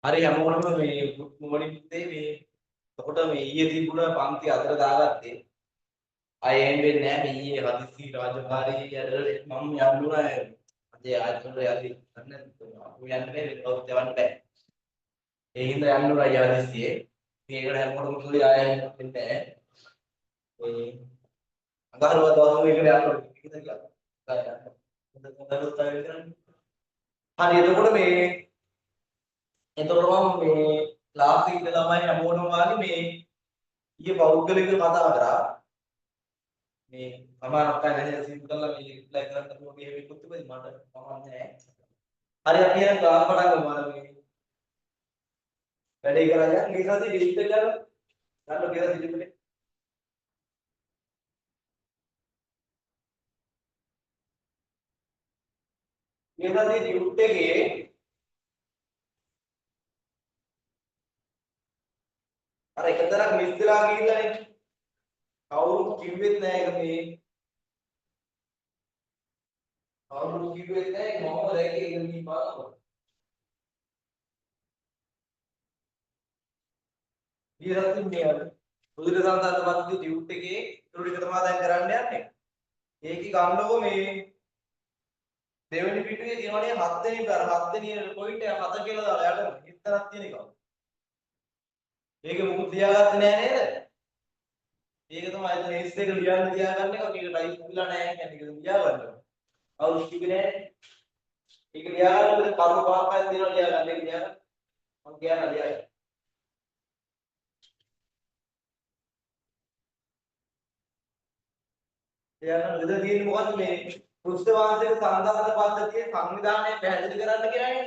හරි හැමෝටම මේ good morning පුතේ මේ එතකොට මේ ඊයේ තිබුණ පන්ති අතර දාගත්තේ අය එන්න වෙන්නේ නැහැ මේ ඊයේ හදිසි රාජකාරී යඩ මම යන්නුනා අද ආයතන යටි නැහැ අපි යන්නේ කවුරුත් යවන්න බෑ ඒ හින්දා යන්නුනා යදිසියේ මේකට හැමෝටම කිව්වේ ආය එන්නේ නැහැ මේ අඟහරුවා දවස් වල එකට යන්න කියලා හරි එතකොට මේ එතකොට මම මේ ක්ලාස් එකේ ඉඳලා ළමයි හැමෝටම වාගේ මේ ඊයේ පෞද්ගලික කතා කරා මේ සමානක් නැහැ සිද්ධ කළා මේ රිප්ලයි කරන්න පුළුවන් මේ විකුත් තිබෙයි මට කමන්නේ නැහැ හරි අපි දැන් ක්ලාස් පටන් ගමු අර මේ වැඩේ කරා යන්න මේ සතියේ ඩිලීට් එක ගන්න කියලා සිදුුනේ මේ සතියේ ඩියුට් එකේ අර එකතරක් මිස් වෙලා ගිහිල්ලානේ කවුරුත් කිව්වෙත් නෑ ඒක මේ කවුරුත් කිව්වෙත් නෑ මොකද දැක්කේ ඒක මේ බලන්න ඊළඟට මේ බුදුර සම්දාතපත්ති ඩියුට් එකේ ඊටු ටික තමයි දැන් කරන්න යන්නේ ඒකේ ගන්නකො මේ දෙවෙනි පිටුවේ තියෙනවනේ 7 වෙනි අර 7 වෙනි පොයින්ට් එක 7 කියලා දාලා යටම ඉතරක් තියෙන එක ඒක මොකද තියාගත්තේ නෑ නේද ඒක තමයි එතන S එක ලියන්න තියාගන්න එක. ඒක ටයිප් කරලා නැහැ කියන්නේ ඒක ලියාගන්න. අවුරුදු කිව්වේ නෑ. ඒක ලියාගන්න කරුණු පහක් තියෙනවා ලියාගන්න. ඒක ලියාගන්න. මම කියන්න ලියාගන්න. ලියාගන්න විතර තියෙන්නේ මොකද්ද මේ පෘෂ්ඨවාංශික සංදාන පද්ධතියේ සංවිධානය පැහැදිලි කරන්න කියලානේ.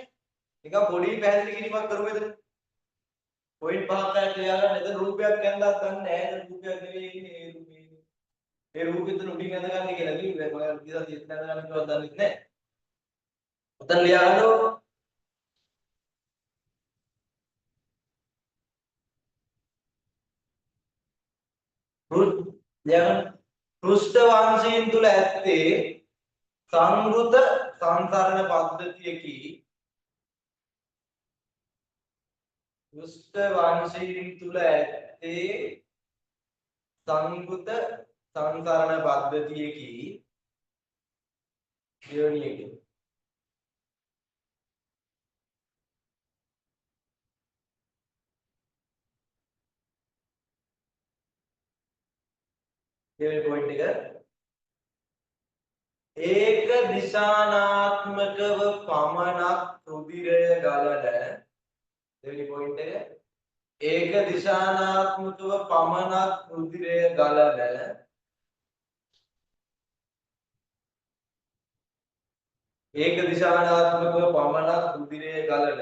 ඒක පොඩි පැහැදිලි කිරීමක් කරමු එතන. පොයින්ට් පහක් ලියාගන්න. එතන රූපයක් ඇඳලා ගන්න නැහැ. එතන රූපයක් නෙවෙයි ඉන්නේ ඒ රූපේ. ඒ රූපෙත් උඩින් ඇඳ ගන්න කියලා කිව්වේ මම කියලා තියෙන ඇඳ ගන්න කිව්වද දන්නේ නැහැ. උතන් ලියා ගන්නකො. ලියා ගන්න. පෘෂ්ඨ වංශයෙන් තුල ඇත්තේ සංවෘත සංසරණ පද්ධතියකි. පෘෂ්ඨ වංශයෙන් තුල ඇත්තේ සංවෘත සංසරණ පද්ධතියකි. දෙවෙනි එක දෙවෙනි පොයින්ට් එක ඒක දිශානාත්මකව පමණක් රුධිරය ගලන දෙවෙනි පොයින්ට් එක ඒක දිශානාත්මකව පමණක් රුධිරය ගලන ඒක දිශානාත්මකව පමණක් රුධිරය ගලන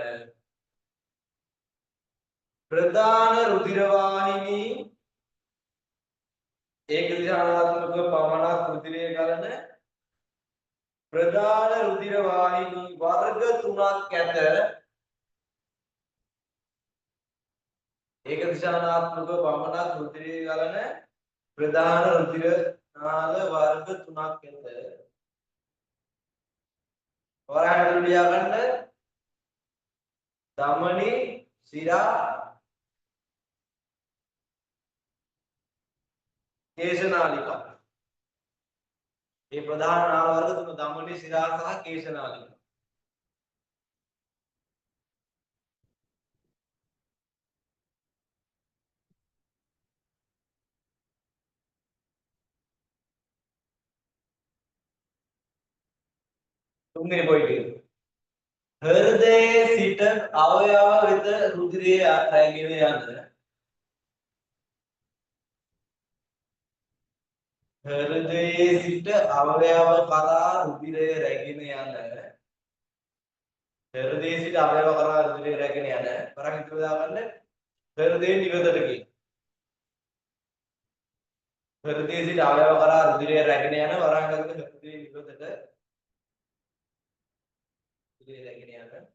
ප්‍රධාන රුධිර වාහිනී ඒක දිශානාත්මකව පමණක් රුධිරය ගලන ප්‍රධාන රුධිර වාහිනී වර්ග 3ක් ඇත ඒක දිශානාත්මකව පමණක් රුධිරය ගලන ප්‍රධාන රුධිර නාල වර්ග 3ක් ඇත වරහන් ලියා ගන්න ධමනි සිරා කේශනාලිකා මේ ප්‍රධාන නාල වර්ග තුන ධමනි සිරා සහ කේශනාලිකා තුන්වෙනි පොයින්ට් එක හෘදයේ සිට අවයව වෙත රුධිරය රැගෙන යන හෘදයේ සිට අවයව කරා රුධිරය රැගෙන යන හෘදයේ සිට අවයව කරා රුධිරය රැගෙන යන වරක් හිතුව දාගන්න හෘදයේ නිවතට කියන හෘදයේ සිට අවයව කරා රුධිරය රැගෙන යන වරක් ගන්න හෘදයේ නිවතට රුධිරය රැගෙන යන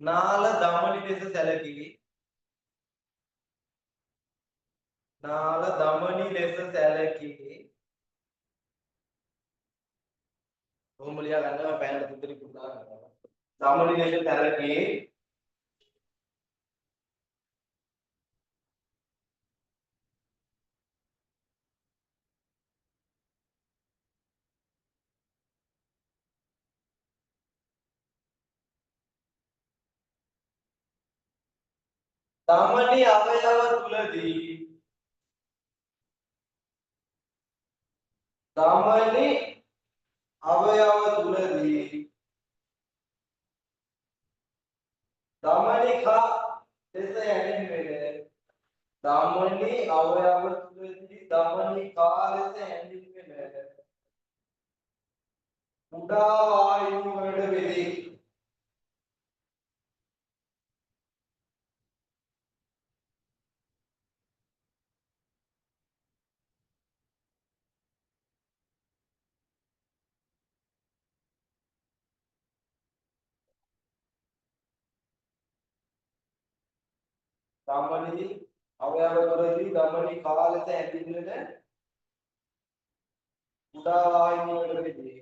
නාල ධමනි ලෙස සැලකී නාල ධමනි ලෙස සැලකී කොහොම ලියා ගන්නවා පැනල තුන්දෙනෙක් පුතා ධම්මනි ලෙස සැලකේ. ධම්මනි අවයව තුලදී ධම්මනි අවයව තුලදී ධම්මනිකා ලෙස හැඳින්වෙන ධම්මනි අවයව තුලදී ධම්මනිකා ලෙස හැඳින්වෙන කුඩා වායු වලට බෙදේ. ධම්මනි අවයව තුලදී ධම්මනිකා ලෙස හැඳින්වෙන කුඩා වායු වලට බෙදේ.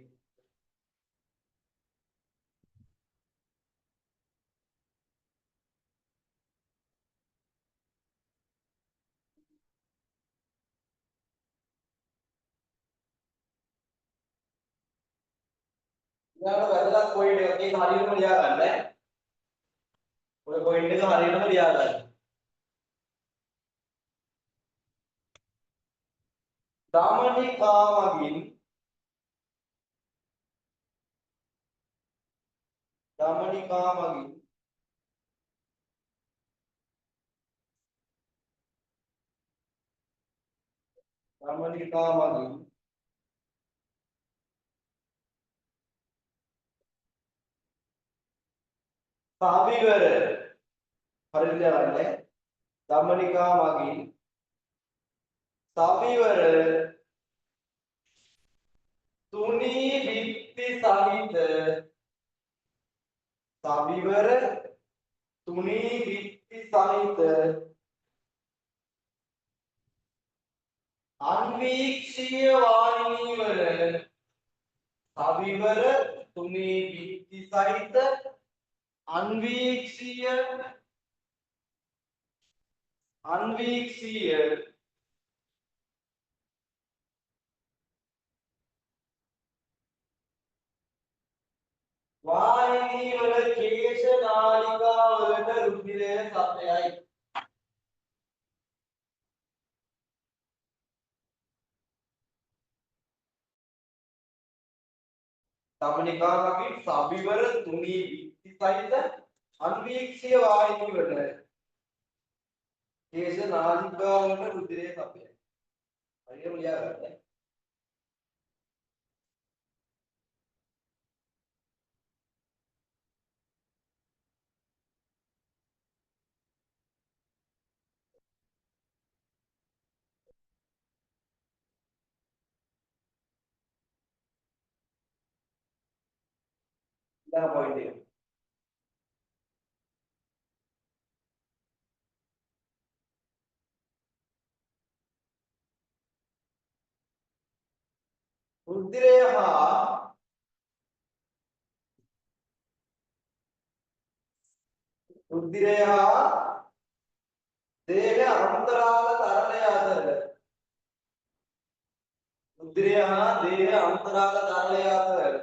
ඊළඟට වැදගත් පොයින්ට් එකක් ඒක හරියටම ලියා ගන්න ඈ. ඔය පොයින්ට් එක හරියටම ලියා ගන්න. ධම්මනිකා මගින් ධම්මනිකා මගින් ධම්මනිකා මගින් සාවිවර හරියට ලියා ගන්න. ධම්මනිකා මගින් සාවිවර තුනී බිත්ති සහිත සවිවර තුනී බිත්ති සහිත අන්වීක්ෂීය වාහිනී වල සවිවර තුනී බිත්ති සහිත අන්වීක්ෂීය වාහිනී වල කේශ නාලිකා වලට රුධිරය සපයයි. ධම්මනිකා මගින් සවිවර තුනී බිත්ති සහිත අන්වීක්ෂීය වාහිනී වල කේශ නාලිකා වලට රුධිරය සපයයි. හරියටම ලියා ගන්න. ඊළඟ පොයින්ට් එක. රුධිරය හා දේහ අන්තරාල තරලය අතර රුධිරය හා දේහ අන්තරාල තරලය අතර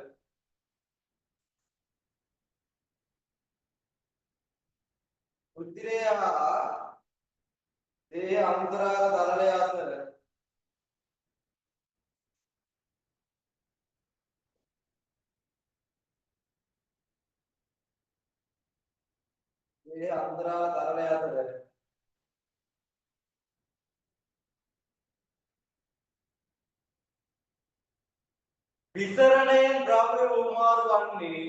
රුධිරය හා දේහ අන්තරාල තරලය අතර දේහ අන්තරාල තරලය අතර විසරණයෙන් ද්‍රව්‍ය උමාරු වන්නේ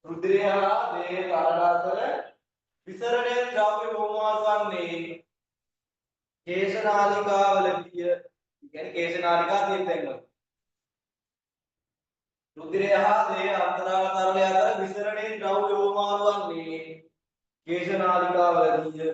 රුධිරය හා දේහ තරල අතර විසරණයෙන් ද්‍රව්‍ය උමාරු වන්නේ කේශ නාලිකාවලදී කියන්නේ කේශ නාලිකා තියෙන තැන්වල රුධිරය හා දේහ අන්තරාල තරලය අතර විසරණයෙන් ද්‍රව්‍ය උමාරු වන්නේ කේශ නාලිකාවලදී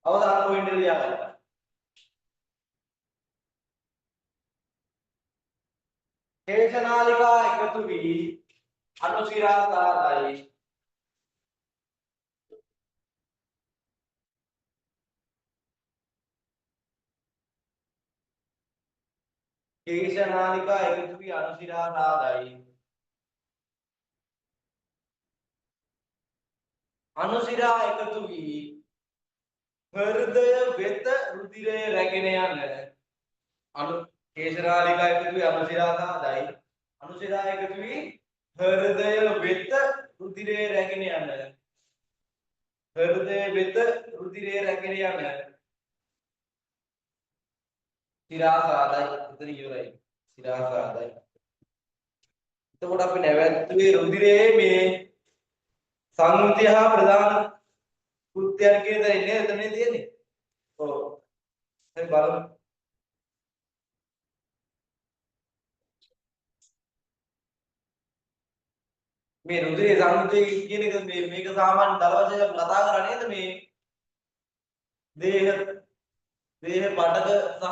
අවසාන පොයින්ට් එක ලියා ගන්න. කේශනාලිකා එකතු වී අනුශිරා සාදයි. කේශනාලිකා එකතු වී අනුශිරා සාදයි. අනුශිරා එකතු වී හෘදය වෙත රුධිරය රැගෙන යන කේශනාලිකා එකතු වී අනුශිරා සාදයි. අනුශිරා එකතු වී හෘදය වෙත රුධිරය රැගෙන යන හෘදය වෙත රුධිරය රැගෙන යන සිරා සාදයි. එතන ඉවරයි. සිරා සාදයි. එතකොට අපි නැවැත්තුවේ රුධිරයේ මේ සංයුතිය හා ප්‍රධාන කෘත්‍යයන් කියන දේ නේද එතනනේ තියෙන්නේ. ඔව්. දැන් බලමු. මේ රුධිරයේ සංයුතිය කියන එක මේක සාමාන්‍ය දල වශයෙන් කතා කරා නේද මේ දේහ පඩක සහ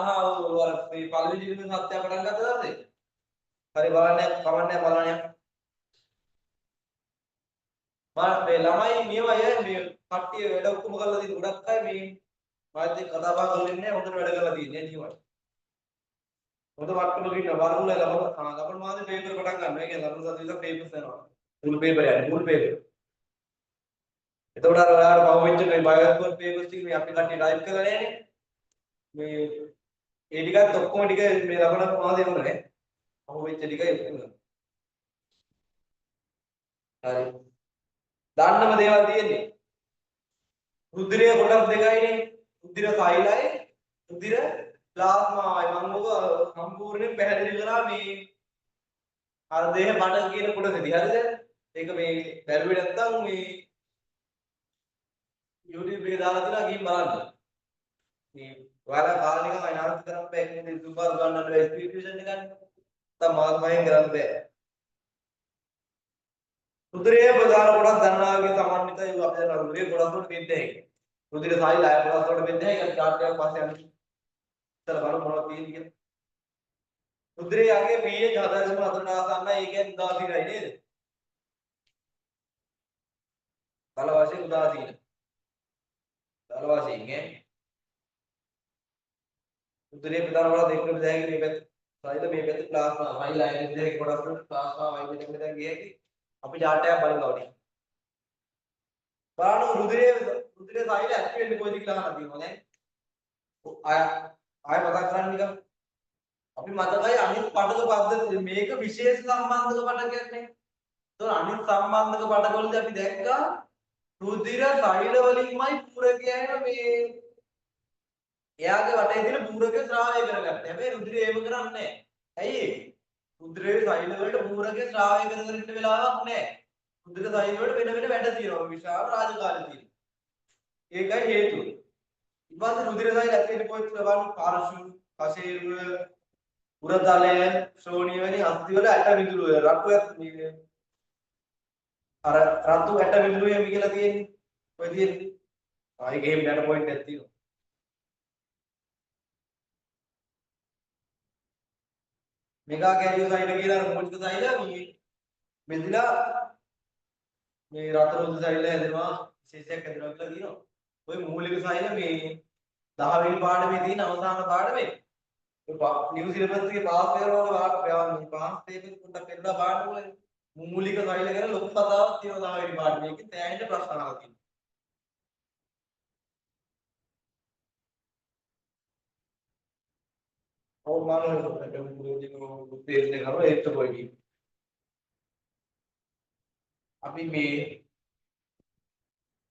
මේ පළවෙනි ජීවිත සත්‍ය පටන් ගත්තද? හරි බලන්න කවන්නේ බලන්න. මේ ළමයි මේවය මේ කට්ටිය වැඩ ඔක්කොම කරලා තියෙන ගොඩක් අය මේ මාත් එක්ක කතා බහ කරලා ඉන්නේ හොඳට වැඩ කරලා තියෙන්නේ ජීවත්. හොඳ වට්ටමක ඉන්න වරුණ ලබන මාසේ පේපර් පටන් ගන්නවා. ඒ කියන්නේ ලබන සතියේ පේපර්ස් යනවා. මුල් පේපර් යන්නේ මුල් පේපර්. එතකොට අර ඔයාලට පහුවෙච්ච මේ බයෝස්කෝප් පේපර්ස් ටික මේ අපි කට්ටිය ටයිප් කරලා නෑනේ. මේ ඒ ටිකත් ඔක්කොම ටික මේ ලබන මාසේ වුණා නේ. පහුවෙච්ච ටික එන්න. හරි. දාන්නම දේවල් තියෙන්නේ. රුධිරය කොටස් දෙකයිනේ. රුධිර සෛලයි රුධිර ප්ලාස්මාවයි. මම ඔබ සම්පූර්ණයෙන් පැහැදිලි කරා මේ අර දේහ බඩ කියන කොටසදී. හරිද? ඒක මේ බැලුවේ නැත්තම් මේ YouTube එකේ දාලා තියලා ගිහින් බලන්න. මේ ඔයාලා කාලේ නිකන් අනාර්ථ කරන්න බෑ. ඒක නේ සුපාර ගන්නන්න බෑ. ස්පීඩියුෂන් එක ගන්න. නැත්තම් මාත් මයෙන් කරන්න බෑ. රුධිරයේ ප්‍රධාන කොටස් ගණනාවකින් සමන්විතයි. අපි දැන් රුධිරයේ කොටස් වලට බෙදන්නේ ඒක. රුධිර සෛල අය කොටස් වලට බෙදන්නේ ඒක. chart එකක් පස්සේ යන්න. ඉතල බලමු මොනවද තියෙන්නේ කියලා. රුධිරයේ යගේ pH 4.4 ආසන්නයි. ඒ කියන්නේ උදාසීනයි නේද? දල වශයෙන් උදාසීන. දල වශයෙන් ඈ. රුධිරයේ ප්‍රධාන කොටස් දෙකකට බෙදාගෙන මේ පැත්ත සෛල මේ පැත්ත ප්ලාස්මා. සෛල අය දෙකේ කොටස් වලට ප්ලාස්මා වයි දෙකකට බෙදාගෙන ගියේකි. අපි chart එකක් බලමු කවුද. බලන්න රුධිරයේ සෛල ඇක්ටිව් වෙන්නේ කොයිද කියලා අහලා තියෙනවා දැන්. ආය මතක් කරන්න නිකන්. අපි මතකයි අනිත් පඩක පද්ධතිය මේක විශේෂ සම්බන්ධක පඩකයක් නේ. ඒතකොට අනිත් සම්බන්ධක පඩකවලදී අපි දැක්කා රුධිර සෛල වලින්මයි පූරකයන් මේ එයාගේ වටේ තියෙන පූරකය ශ්‍රාවය කරගත්තේ. හැබැයි රුධිරය ඒව කරන්නේ නැහැ. ඇයි ඒ? රුධිරයේ සෛල වලට පූරකය ශ්‍රාවය කර කර ඉන්න වෙලාවක් නැහැ. රුධිර සෛල වලට වෙන වෙන වැඩ තියෙනවා. විශාල රාජකාරී තියෙනවා. ඒකයි හේතුව. ඊපස්සේ රුධිර සෛල ඇතුලේ කොයිද බලන්න පාර්ශ්ව, කශේරුව, උරතලය, ශ්‍රෝණිය වැනි අස්ථි වල ඇට විදුළු රටුවත් මේ අර රතු ඇට විදුළු එමි කියලා තියෙන්නේ. ඔය තියෙන්නේ. ආයි ගේම් ඩාටා පොයින්ට් එකක් තියෙනවා. මෙගා කැරියෝසයිඩ් කියලා අර මූලික සෛල මේ බෙදලා මේ රතන සෛල හැදෙනවා විශේෂයක් හැදෙනවා කියලා කියනවා. ওই මූලික සෛල මේ 10 වෙනි පාඩමේ තියෙන අවසාන පාඩමේ නිව් සිලබස් එකේ පාස් කරනවා මේ පාස් පේපර් පොඩ්ඩක් පෙන්නලා බලන්න මූලික සෛල ගැන ලොකු කතාවක් තියෙනවා 10 වෙනි පාඩමේ. ඒකෙන් තෑහෙන්න ප්‍රශ්න අහලා තියෙනවා. और मानो गुरुजी को देखने करो एक तो कोई नहीं अभी मैं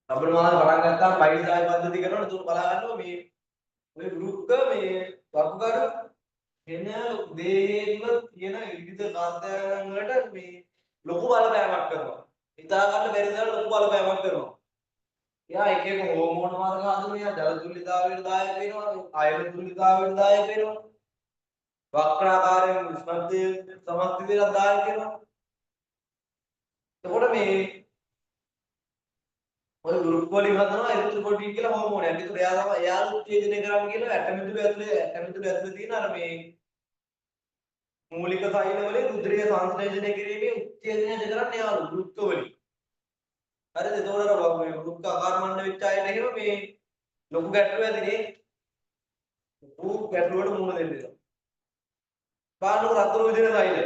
අපේ මාස පටන් ගත්තා පයිසායි පද්ධතිය කරනකොට තුන් බලා ගන්නවා මේ ඔය ගෲප් එක මේ වකුගඩු එන දේහෙම තියෙන විවිධ කාර්යයන් වලට මේ ලොකු බලපෑමක් කරනවා. හිතා ගන්න බැරි තරම් ලොකු බලපෑමක් කරනවා. එයා එක එක හෝමෝන මාර්ග හඳුනනවා, ජල තුලිතාවයට දායක වෙනවා, අයන තුලිතාවයට දායක වෙනවා. වක්‍රාකාරයෙන් උෂ්ණත්වය සමස්තිතයට දායක වෙනවා. එතකොට මේ ඔය ගෲප් වලින් හදනවා එරිත්‍රිපොටින් කියලා හෝමෝනයක්. ඒකට එයා තමයි එයාලා උත්තේජනය කරන්න කියලා ඇටමිතුළු ඇතුලේ තියෙන අර මේ මූලික සෛල වලින් රුධිරය සංශ්ලේෂණය කිරීමේ උත්තේජනය කරන්නේ එයාලා වෘක්ක වලින්. හරිද? ඒතකොට මේ වෘක්ක අකර්මණ්‍ය වෙච්ච අයට එහෙම මේ ලොකු ගැටලුව ඇතිනේ. ලොකු ගැටලුවට මුහුණ දෙන්න වෙනවා. පානු රතුරු විදින සෛලය.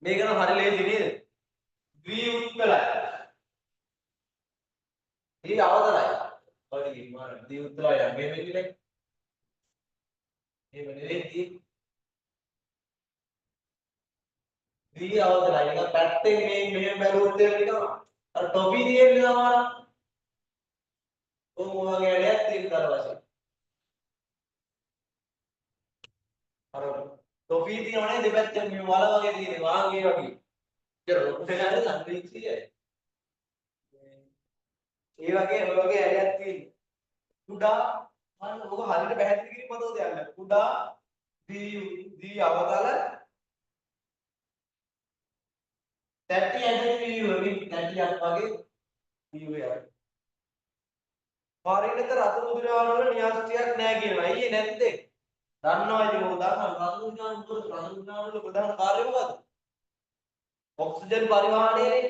මේක නම් හරි ලේසි නේද? ද්විඋත්කලයි. ඊ අවතරයි. ඔය කිව්වා ද්විඋත්කලයි නම් මේ වෙන්නේ. එහෙම නෙවෙයි. ද්වි අවතරයි. ඒක පැත්තෙන් මේ මෙහෙම බැලුවොත් නිකන් අර ටොපි තියෙන්නේ සමහර. ඔය මොනවාගේ ඇඩයක් තියෙන දරවශයෙන්. අර ටොපි තියෙනවනේ දෙපැත්තෙන් මේ වල වගේ තියෙන වාගේ වගේ. ඒක ලොකු දෙයක් සංවේගීය. ඒ වගේ ඔය වගේ ඇඩයක් තියෙන. කුඩා අන්න ඔක හරියට පැහැදිලි කිරීම මතක තියාගන්න. කුඩා දී අවතල 30 ඇඩේ වීව් වලින් 30ක් වගේ වීව් එකක්. පරිණත රතු මුද්‍රාවල වල න්‍යාස්තියක් නැහැ කියනවා. අයියේ නැද්ද? දන්නවා ඉතින් මොකද දන්නවා රතු මුද්‍රාවල ප්‍රධාන කාර්යය මොකද්ද? ඔක්සිජන් පරිවහණයනේ.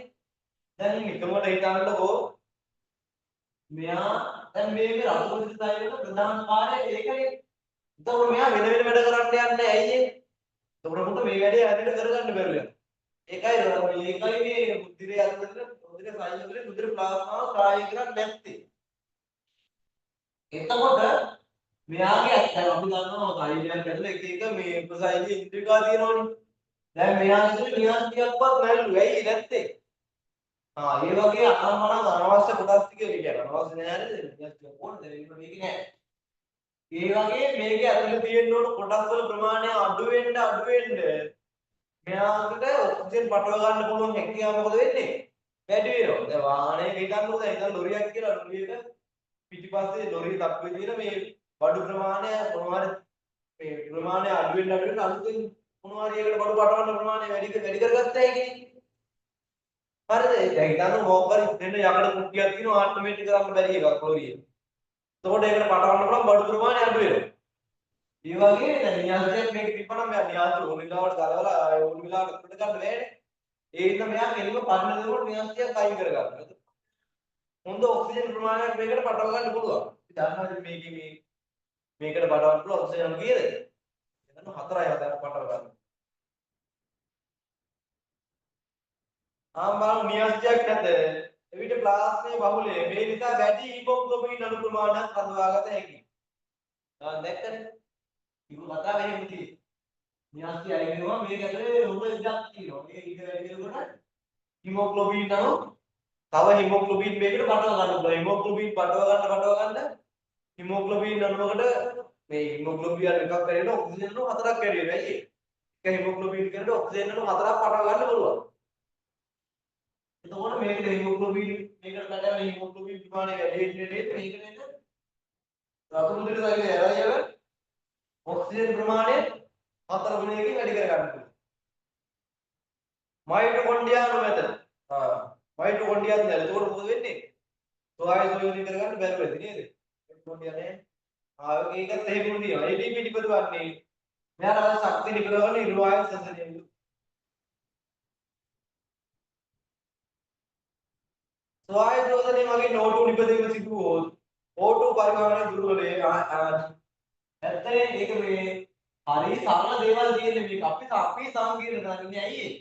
දැන් එකමඩ හිතන්නකෝ මෙයා දැන් මේක රතු මුද්‍රාවල ප්‍රධාන කාර්යය ඒකනේ. එතකොට මෙයා වෙන වෙන වැඩ කරන්න යන්නේ නැහැ අයියේ. එතකොට මොකද මේ වැඩේ ඇදලා කරගන්න බැරුව යනවා. ඒකයි මේ මුද්‍රය ඇතුළත මුද්‍රය සයිල් වල මුද්‍ර ප්ලාස්මාව ප්‍රායෝගික කරන්නේ නැත්තේ. එතකොට මෙයාගේ දැන් අපි දන්නවා සයිලයක් ඇතුළේ එක එක මේ ප්‍රසයිලී ඉන්ද්‍රිකා තියෙනවනේ. දැන් මෙයාගේ න්‍යාස්තියක්වත් නැල්ලු. ඇයි නැත්තේ? ඒ වගේ අනවශ්‍ය අනවශ්‍ය කොටස් ටික කියන්නේ අනවශ්‍ය නෑ නේද? න්‍යාස්තිය ඕනද? මේක නෑ. ඒ වගේ මේකේ ඇතුළේ තියෙන ඕන කොටස් වල ප්‍රමාණය අඩු වෙන්න මෙයාට ඔක්සිජන් පටව ගන්න පුළුවන් හැකියාව මොකද වෙන්නේ? වැඩි වෙනවා. දැන් වාහනයක හිටන්නකෝ දැන් ඉතින් ලොරියක් කියලා ලොරියක පිටිපස්සේ ලොරිය තප්පුවේ තියෙන මේ බඩු ප්‍රමාණය මොනවාරි මේ ප්‍රමාණය අඩු වෙන්න අලුතෙන් මොනවාරි එකට බඩු පටවන්න ප්‍රමාණය වැඩි කරගත්තා කියන්නේ. හරිද? දැන් හිතන්න මොකක්ද දෙන්න යකඩ කුට්ටියක් තියෙනවා ආටෝමැටික් කරන්න බැරි එකක් ලොරිය. එතකොට ඒකට පටවන්න පුළුවන් බඩු ප්‍රමාණය අඩු වෙනවා. ඒ වගේ දැන් න්‍යාසයක් මේක තිබ්බනම් මෙයා න්‍යාස ඕන වෙලාවට ගලවලා ඕන වෙලාවට උඩට ගන්න බෑනේ. ඒ හින්දා මෙයා කෙලිම පන්න දෙනකොට න්‍යාසයක් අයින් කර ගන්නවා. හොඳ ඔක්සිජන් ප්‍රමාණයක් මේකට පටව ගන්න පුළුවන්. අපි දන්නවා මේකේ මේකට පටවන්න පුළුවන් ඔක්සිජන් කීයද? එතන 4යි පටව ගන්න. ආම්බාන න්‍යාසයක් නැත. එවිට ප්ලාස්මයේ බහුලය මේ නිසා වැඩි හීමොග්ලොබින් අණු ප්‍රමාණයක් හඳුනාගත හැකියි. දැක්කනේ? ඉතින් කතාව එහෙම තියෙන්නේ. න්‍යාස්ති අයිගෙනවා මේක ඇතුලේ හොඳ ඉඩක් තියෙනවා. මේ ඉඩ වැඩි වෙනකොට හිමොග්ලොබින් අණු තව හිමොග්ලොබින් මේකට පටව ගන්න පුළුවන්. හිමොග්ලොබින් පටව ගන්න හිමොග්ලොබින් අණුවකට මේ හිමොග්ලොබින් එකක් කරේන ඔක්සිජන් අණු හතරක් වැඩි වෙනවා. ඇයි ඒ? එක හිමොග්ලොබින් කරේන ඔක්සිජන් අණු හතරක් පටව ගන්න පුළුවන්. එතකොට මේකට හිමොග්ලොබින් මේකට බැලලා හිමොග්ලොබින් ප්‍රමාණය වැඩි වෙන්නේ නේද? මේක නේද? රතු මුද්‍රේ සයිලේ ඇරයව ඔක්සිජන් ප්‍රමාණය 4 ගුණයකින් වැඩි කර ගන්න පුළුවන්. මයිටොකොන්ඩ්‍රියා නොමැත. මයිටොකොන්ඩ්‍රියාත් නැහැ. එතකොට මොකද වෙන්නේ? සෝයාසෝයෝනි කරගන්න බැරුව ඇති නේද? මයිටොකොන්ඩ්‍රියා නැහැ. ඒකත් එහෙම තියෙනවා. ATP නිපදවන්නේ. මෙයාට ශක්තිය නිපදවන්න ඉරුවායු සංසනය. සෝයාසෝයෝනි මගේ O2 නිපදවීම සිදු වුවොත් O2 පරිමාණය දුර්වලයේ ඇත්තනේ ඒක මේ හරි සරල දේවල් තියෙන්නේ මේක අපි සංකීර්ණ කරන්නේ ඇයි ඒ?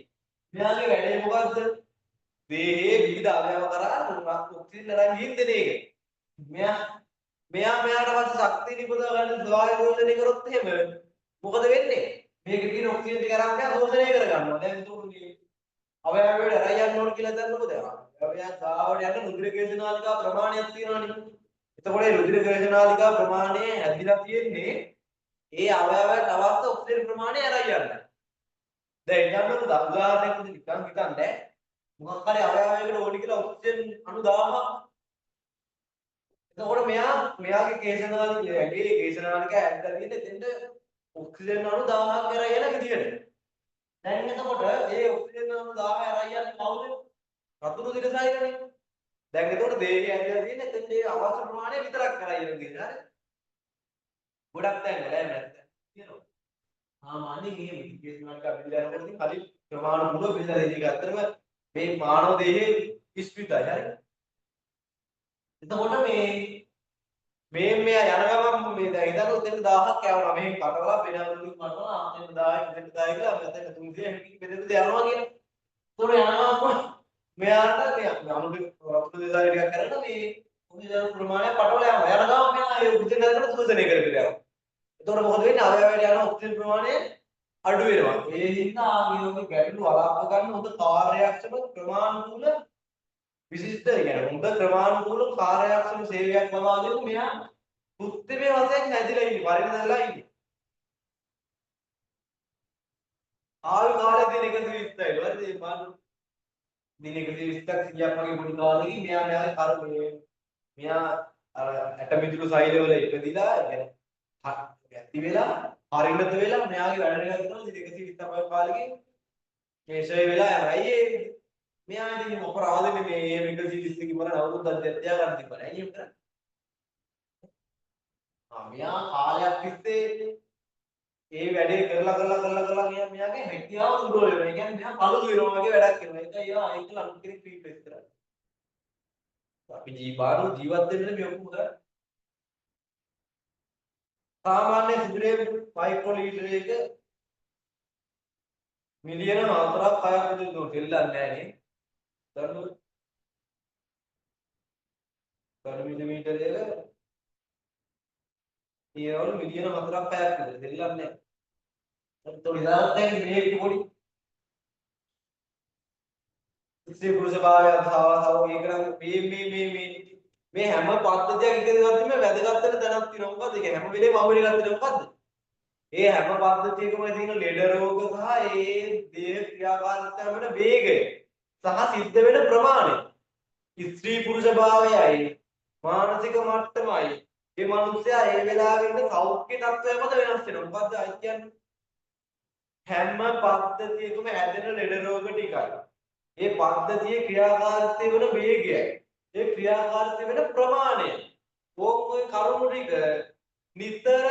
මෙයාගේ වැඩේ මොකද්ද? දේහයේ විවිධ අවයව කරා ඔක්සිජන් අරන් ගිහින් දෙන එක. මෙයාට අවශ්‍ය ශක්තිය නිපදව ගන්න ස්වායෝජනය කරොත් එහෙම මොකද වෙන්නේ? මේකේ තියෙන ඔක්සිජන් ටික අරන් මෙයා ශෝෂණය කර ගන්නවා. දැන් උතුරුනේ අවයවවල අරන් යන්න ඕන කියලා දන්නකොද? අවයවයන් ගාවට යන රුධිර කේශනාලිකා ප්‍රමාණයක් තියෙනවානේ. එතකොට ඒ රුධිර කේශනාලිකා ප්‍රමාණය හැදිලා තියෙන්නේ ඒ අවයවයට අවශ්‍ය ඔක්සිජන් ප්‍රමාණය අරන් යන්න. දැන් යන්නකො උදාහරණයක් නිකන් හිතන්නේ මොකක් හරි අවයවයකට ඕනි කියලා ඔක්සිජන් අණු 1000ක්. එතකොට මෙයාගේ කේශනාලිකය ඇගේ කේශනාලිකය ඇද්දලා තියෙන්නේ දෙන්න ඔක්සිජන් අණු 1000ක් කරා යන විදියට. දැන් එතකොට ඒ ඔක්සිජන් අණු 1000 අරන් යන්නේ කවුද? රතුරු දිරසයිලනේ. දැන් එතකොට දේහය ඇදලා තියෙන එතෙන් ඒ අවශ්‍ය ප්‍රමාණය විතරක් කරයි කියන්නේ හරි. ගොඩක් තැන් වල නැත්නම් කියනවා. සාමාන්‍යයෙන් මේ මිටිකේෂන් වලට අපි දැනගන්න ඉතින් හරි ප්‍රමාණිකව බෙදලා දෙන්නේ ගත්තම මේ මානව දේහයේ විස්තෘතයි හරි. එතකොට මේ මෙයා යන ගමන් මේ දැන් ඉඳන් උදේට 1000ක් යවනවා මෙහෙන් කටවලා වෙනවලුත් මරනවා අතෙන් 1000 ඉඳන් 1000 කියලා මෙතන 300 හැකින් බෙදෙන්න යනවා කියන. ඒතකොට යනවා මෙයාට මේ අනුගේ රත්න දෙසාරි ටිකක් කරලා මේ උදේ ප්‍රමාණය පටවල යනවා. යන ගමන් මෙයා ඒ උදේ නේද සූසනය කරගෙන යනවා. එතකොට මොකද වෙන්නේ? අවයවයට යන ඔක්සිජන් ප්‍රමාණය අඩු වෙනවා. ඒ හින්දා ආගියෝගේ ගැටලු වළක්ව ගන්න හොඳ කාර්යක්ෂම ක්‍රමානුකූල විශිෂ්ට කියන්නේ හොඳ ක්‍රමානුකූල කාර්යක්ෂම සේවයක් ලබා දෙමු මෙයා කෘත්‍රිම වශයෙන් හැදිලා ඉන්නේ පරිණතලා ඉන්නේ. ආයු කාලය දින 120යි. හරිද? මේ පාඩු දින 120ක් 100ක් වගේ පොඩි කාලෙකින් මෙයාගේ කර්මයේ මෙයා අර ඇටමිදුළු සෛලවල ඉපදිලා يعني ඇති වෙලා පරිණත වෙලා මෙයාගේ වැඩ ටිකක් කරනවා දින 120ක් වගේ කාලෙකින් මේ ෂේ වෙලා යනවා. අයියේ මෙයා ඉතින් අපරාධනේ මේ 120 කිව්වම අවුරුද්දක් තියා ගන්න තිබ්බනේ. අයියේ එහෙම කරන්නේ. මෙයා කාලයක් තිස්සේ ඒ වැඩේ කරලා මෙයාගේ හැකියාව දුර්වල වෙනවා. ඒ කියන්නේ මෙයා පළුදු වෙනවා වගේ වැඩක් කරනවා. ඒක එයා ඒක ලඟ කෙනෙක් රීප්ලේස් කරන්නේ. අපි ජීවත් වෙන්නේ මේ ඔක්කොම කරන්නේ. සාමාන්‍ය සිදුරේ මයික්‍රෝලීටර් එක මිලියන 4ක් 6ක් විතර දුර දෙල්ලන්නේ නැහැ නේ. ධන මිලිමීටර එක ඊයවල මිලියන 4ක් 6ක් විතර දෙල්ලන්නේ නැහැ. එතකොට ඉදාත්තේ මේක පොඩි ස්ත්‍රී පුරුෂ භාවය සාවසාව ඒකනම් මේ හැම පද්ධතියක් එකද ගත්තම වැදගත් වෙන තැනක් තියෙනවා. මොකද්ද? ඒක හැම වෙලේම අවුලේ ගත්තේ මොකද්ද? ඒ හැම පද්ධතියකම තියෙන ලෙඩ රෝග සහ ඒ දේහ ක්‍රියාකාරීත්වය වල වේගය සහ සිද්ධ වෙන ප්‍රමාණය ස්ත්‍රී පුරුෂ භාවයයි මානසික මට්ටමයි මේ මිනිස්සයා ඒ වෙලාවේ ඉන්න සෞඛ්‍ය තත්ත්වය මත වෙනස් වෙනවා. මොකද්ද අයි කියන්නේ? හැම පද්ධතියකම හැදෙන ලෙඩ රෝග ටිකයි. ඒ පද්ධතියේ ක්‍රියාකාරීත්වය වන වේගයයි. ඒ ක්‍රියාකාරීත්වය වෙන ප්‍රමාණය. ඕක කරුණු ටික නිතර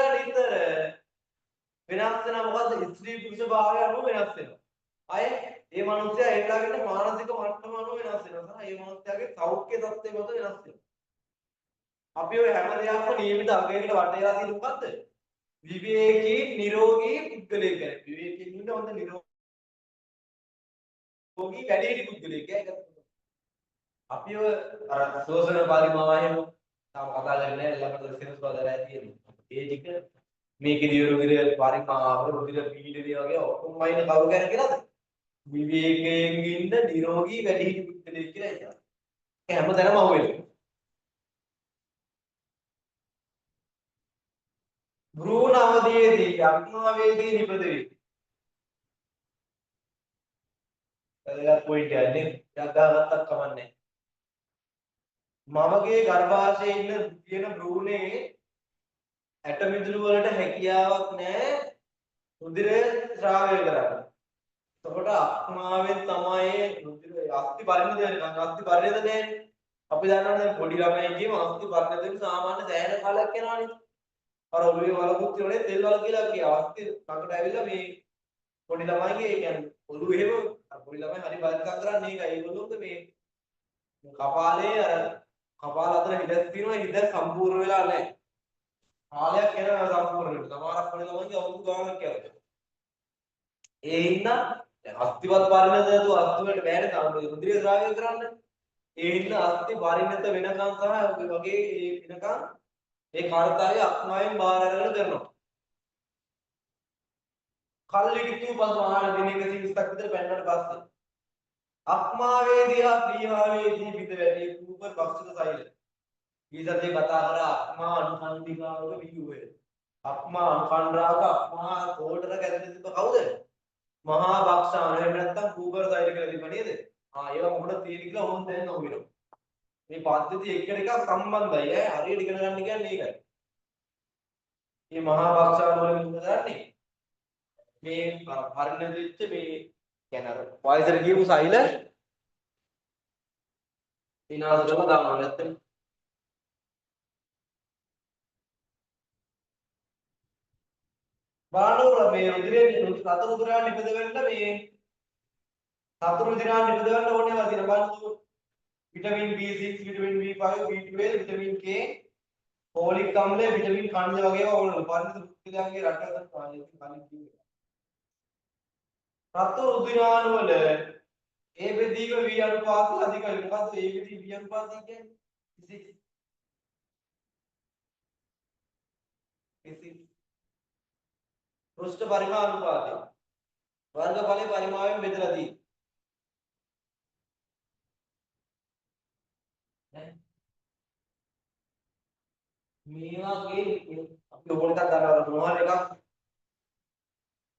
වෙනස් වෙනවා. මොකද්ද? ස්ත්‍රී පුරුෂ භාවය අනුව වෙනස් වෙනවා. අය ඒ මිනිස්සයා ඒ වෙලාවට මානසික මට්ටම අනුව වෙනස් වෙනවා. ඒ මිනිස්සයාගේ සෞඛ්‍ය තත්ත්වය මත වෙනස් වෙනවා. අපි ඔය හැම දෙයක්ම නියමිත අගයකට වටේලා තියෙන මොකද්ද? විවේකී නිරෝගී පුද්ගලයෙක් ගැන. විවේකී ඉන්න හොඳ නිරෝගී වැඩිහිටි පුද්ගලයෙක් ගැන. අපි ඔය අර සෝසන පරිමාව එහෙම තාම කතා කරන්නේ නැහැ. ළඟට සිනස් බදලා තියෙනවා. ඒ ටික මේකේ රුධිර පරිමාව රුධිර පීඩනය වගේ ඔක්කොම වයින් කවුරු ගැන කියලාද? විවේකයෙන් ඉන්න නිරෝගී වැඩිහිටි පුද්ගලයෙක් කියලා හිතනවා. ඒ හැමතැනම අහුවෙනවා. භ්‍රූණ අවධියේදී අක්මාවේදී නිපද වේ. එදලා පොයින්ට් යන්නේ යද්දාගත්තක් කමන්නේ. මමගේ ගර්භාෂයේ ඉන්න තියෙන භ්‍රූණේ ඇටමිදුළු වලට හැකියාවක් නැහැ රුධිරය ශ්‍රාවය කරන්න. එතකොට අක්මාවෙන් තමයි රුධිර අස්ථි පරිණත වෙන්නේ. අස්ථි පරිණත නැහැ. අපි දන්නවනේ දැන් පොඩි ළමයින්ගේම අස්ථි පරිණත වෙන සාමාන්‍ය සෑහෙන කාලයක් යනවානේ. අර ඔළුවේ වලකුත් වලේ තෙල් වල කියලා කියනවා. අස්ථි ළඟට ඇවිල්ලා මේ පොඩි ළමයිගේ ඒ කියන්නේ ඔළුව එහෙම පොඩි ළමයි හරි බලයක් කරන්නේ ඒකයි. ඒගොල්ලෝගේ මේ කපාලේ අර කපාල අතර හිඩක් තියෙනවා. හිඩ සම්පූර්ණ වෙලා නැහැ. කාලයක් යනවා සම්පූර්ණ වෙන්න. සමහරක් පොඩි ළමයිගේ අවුරුදු ගානක් යනවා. ඒ හින්දා දැන් අස්තිවත් පරිණතතු අස්ති වලට බෑනේ තාම රුධිරය ශ්‍රාවය කරන්න. ඒ හින්දා අස්ති පරිණත වෙනකන් තමයි වගේ ඒ වෙනකන් ඒ කාර්යය අක්මාවෙන් බාර අරගෙන කරනවා. කල්ලිකිතු පසු ආහාර දින 120ක් විතර පැනනට පස්සේ අක්මාවේදී හා ප්‍රීහාවේදී පිට වැඩි කූපර් බක්ෂක සෛල. ඊසතේ කතා කර අක්මා අනුකණ්ඩිකාවක වියුවේ. අක්මා අනුකණ්ඩාවක අක්මා කෝටරක ඇතුලේ තිබ්බ කවුද? මහා බක්ෂාන එහෙම නැත්නම් කූපර් සෛල කියලා තිබ්බ නේද? ඒවා මොකටද තියෙන්නේ කියලා ඕන් දැන් අහුවෙනවා. මේ පද්ධති එකට එකක් සම්බන්ධයි ඈ හරියට ඉගෙන ගන්න කියන්නේ ඒකයි. මේ මහා බක්ෂාන වලින් මොකද කරන්නේ? මේ පරිණත වෙච්ච මේ කියන්නේ අර වයසට ගියපු සෛල විනාශ කරලා දානවා නැත්නම් බලන්න මේ රුධිරයේ සතර රුධිරයන් නිපද වෙන්න මේ සතර රුධිරයන් නිපද වෙන්න ඕනේ ඒවා තියෙන බලන්න vitamin B6 vitamin B5 B12 vitamin K folic අම්ලය විටමින් ඛනිජ වගේ ඒවා ඕනේ පරිණත රුධිරයන්ගේ රටවල් කලින් කිව්වා සතර රුධිරයන් වල A බෙදීම V අනුපාතය අධිකයි මොකද්ද A බෙදී V අනුපාතය කියන්නේ physics පෘෂ්ඨ පරිමාණ අනුපාතය වර්ගඵලයේ පරිමාණයෙන් බෙදලා තියෙන්නේ මේවාගේ අපි ඕන එකක් ගන්නවා මොනවා එකක්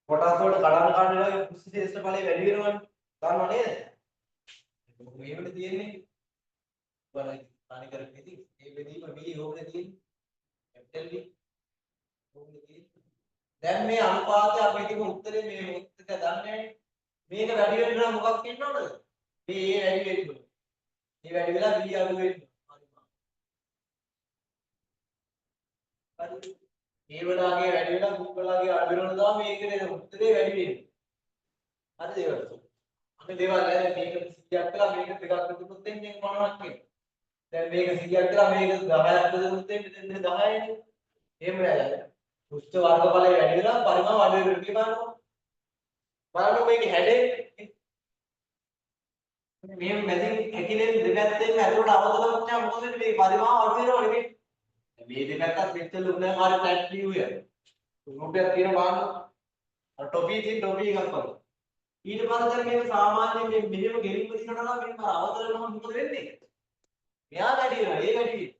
කොටස් වලට කඩන කාණ්ඩේ පෘෂ්ඨ ශේෂ්ඨ ඵලය වැඩි වෙනවනේ දන්නව නේද මේකට තියෙන්නේ බලයි හානි කරන්නේ ඉතින් ඒ බෙදීම V ඕකනේ තියෙන්නේ කැපිටල් V ඕකනේ තියෙන්නේ දැන් මේ අනුපාතය අපි හිතමු උත්තරේ මේ උත්තරය දන්නේ මේක වැඩි වෙන්න නම් මොකක් වෙන්න ඕනද මේ A වැඩි වෙන්න ඕනේ මේ වැඩි වෙලා B අඩු වෙන්න හරි A වලගේ වැඩි වෙලා B වලගේ අඩු වෙනවා තමයි මේකේ උත්තරේ වැඩි වෙන්නේ හරිද ඒකට අනේ දේවල් නෑ මේක 100ක් කළා මේක දෙකක් දුන්නොත් එන්නේ මොනවක් කියන්නේ දැන් මේක 100ක් කළා මේක 10ක් දුන්නොත් එන්නේ 10යිනේ එහෙම නෑ පෘෂ්ඨ වර්ගඵලය වැඩි වෙලා පරිමාණ අඩු වෙනවා කියලා බලන්න මේකේ හැඩේ මේ මැදින් ඇකිලෙන් දෙපැත්තෙන් ඇතුළට අවතල වුණා මොකද මේ පරිමාණ අඩු වෙනවා නෙමෙයි මේ දෙපැත්තත් මෙච්චර ලොකුනේ මාරේ ෆ්ලැට් view එක රූපයක් තියෙන බලන්න අර ටොපි තියෙන ටොපි එකක් වගේ ඊට පස්සේ මේක සාමාන්‍යයෙන් මේ මෙහෙම ගෙලින්ම දිනනවා නම් මේක අවතල වෙනවා මොකද වෙන්නේ මෙයා වැඩි වෙනවා ඒ වැඩි වෙනවා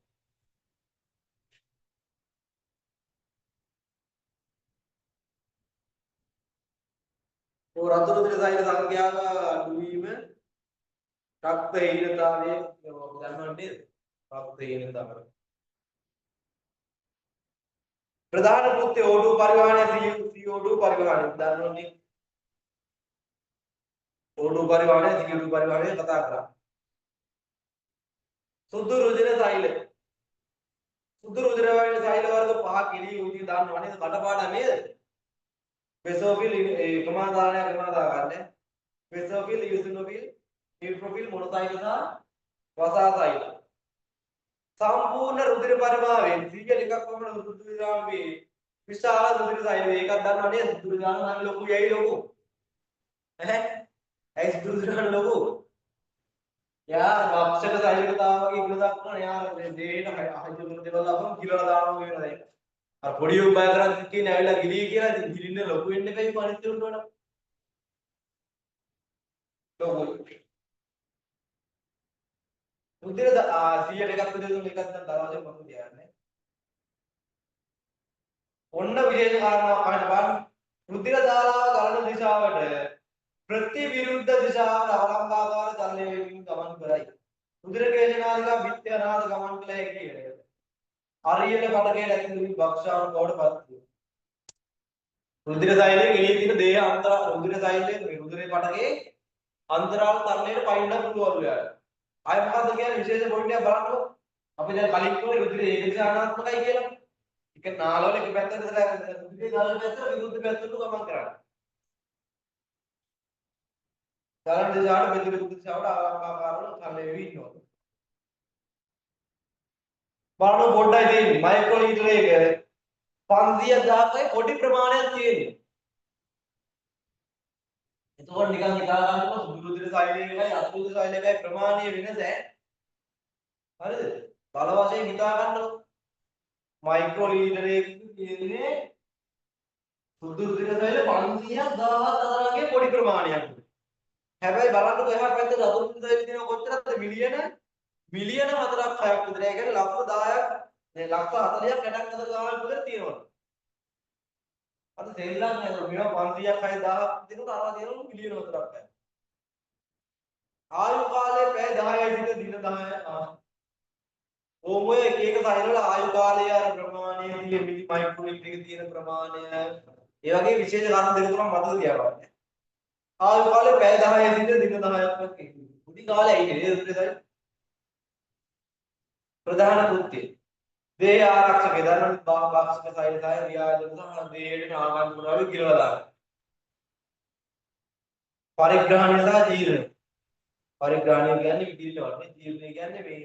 රතු රුධිර සෛල සංඛ්‍යාව අඩු වීම රක්ත හීනතාවයේ දන්නවද නේද රක්ත හීනතාව ප්‍රධාන කෘත්‍ය O2 පරිවහනය CO2 පරිවහනය දන්නවනේ O2 පරිවහනය CO2 පරිවහනය කතා කරා සුදු රුධිර සෛල සුදු රුධිර සෛල වර්ග පහක් එළිය උදී දන්නව නේද කටපාඩම් නේද बेसोफिल क्रमादान क्रमादान बेसोफिल यूसिनोफिल न्यूट्रोफिल मोनोसाइट तथा वसासाइट संपूर्ण रुधिर परिमाणයෙන් 100 එකක් වමන රුධිරාංගේ විශාල රුධිර සෛල එකක් ගන්නවා නේද රුධිරාංග නම් ලොකුයි ඇයි ලොකු ඇයි රුධිරාංග ලොකු යා වක්ෂක සෛලිකතාවගේ ඉන්න දක්වන යා දේහයට හයිජුන දෙවල් අපම කිලලා දානවා වෙනවා ඒක අර පොඩි උඹය කරන්නේ කියන්නේ ඇවිල්ලා ගිලී කියලා ගිලින්න ලොකු වෙන්න එපයි පරිත්‍ති උන්න වඩා ලොකු රුධිර 100ට එකක් විතර දුන්න එකක් දැන් දරවලේ මොකද කියන්නේ ඔන්න විශේෂ කාරණාවක් අහන්න බලන්න රුධිර ධාරාව ගලන දිශාවට ප්‍රතිවිරුද්ධ දිශාවට අවලම්බාකාර චලනය වීම ගමන් කරයි රුධිර කේශනාලිකා බිත්ති අනාථ ගමන් කළ හැකි වේ හරියට කඩකේ ඇතුළු භක්ෂාණු බවට පත් වේ. රුධිර සෛලයෙන් එළිය තියෙන දේහ අන්තර රුධිර සෛලයෙන් මේ රුධිරේ කඩකේ අන්තරාල තරණයට පයින්න පුළුවන් යාර. ආය මොකද්ද කියන්නේ විශේෂ පොයින්ට් එකක් බලන්නකො. අපි දැන් කලින් කිව්වේ රුධිරේ ඒකසානාත්මකයි කියලා. එක නාලවල එක පැත්තකට රුධිරේ ගලන පැත්තට විරුද්ධ පැත්තට ගමන් කරන්නේ. ගලන දිශාවට ප්‍රතිවිරුද්ධ දිශාවට ආකාරව චලනය වෙවි ඉන්නවා. බලන්න පොඩ්ඩයි තියෙන්නේ මයික්‍රෝලීටර එක 500,000යි කොටි ප්‍රමාණයක් තියෙනවා. එතකොට නිකන් හිතා ගන්නකො සුදු රුධිර සෛලයකයි අතු රුධිර සෛලයකයි ප්‍රමාණීය වෙනස හරිද? බල වශයෙන් හිතා ගන්නකො මයික්‍රෝලීටර එකක තියෙන්නේ සුදු රුධිර සෛල 500,000 අතරගේ පොඩි ප්‍රමාණයක්. හැබැයි බලන්නකො එහා පැත්තේ අතු රුධිර සෛල තියෙනවා කොච්චරද මිලියන 4ක් 6ක් විතර. ඒ කියන්නේ ලක්ෂ 10ක් ලක්ෂ 40ක් 60ක් අතර ගානක් විතර තියෙනවා. අද දෙල්ලක් නේද මේවා 500ක් 6000ක් දෙනකොට අරවා දෙනවා මිලියන 4ක්. ආයු කාලය පැය 10යි සිට දින 10. ඕම එක එක සෛල වල ආයු කාලය අර ප්‍රමාණය මිලි මයික්‍රෝලීටර එකේ තියෙන ප්‍රමාණය ඒ වගේ විශේෂ කාරණා දෙක තුනක් මතක තියාගන්න. ආයු කාලය පැය 10යි සිට දින 10ක් වගේ. පුඩි කාලයයි නේද ප්‍රධාන කෘත්‍යය. දේහ ආරක්ෂක දරන භාක්ෂක සෛල සහ රියාජන සහ දේහයට නාගන් පුරාවේ ගිරවලා දාන. පරිග්‍රහණය සහ ජීර්ණය. පරිග්‍රහණය කියන්නේ විදිහටවන්නේ ජීර්ණය කියන්නේ මේ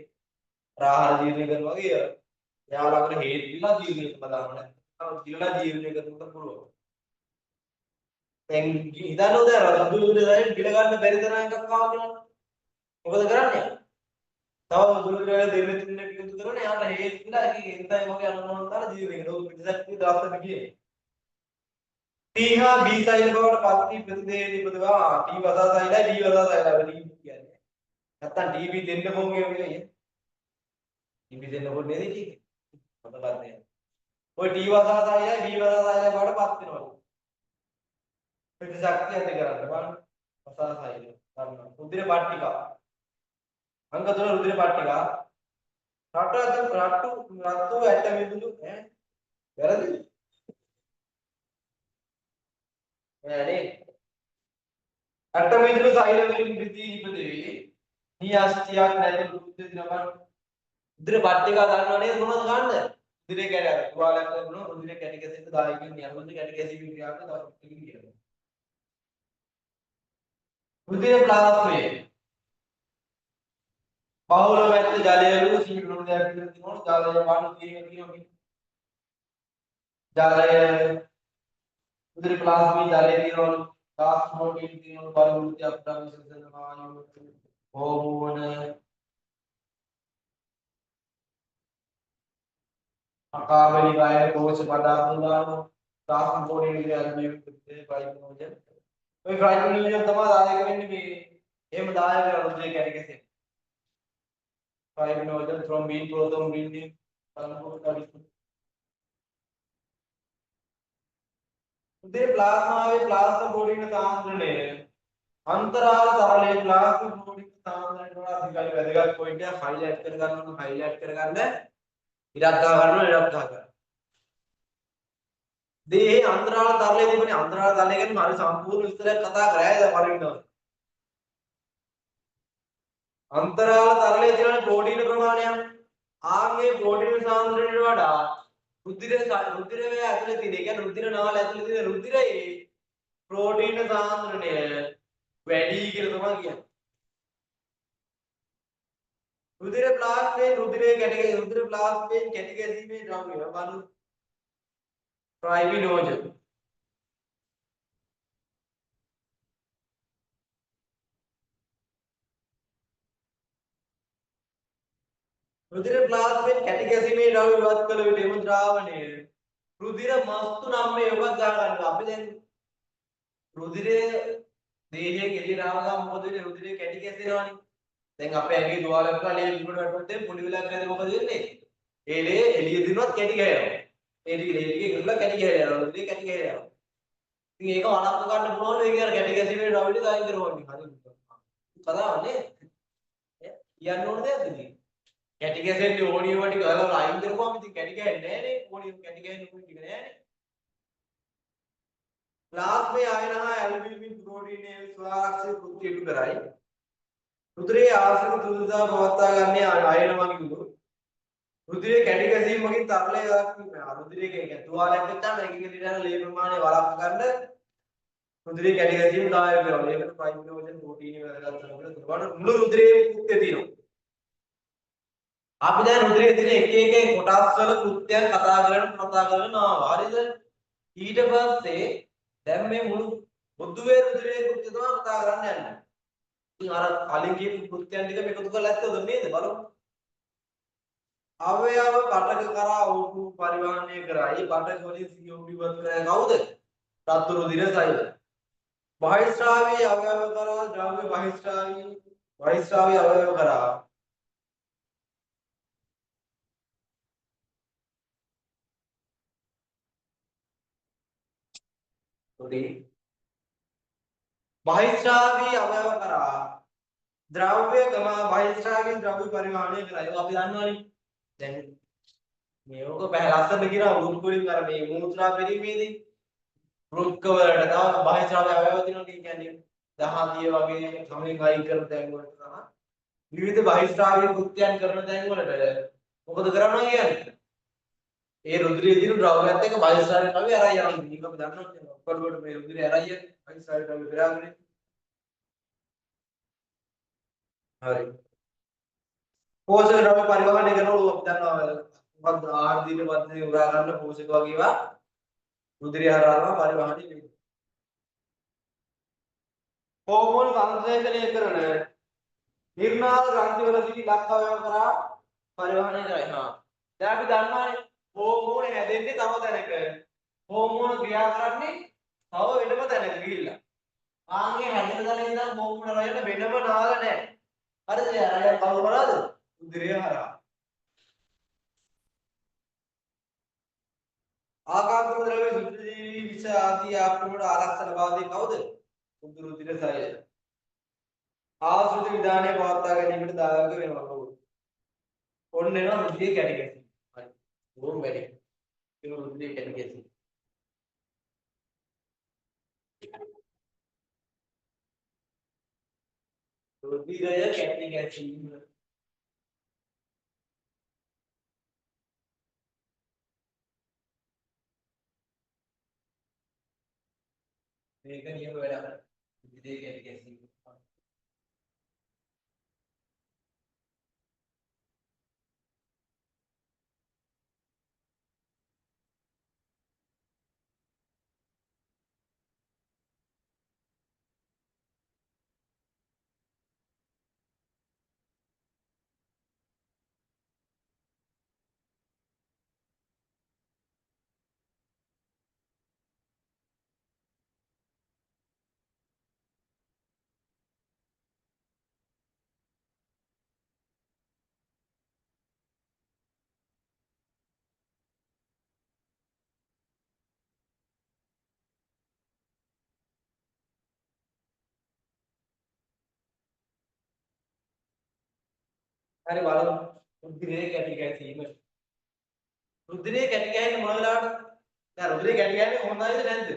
ආහාර ජීර්ණය කරනවා වගේ යාලකට හේතු දීලා ජීර්ණය කරලා දාන්න. දිනලා ජීර්ණය කරන්න පුළුවන්. දැන් හිතන්නෝ දැන් රතුදුලේ දැන් පිළ ගන්න බැරි තරම් එකක් ආවා කියලා. මොකද කරන්නේ? තව දුරට දෙන්න තුනෙක් එකතු කරන යාට හේතු දීලා ඒකේ එන්තයි වගේ අනුමෝදන් දාලා ජීර්ණය කරනවා. පිටසක් දාස්තන ගියේ. ටීහා බී සෛල බවට පත්ති ප්‍රතිදේහ නිපදවා ටී වසා සෛලයි බී වසා සෛලයි වෙලී කියන්නේ. නැත්තම් ටීබී දෙන්න මොකෝ කියන්නේ. ටීබී දෙන්න කොට නේද කියන්නේ. මතකත් නෑ. ඔය ටී වසා සෛලයි බී වසා සෛලයි බවට පත් වෙනවා. ප්‍රතිශක්තිය ඇති කරන්න බලන්න. වසා සෛල ගන්න. රුධිර පට්ටිකා. අංග 3 රුධිර පට්ටිකා. රතු ඇට මිදුළු ඈ වැරදිද? නෑනේ. අටමිදුළු සෛල වලින් වෘද්ධි ඉපදෙවි. නියස්තියක් නැති වෘද්ධි දිනපන්. උදිර පට්ටිකා ගන්නවා නේද මොනවද ගන්න? උදිරේ කැඩ තුවාලයක් කරනවා උදිරේ කැටි කැසෙන්න දායකින් නියමද කැටි කැසීමේ ක්‍රියාවක තව එකකින් කියනවා. උදිර ප්ලාස්මය. බහුල වැත්ත ජලයලු සීග්‍රම දෙයක් විතර තියෙනවා. ජලය වඩු කියනවා. ජලය උදිර ප්ලාස්මී ජලය තියෙනවා. දාස් ප්‍රෝටීන් තියෙනවා. බලවෘත්ති අප්‍රාවිශේෂණ වායු හෝමෝන අකාබලි කාය කෝෂ පදාර්ථ දාන දාස් ප්‍රෝටීන් කියන්නේ මේ ප්‍රයිමෝජන්. ඔය ප්‍රයිමෝජන් තමයි දායක වෙන්නේ මේ එහෙම දායක රුධිරය කැටි ප්‍රයිමෝජන් ත්‍රොම්බින් ප්‍රෝතොම්බින් උදේ ප්ලාස්මාවේ ප්ලාස්මා ප්‍රෝටීන සාන්ද්‍රණය අන්තරාල තරලයේ ප්ලාස්මා ප්‍රෝටීන සාන්ද්‍රණයට වඩා අධිකයි වැදගත් පොයින්ට් එක හයිලයිට් කර ගන්න ඕන හයිලයිට් කරගන්න ඉරක් ගහ ගන්නවා ඉරක් ගහ ගන්න. දේහේ අන්තරාල තරලයේ තිබෙන අන්තරාල තරලය කියන්නේ හරි සම්පූර්ණ විස්තරයක් කතා කරා දැන් පරිවිනවා. අන්තරාල තරලයේ තියෙන ප්‍රෝටීන ප්‍රමාණය ආන්ගේ ප්‍රෝටීන සාන්ද්‍රණයට වඩා රුධිරයේ ඇතුලේ තියෙන ඒ කියන්නේ රුධිර නාල ඇතුලේ තියෙන රුධිරයේ ප්‍රෝටීන සාන්ද්‍රණය වැඩි කියලා තමයි කියන්නේ. රුධිර ප්ලාස්මයෙන් රුධිරයේ රුධිර ප්ලාස්මයෙන් කැටි ගැසීමේ ද්‍රව්‍ය බලු ප්‍රයිමිනෝජන්. රුධිර ප්ලාස්මයෙන් කැටි ගැසීමේ ද්‍රව්‍ය ඉවත් කළ විට එම ද්‍රාවණය රුධිර මස්තු නම් මේ යොගත් ගන්න ගන්නවා. අපි දැන් රුධිරයේ දේහයෙන් එළියට ආව ගමන් මොකද වෙන්නේ? රුධිරේ කැටි ගැසෙනවානේ. දැන් අපේ ඇඟේ තුවාලයක් කරලා ලේ විකුණට වැටුනොත් දැන් පොඩි වෙලාවක් ගියාද මොකද වෙන්නේ? ඒ ලේ එළිය දිනුවත් කැටි ගහනවා. ඒ ටික ලේ ටික ඉක්මනට කැටි ගහලා යනවා. රුධිරේ කැටි ගහලා යනවා. ඉතින් ඒක වළක්ව ගන්න පුළුවන් ඒක අර කැටි ගැසීමේ ද්‍රව්‍ය ටික අයින් කරනවා නේ. හරි. කතාවනේ. කියන්න ඕන දෙයක්ද මේ? කැටි ගැසෙන්නේ ඕනියම ටික ගලවලා අයින් කරපුවාම ඉතින් කැටි ගහන්නේ නැහැ නේ. ඕනියම කැටි ගහන්නේ ඕනි ටික නෑනේ. ප්ලාස්මේ ආයන හා ඇල්බියුමින් ප්‍රෝටීනයේ ස්වාරක්ෂක කෘත්‍ය ඉටු කරයි. රුධිරයේ ආශ්‍රිත තුරුදා පවත්වා ගන්නේ ආයන වගේලු. රුධිරයේ කැටි ගැසීම වලින් තරලය වළක්වනවා. රුධිරයේ කියන්නේ තුවාලයක් නැත්නම් ඒකේ තියෙන ලේ ප්‍රමාණය වළක්ව ගන්න රුධිරයේ කැටි ගැසීම දායක වෙනවා. ඒකට ප්‍රයිමෝජන් ප්‍රෝටීන වැදගත් වෙනවා. මුළු රුධිරයේ කෘත්‍ය තියෙනවා. අපි දැන් රුධිරයේ තියෙන එක එක කොටස් වල කෘත්‍යයන් කතා කරනවා. හරිද? ඊට පස්සේ දැන් මේ මුළු පොදුවේ රුධිරයේ කෘත්‍ය තමයි කතා කරන්න යන්නේ. ඉතින් අර කලින් කියපු කෘත්‍යයන් ටික මේකතු කරලා ඇත්තද නේද බලමු. අවයව පටක කරා ඕපු පරිවහනය කරයි පටක වලින් CO2 ඉවත් කරන්නේ කවුද? රත් රුධිර සෛල. බහිස්රාවී අවයව කරා ද්‍රව්‍ය බහිස්රාවී අවයව කරා බහිස්රාවී අවයව කරා ද්‍රව්‍ය බහිස්රාවී ද්‍රව්‍ය පරිවහනය කරයි. ඒක අපි දන්නවනේ. දැන් මේක ලස්සන කියනවා වෘක්කවලින් අර මේ මූත්‍රා පෙරීමේදී වෘක්ක වලට තව බහිස්රාවී අවයව තියෙනවා කියන්නේ දහදිය වගේ සමලින් අයින් කරන තැන් වලට තමයි විවිධ බහිස්රාවී කෘත්‍යයන් කරන තැන් වලට මොකද කරන්නේ කියන්නේ? ඒ රුධිරයේ දින ද්‍රවයත් එක්ක බයිස්ටාරේට් අපි අරයි යනවා. මේක අපි දන්නවා. ඔක්කොලුවට මේ රුධිරය අරයි යන්නේ. බයිස්ටාරේට් අපි පෙරාගන්නේ. හරි. පෝෂක ද්‍රව්‍ය පරිවහනය කරනකොට අපි දන්නවා මොකක්ද ආහාර දීලා පද්ධතිය උරා ගන්න පෝෂක වගේ ඒවා රුධිරය හරහා පරිවහනය වෙනවා. හෝමෝන් සංශ්ලේෂණය කරන නිර්නාල ග්‍රන්ථිවල සිටි ලක් අවයව කරා පරිවහනය කරයි. හා. දැන් අපි දන්නවානේ හෝමෝන හැදෙන්නේ තව තැනක. හෝමෝන ක්‍රියා කරන්නේ තව වෙනම තැනක ගිහිල්ලා. ආන්ගේ හැදෙන තැන ඉඳන් හෝමෝන රයන වෙනම නාල නැහැ. හරිද? අරය කවුරු කරාද? රුධිරය හරහා. ආකාන්තික ද්‍රව්‍ය සුද්ධජීවී විෂ ආදී ආක්‍රමණ ආරක්ෂා ලබා දී කවුද? සුද්ධ රුධිර සයය. ආශ්‍රිත විධානය පවත්වා ගැනීමට දායක වෙනවා කවුද? ඔන්න එනවා රුධිරය කැටි ගැසීම. හරි. ඕම් වැඩි. ඒක රුධිරය කැටි ගැසීම. රුධිරය කැටි ගැසීම. මේක නියම වැඩක්. රුධිරය කැටි ගැසීම. හරි බලමු. රුධිරය කැටි ගැසීම. රුධිරය කැටි ගෑන්නේ මොන වෙලාවටද? දැන් රුධිරය කැටි ගෑන්නේ හොඳයිද නැද්ද?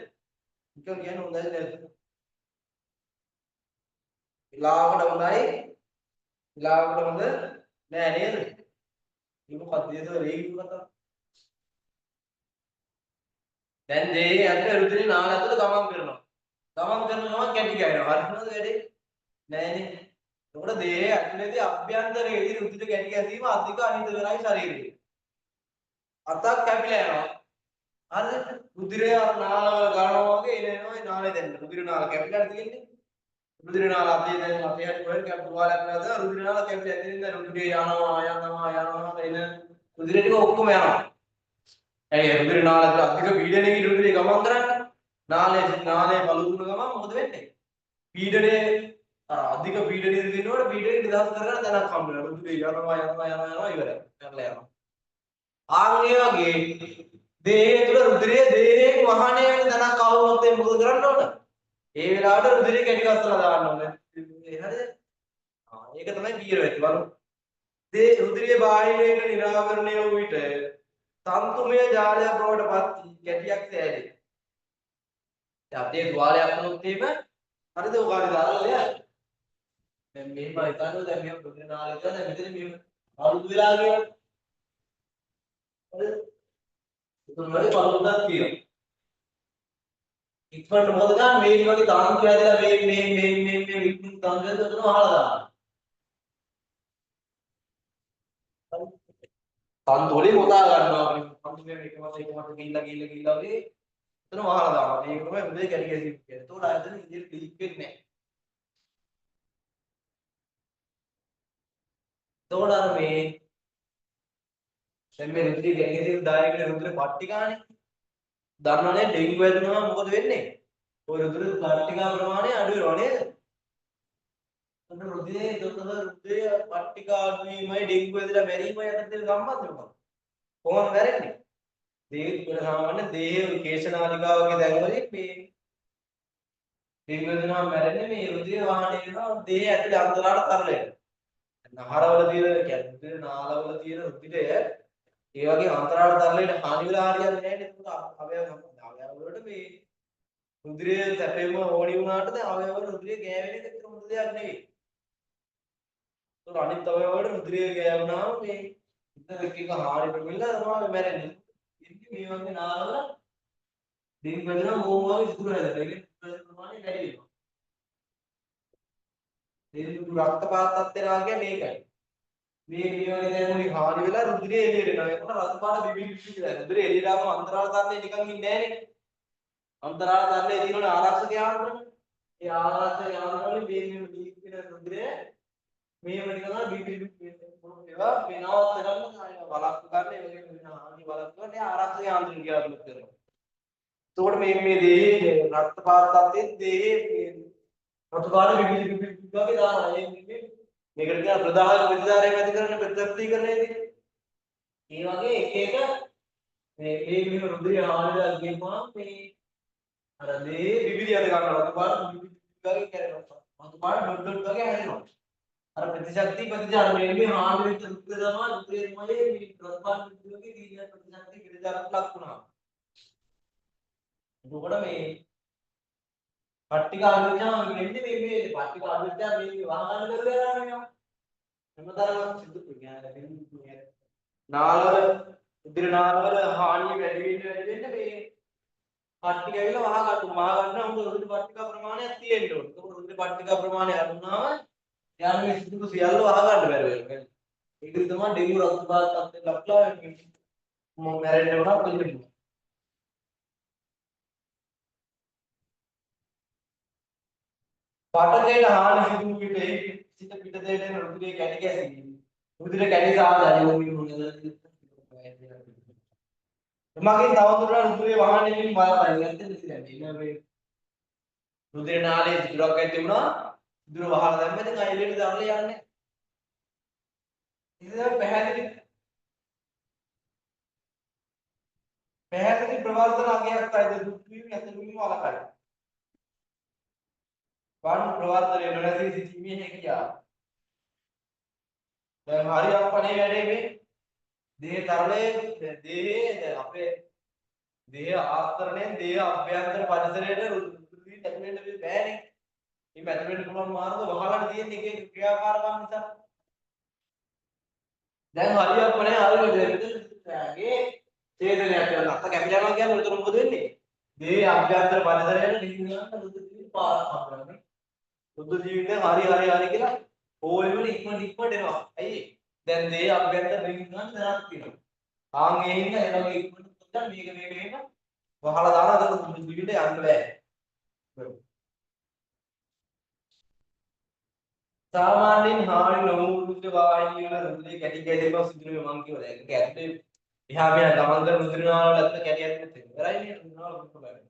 නිකන් කියන්නේ හොඳයිද නැද්ද? වෙලාවකට හොඳයි. වෙලාවකට හොඳ නෑ නේද? මේ මොකක්ද ඒක වේගින් කතා. දැන් දෙහි ඇතුලේ රුධිරය නාල ඇතුලේ ගමන් කරනවා. ගමන් කරන ගමන් කැටි ගෑනවා. හරිනවද වැඩේ? නෑනේ. එතකොට දෙහි ඇතුලේදී අභ්‍යන්තරයේදී රුධිර කැටි ගැසීම අධික අනිත වෙනයි ශරීරයේ. අතක් කැපිලා යනවා. හරිද? රුධිරය නාලවල ගන්නවා වගේ එනවා ඒ නාලේ දැන් රුධිර නාල කැපිලා තියෙන්නේ. රුධිර නාල අපේ දැන් අපේ හැටි කොහෙද කැප තුවාලයක් නැද්ද? රුධිර නාල කැපිලා ඇතින් දැන් රුධිරය යනවා එන රුධිර ටික ඔක්කොම යනවා. ඇයි රුධිර නාල වල අධික පීඩනයකින් රුධිරය ගමන් කරන්නේ? නාලයේ බලුතුන ගමන් මොකද වෙන්නේ? පීඩනයේ අධික පීඩනයකින් දිනනකොට පීඩනය නිදහස් කරගන්න තැනක් හම්බ වෙනවා. රුධිරය යනවා ඉවරයි. කරලා යනවා. ආන්ගේ වගේ දේහය තුළ රුධිරය දේහයෙන් වහණය වෙන තැනක් આવුනොත් ඒ මොකද කරන්න ඕන? ඒ වෙලාවට රුධිරය කැටි ගස්සලා දාන්න ඕන. හරිද? ඒක තමයි පීර වෙන්නේ බලමු. රුධිරයේ බාහිරයෙන් නිරාවරණය වූ විට තන්තුමය ජාලයක් බවට පත් කැටියක් සෑදේ. දැන් අපේ තුවාලයක් වුණොත් එහෙම හරිද ඔයාලේ දාලා දැන් මෙහෙම හිතන්න දැන් මේ රුධිර නාලය දැන් මෙතන මෙහෙම අලුත් වෙලා ගියා. හරිද? ඒක වලේ පළුණක් තියෙනවා. ඉක්මනට මොකද ගන්න මේ වගේ තාන්තු ඇදලා මේ වික්ටිම් තාන්තු ඇදලා උතන වහලා දානවා. තාන්තු වලින් උදා ගන්නවා අපි. තාන්තු මේ එකමත ගිහිල්ලා වගේ උතන වහලා දානවා. මේක තමයි හොඳේ කැටි ගැසීම කියන්නේ. ඒතකොට ආයතන ඉදිරියට ක්ලික් වෙන්නේ නැහැ. ඒතකොට අර මේ දැන් මේ රුධිරය ගැනීම දායක රුධිර පට්ටිකානේ. දන්නවනේ ඩෙන්ගු වැදුනම මොකද වෙන්නේ? ඔය රුධිර පට්ටිකා ප්‍රමාණය අඩු වෙනවා නේද? ඔන්න රුධිරයේ රුධිරය පට්ටිකා අඩු වීමයි ඩෙන්ගු වැදිලා මැරීමයි අතර තියෙන සම්බන්ධය මොකක්ද? කොහොමද මැරෙන්නේ? දේහ සාමාන්‍ය දේහ කේශනාලිකාවගේ දැන්වලින් මේ ඩෙන්ගු වැදුනම මැරෙන්නේ මේ රුධිර වාහනය වෙනවා දේහ ඇතුලේ අන්තරාට තරල වෙනවා. නහරවල තියෙන කියන්නේ රුධිර නාලවල තියෙන රුධිරය ඒ වගේ අන්තරාට තරලයට හානි වෙලා හරියන්නේ නැහැ නේද? අවයව වලට මේ රුධිරය සැපෙම ඕනි වුණාට දැන් අවයව වල රුධිරය ගෑවෙන එක ඇත්තට හොඳ දෙයක් නෙවෙයි. ඒක අනිත් අවයව වල රුධිරය ගෑවුනාම මේ ඉතින් හාරි වෙලා තමයි මැරෙන්නේ. ඉතින් මේ වගේ නාවල දින් බෙදලා මොනවා ඉතුරු හැදලා ඒක ප්‍රමාණය වැඩි වෙනවා. දෙවි රක්තපාත තත්ත්වය කියන්නේ මේකයි. මේ වගේ දැන් උනේ හානි වෙලා රුධිරය එළියට එනවා. ඒකට රතු පාට බිබිලි පිටිලා. රුධිරය එළියට ආවම අන්තරාල තරණය නිකන් ඉන්නේ නැහනේ. අන්තරාල තරණය තියෙනවනේ ආරක්ෂක යාන්ත්‍රණ. ඒ ආරක්ෂක යාන්ත්‍රණවලින් මේ දීප් වෙන රුධිරය මේව නිකන් බිබිලි ඒවා වෙනවත් කරන්න බලක් ගන්න ඒ වගේ වෙන හානි බලක් ගන්න ඒ ආරක්ෂක යාන්ත්‍රණ ක්‍රියාත්මක කරනවා. එතකොට මේ දේහේ රක්ත පාත තත්ත්වයේ දේහේ රතු පාට බිබිලි වගේ දානවා. මේකට කියන ප්‍රදාහක ප්‍රතිචාරයක් ඇති කරන ප්‍රතික්‍රියාකරණයදී ඒ වගේ එක මේ මෙහෙම රුධිරය ආවද කියනවා මේ අර මේ බිබිලි අද ගන්නවා රතු පාට බිබිලි වගේ කරනවා රතු පාට ඩොට් ඩොට් වගේ හැදෙනවා අර ප්‍රතිශක්ති ප්‍රතිචාර මේ හාල් වෙච්ච රුධිරය තමයි රුධිරයේ මේ රතු පාට බිබිලි වගේ තීන ප්‍රතිශක්ති ප්‍රතිචාරයක් ලක් වුණා එතකොට මේ පට්ටික අනුචාම වෙන්නේ මේ පට්ටික අනුචාම මේ වහගන්න කරලා යනවා හැමදාම සිදු වෙන්නේ නාලවල උදිර නාලවල හානිය වැඩි වෙන්න මේ පට්ටික ඇවිල්ලා වහ ගන්න උදේ පට්ටික ප්‍රමාණයක් තියෙන්න ඕනේ. ඒක උදේ පට්ටික ප්‍රමාණය අඩුනාම යාළුවෝ සිදුක සියල්ල වහ ගන්න බැරි වෙනවා. ඒක තමයි ඩෙන්ගු රක්ත පාත තත්ත්වයට ලක්ලා මැරෙන්න උනා පිළිගන්න. පටකේට හානි සිදු වෙන්නේ සිත පිටතේ දෙන රුධිරයේ කැටි ගැසීම. රුධිර කැටි සාධාරණ වුණේ මොනවාද? මගේ තවදුරටත් රුධිරය වහන්නේ බලපෑම් නැත්නම් ඉතින් මේ රුධිර නාලයේ සිදුරක් ඇති වුණා සිදුර වහලා දැම්ම ඉතින් අයිලෙට දාලා යන්නේ ඉතින් පැහැදිලි ප්‍රවර්තන අගයක් තමයි දුක්වීම ඇතුළු වලකයි වන් ප්‍රවර්තනය නොනැසී සිටීමේ හැකියාව දැන් හරි අපනේ වැඩේ මේ දේහ තරලයේ දේහයේ අපේ දේහ ආස්තරණයෙන් දේහ අභ්‍යන්තර පරිසරයට රුධිරය ඇතුළට බෑනේ. මේ ඇතුළට පුළුවන් මාර්ග වහලට තියෙන එකේ ක්‍රියාකාරකම් නිසා. දැන් හරියක් නැහැ හරියට දෙන්නේ ඡේදනයක් කරන අත කැපිලා යනවා කියන්නේ උතර මොකද වෙන්නේ? දේහ අභ්‍යන්තර පරිසරයට නිවිනකට රුධිරය පාරක් හම්බුනනේ. රුධිර ජීවිතේ හරි කියලා ඕල් වල ඉක්මනට එනවා. ඇයි? දැන් දේහ අභ්‍යන්තර නිවිනකට තරක් තියෙනවා. ආන් ඒ හින්දා ඒ වගේ ඉක්මනට මේක වහලා දාලා අද රුධිරයට යන්න බෑ. සාමාන්‍යයෙන් හානි නොවූ රුධිර වාහිනිය වල රුධිරය කැටි ගැසීම සිදුවේ මං කියවල ඒක ඇත්තේ එහා මෙහා ගමන් කරන රුධිර නාල වල ඇත්ත කැටි ඇත්තේ ඉවරයි නේ රුධිර නාල බලන්න.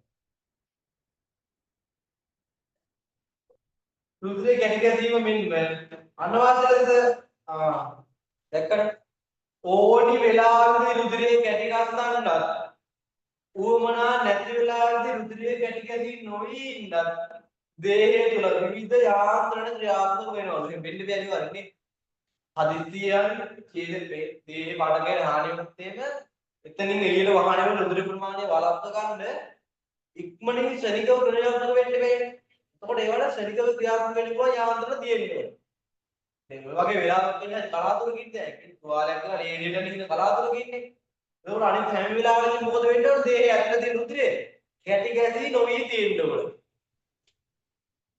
රුධිරය කැටි ගැසීම මෙන්න අනවශ්‍ය ලෙස දැක්කද ඕනි වෙලාවෙදී රුධිරය කැටි ගන්නත් උවමනා නැති වෙලාවෙදී රුධිරය කැටි ගැසී නොවි ඉන්නත් දේහය තුල විවිධ යාන්ත්‍රණ ක්‍රියාත්මක වෙනවා. මේ බෙල්ල බැරි වරනේ. හදිස්සියෙන් ඡේදේ දේහේ පාඩකේ හානිය වුණත් එතනින් එළියට වහන වෙන රුධිර ප්‍රමාණය වළක්ව ගන්න ඉක්මනින් ශනිකව ක්‍රියාත්මක වෙන්න බෑනේ. එතකොට ඒවල ශනිකව ක්‍රියාත්මක වෙන්න පුළුවන් යාන්ත්‍රණ තියෙන්නේ. දැන් ඔය වගේ වෙලාවක් ඉන්නේ කලාතුරකින් දැන් තුවාලයක් කරලා එළියට ඉන්න කලාතුරකින් ඉන්නේ. ඒකෝර අනිත් හැම වෙලාවෙදී මොකද වෙන්න ඕන? දේහය ඇතුළේ තියෙන රුධිරය කැටි ගැසී නොවි තියෙන්න ඕන.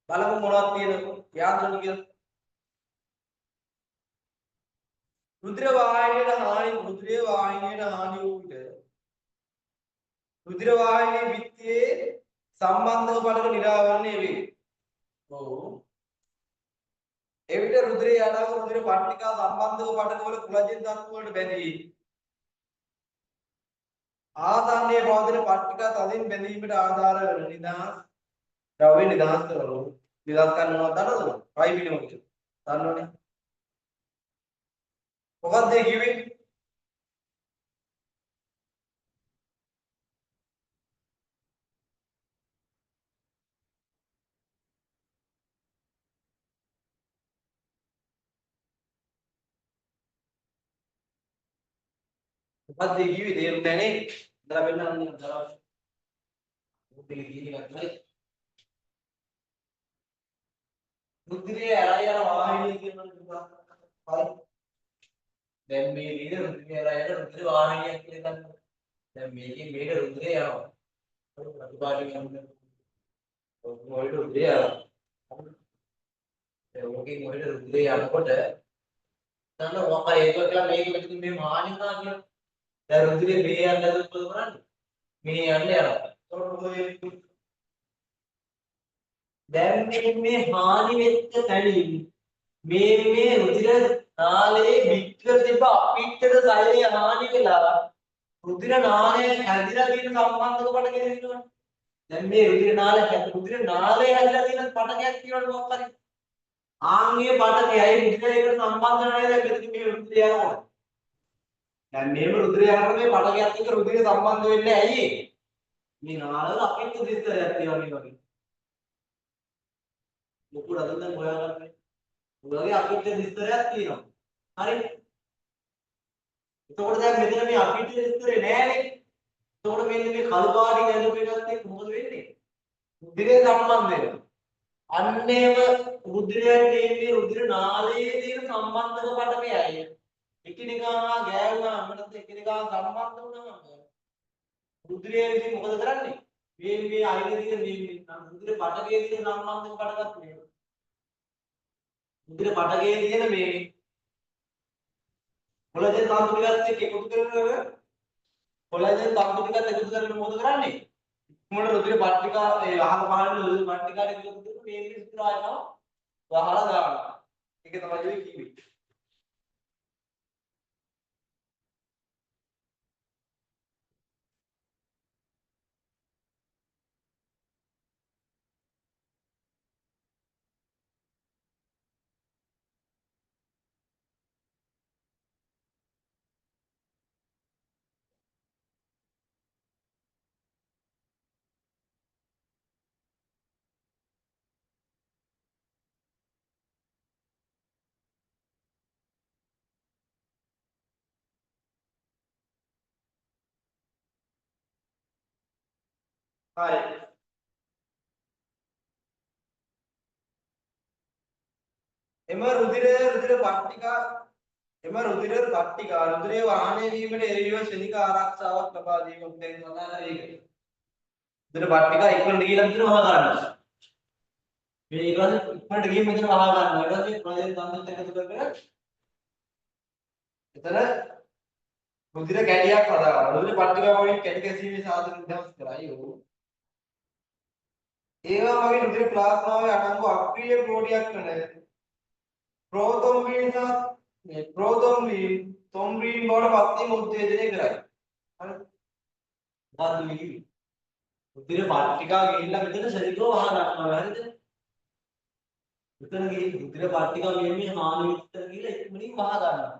බලමු මොනවද තියෙන යාන්ත්‍රණ කියලා. රුධිර වාහිනියට හානි වූ විට රුධිර වාහිනියේ පිටියේ සම්බන්ධක පඩක නිරාවරණය වේ. ඔව්. එවිට රුධිරය යනව රුධිර පට්ටිකා සම්බන්ධක පඩකවල කොලජන් තත්ත්ව වලට බැඳී ආසන්නයේ පවතින පට්ටිකා තදින් බැඳීමට ආධාර වන නිදහස් ද්‍රව්‍ය නිදහස් කරනවා. නිදහස් කරනවා දන්නවද? රයිබිනෝ කියලා. දන්නවනේ. මොකක්ද ඒ කිව්වේ? මොකක්ද ඒ කිව්වේ? තේරුම් නැහැ නේ. ඉඳලා බලන්න දරා. මොකද ඒ කියන්නේ නැත්නම් රුධිරයේ ඇරයි යන වාහිනිය කියනවා. හරි. දැන් මේ විදිහට රුධිරය යන රුධිර වාහිනියක් කියලා ගන්න. දැන් මේකෙන් මේක රුධිරය යනවා. ප්‍රතිපාදික යනවා. මොකද රුධිරය යනවා. ඒකෙන් මොකද රුධිරය යනකොට දැන් ඔක්ක ඒක කියලා මේක මෙතන මේ මානිකා කියන. දැන් රුධිරය මේ යන්න දැන් මොකද කරන්නේ? මේ යන්න යනවා. දැන් මේ හානි වෙච්ච තැනින් මේ රුධිර නාලයේ පිටක තිබ්බ අපිට්ටද සෛලය හානි වෙලා රුධිර නාලය හැදිලා තියෙන සම්බන්ධක පටක දෙන්නවා. දැන් මේ රුධිර නාලය හැදිලා තියෙන පටකයක් කියනකොට මොකක් හරි ආන්ගේ පටකයයි රුධිරයකට සම්බන්ධ නැහැ. දැන් මෙතන මේ රුධිරය යනවා. දැන් මේව රුධිරය යනකොට මේ පටකයක් එක්ක රුධිරය සම්බන්ධ වෙන්නේ ඇයි? මේ නාලවල අපිට්ට දිස්තරයක් තියෙනවා වගේ. මොකද අද දැන් හොයාගන්නේ. ඔයගේ අපිට්ට දිස්තරයක් තියෙනවා. හරි. එතකොට දැන් මෙතන මේ අපිට්ට දිස්තරේ නෑනේ. එතකොට මෙන්න මේ කළු පාටින් ඇඳපු එකත් එක්ක මොකද වෙන්නේ? රුධිරය සම්බන්ධ වෙනවා. අන්නේම රුධිරයන්ගේ මේ රුධිර නාලයේ තියෙන සම්බන්ධක පටකයයි. එකිනෙකා ගෑවුනා අපිට එකිනෙකා සම්බන්ධ වුණාම රුධිරය විසින් මොකද කරන්නේ? මේ අයිනේ තියෙන මේ රුධිර පටකයේ තියෙන සම්බන්ධක පටකත් මේ රුධිර පටකයේ තියෙන මේ කොලජන් තන්තු ටිකත් එක්ක එකතු කරගෙන කොලජන් තන්තු ටිකත් එකතු කරගෙන මොකද කරන්නේ? ඉක්මනට රුධිර පට්ටිකා ඒ අහක පහළ රුධිර පට්ටිකාට එකතු කරගෙන මේ විස්තර ආයතන වහලා දානවා. ඒක තමයි ඔය කිව්වේ. හරි. එම රුධිර පට්ටිකා රුධිරයේ වාහනය වීමට එරෙහිව ශනික ආරක්ෂාවක් ලබා දීම දැන් සඳහන් ඒක. රුධිර පට්ටිකා ඉක්මනට ගිහලා මෙතන වහ ගන්නවා. මේ ඊළඟ ඉක්මනට ගිහින් මෙතන වහ ගන්නවා. ඊට පස්සේ ප්‍රයෝජන තන්ත්‍රත් එකතු කරගෙන එතන රුධිර කැඩියක් හදා ගන්නවා. රුධිර පට්ටිකා වලින් කැඩි කැසීමේ සාධක නිදහස් කරයි. ඒවා වගේ රුධිර ප්ලාස්මාවේ අඩංගු අක්‍රීය ප්‍රෝටියක් වන ප්‍රෝතොම්බින් සහ ප්‍රෝතොම්බින් තොම්බින් බවට පත් වීම උත්තේජනය කරයි. හරි. මොකද්ද මේ කිව්වේ? රුධිර පට්ටිකා ගිහිල්ලා මෙතන ශරීරව වහ ගන්නවා. හරිද? මෙතන ගිහින් රුධිර පට්ටිකා මේ හානි විතර ගිහිල්ලා ඉක්මනින් වහ ගන්නවා.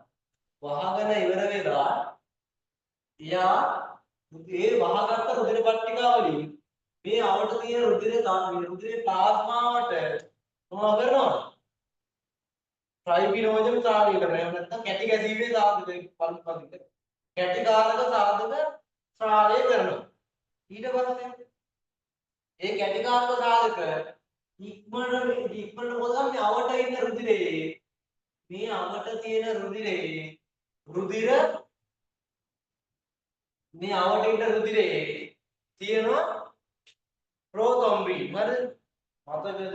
වහගෙන ඉවර වෙලා එයා ඒ වහගත්ත රුධිර පට්ටිකා වලින් මේ අවට තියෙන රුධිර ප්ලාස්මාවට මොනව කරනවද? ට්‍රයිබිනෝජන් සාධක කරනවා. එහෙම නැත්නම් කැටි ගැසීමේ සාධක පරිපදිත. කැටි කාරක සාධක ස්‍රාවය කරනවා. ඊට පස්සේ ඒ කැටි කාරක සාධක ඉක්මනට මොකද කරන්නේ? අවට ඉන්න රුධිරේ මේ අවට තියෙන රුධිරේ මේ අවට ඉන්න රුධිරේ තියෙනවා ප්‍රෝතොම්බින්. හරිද? මතකද?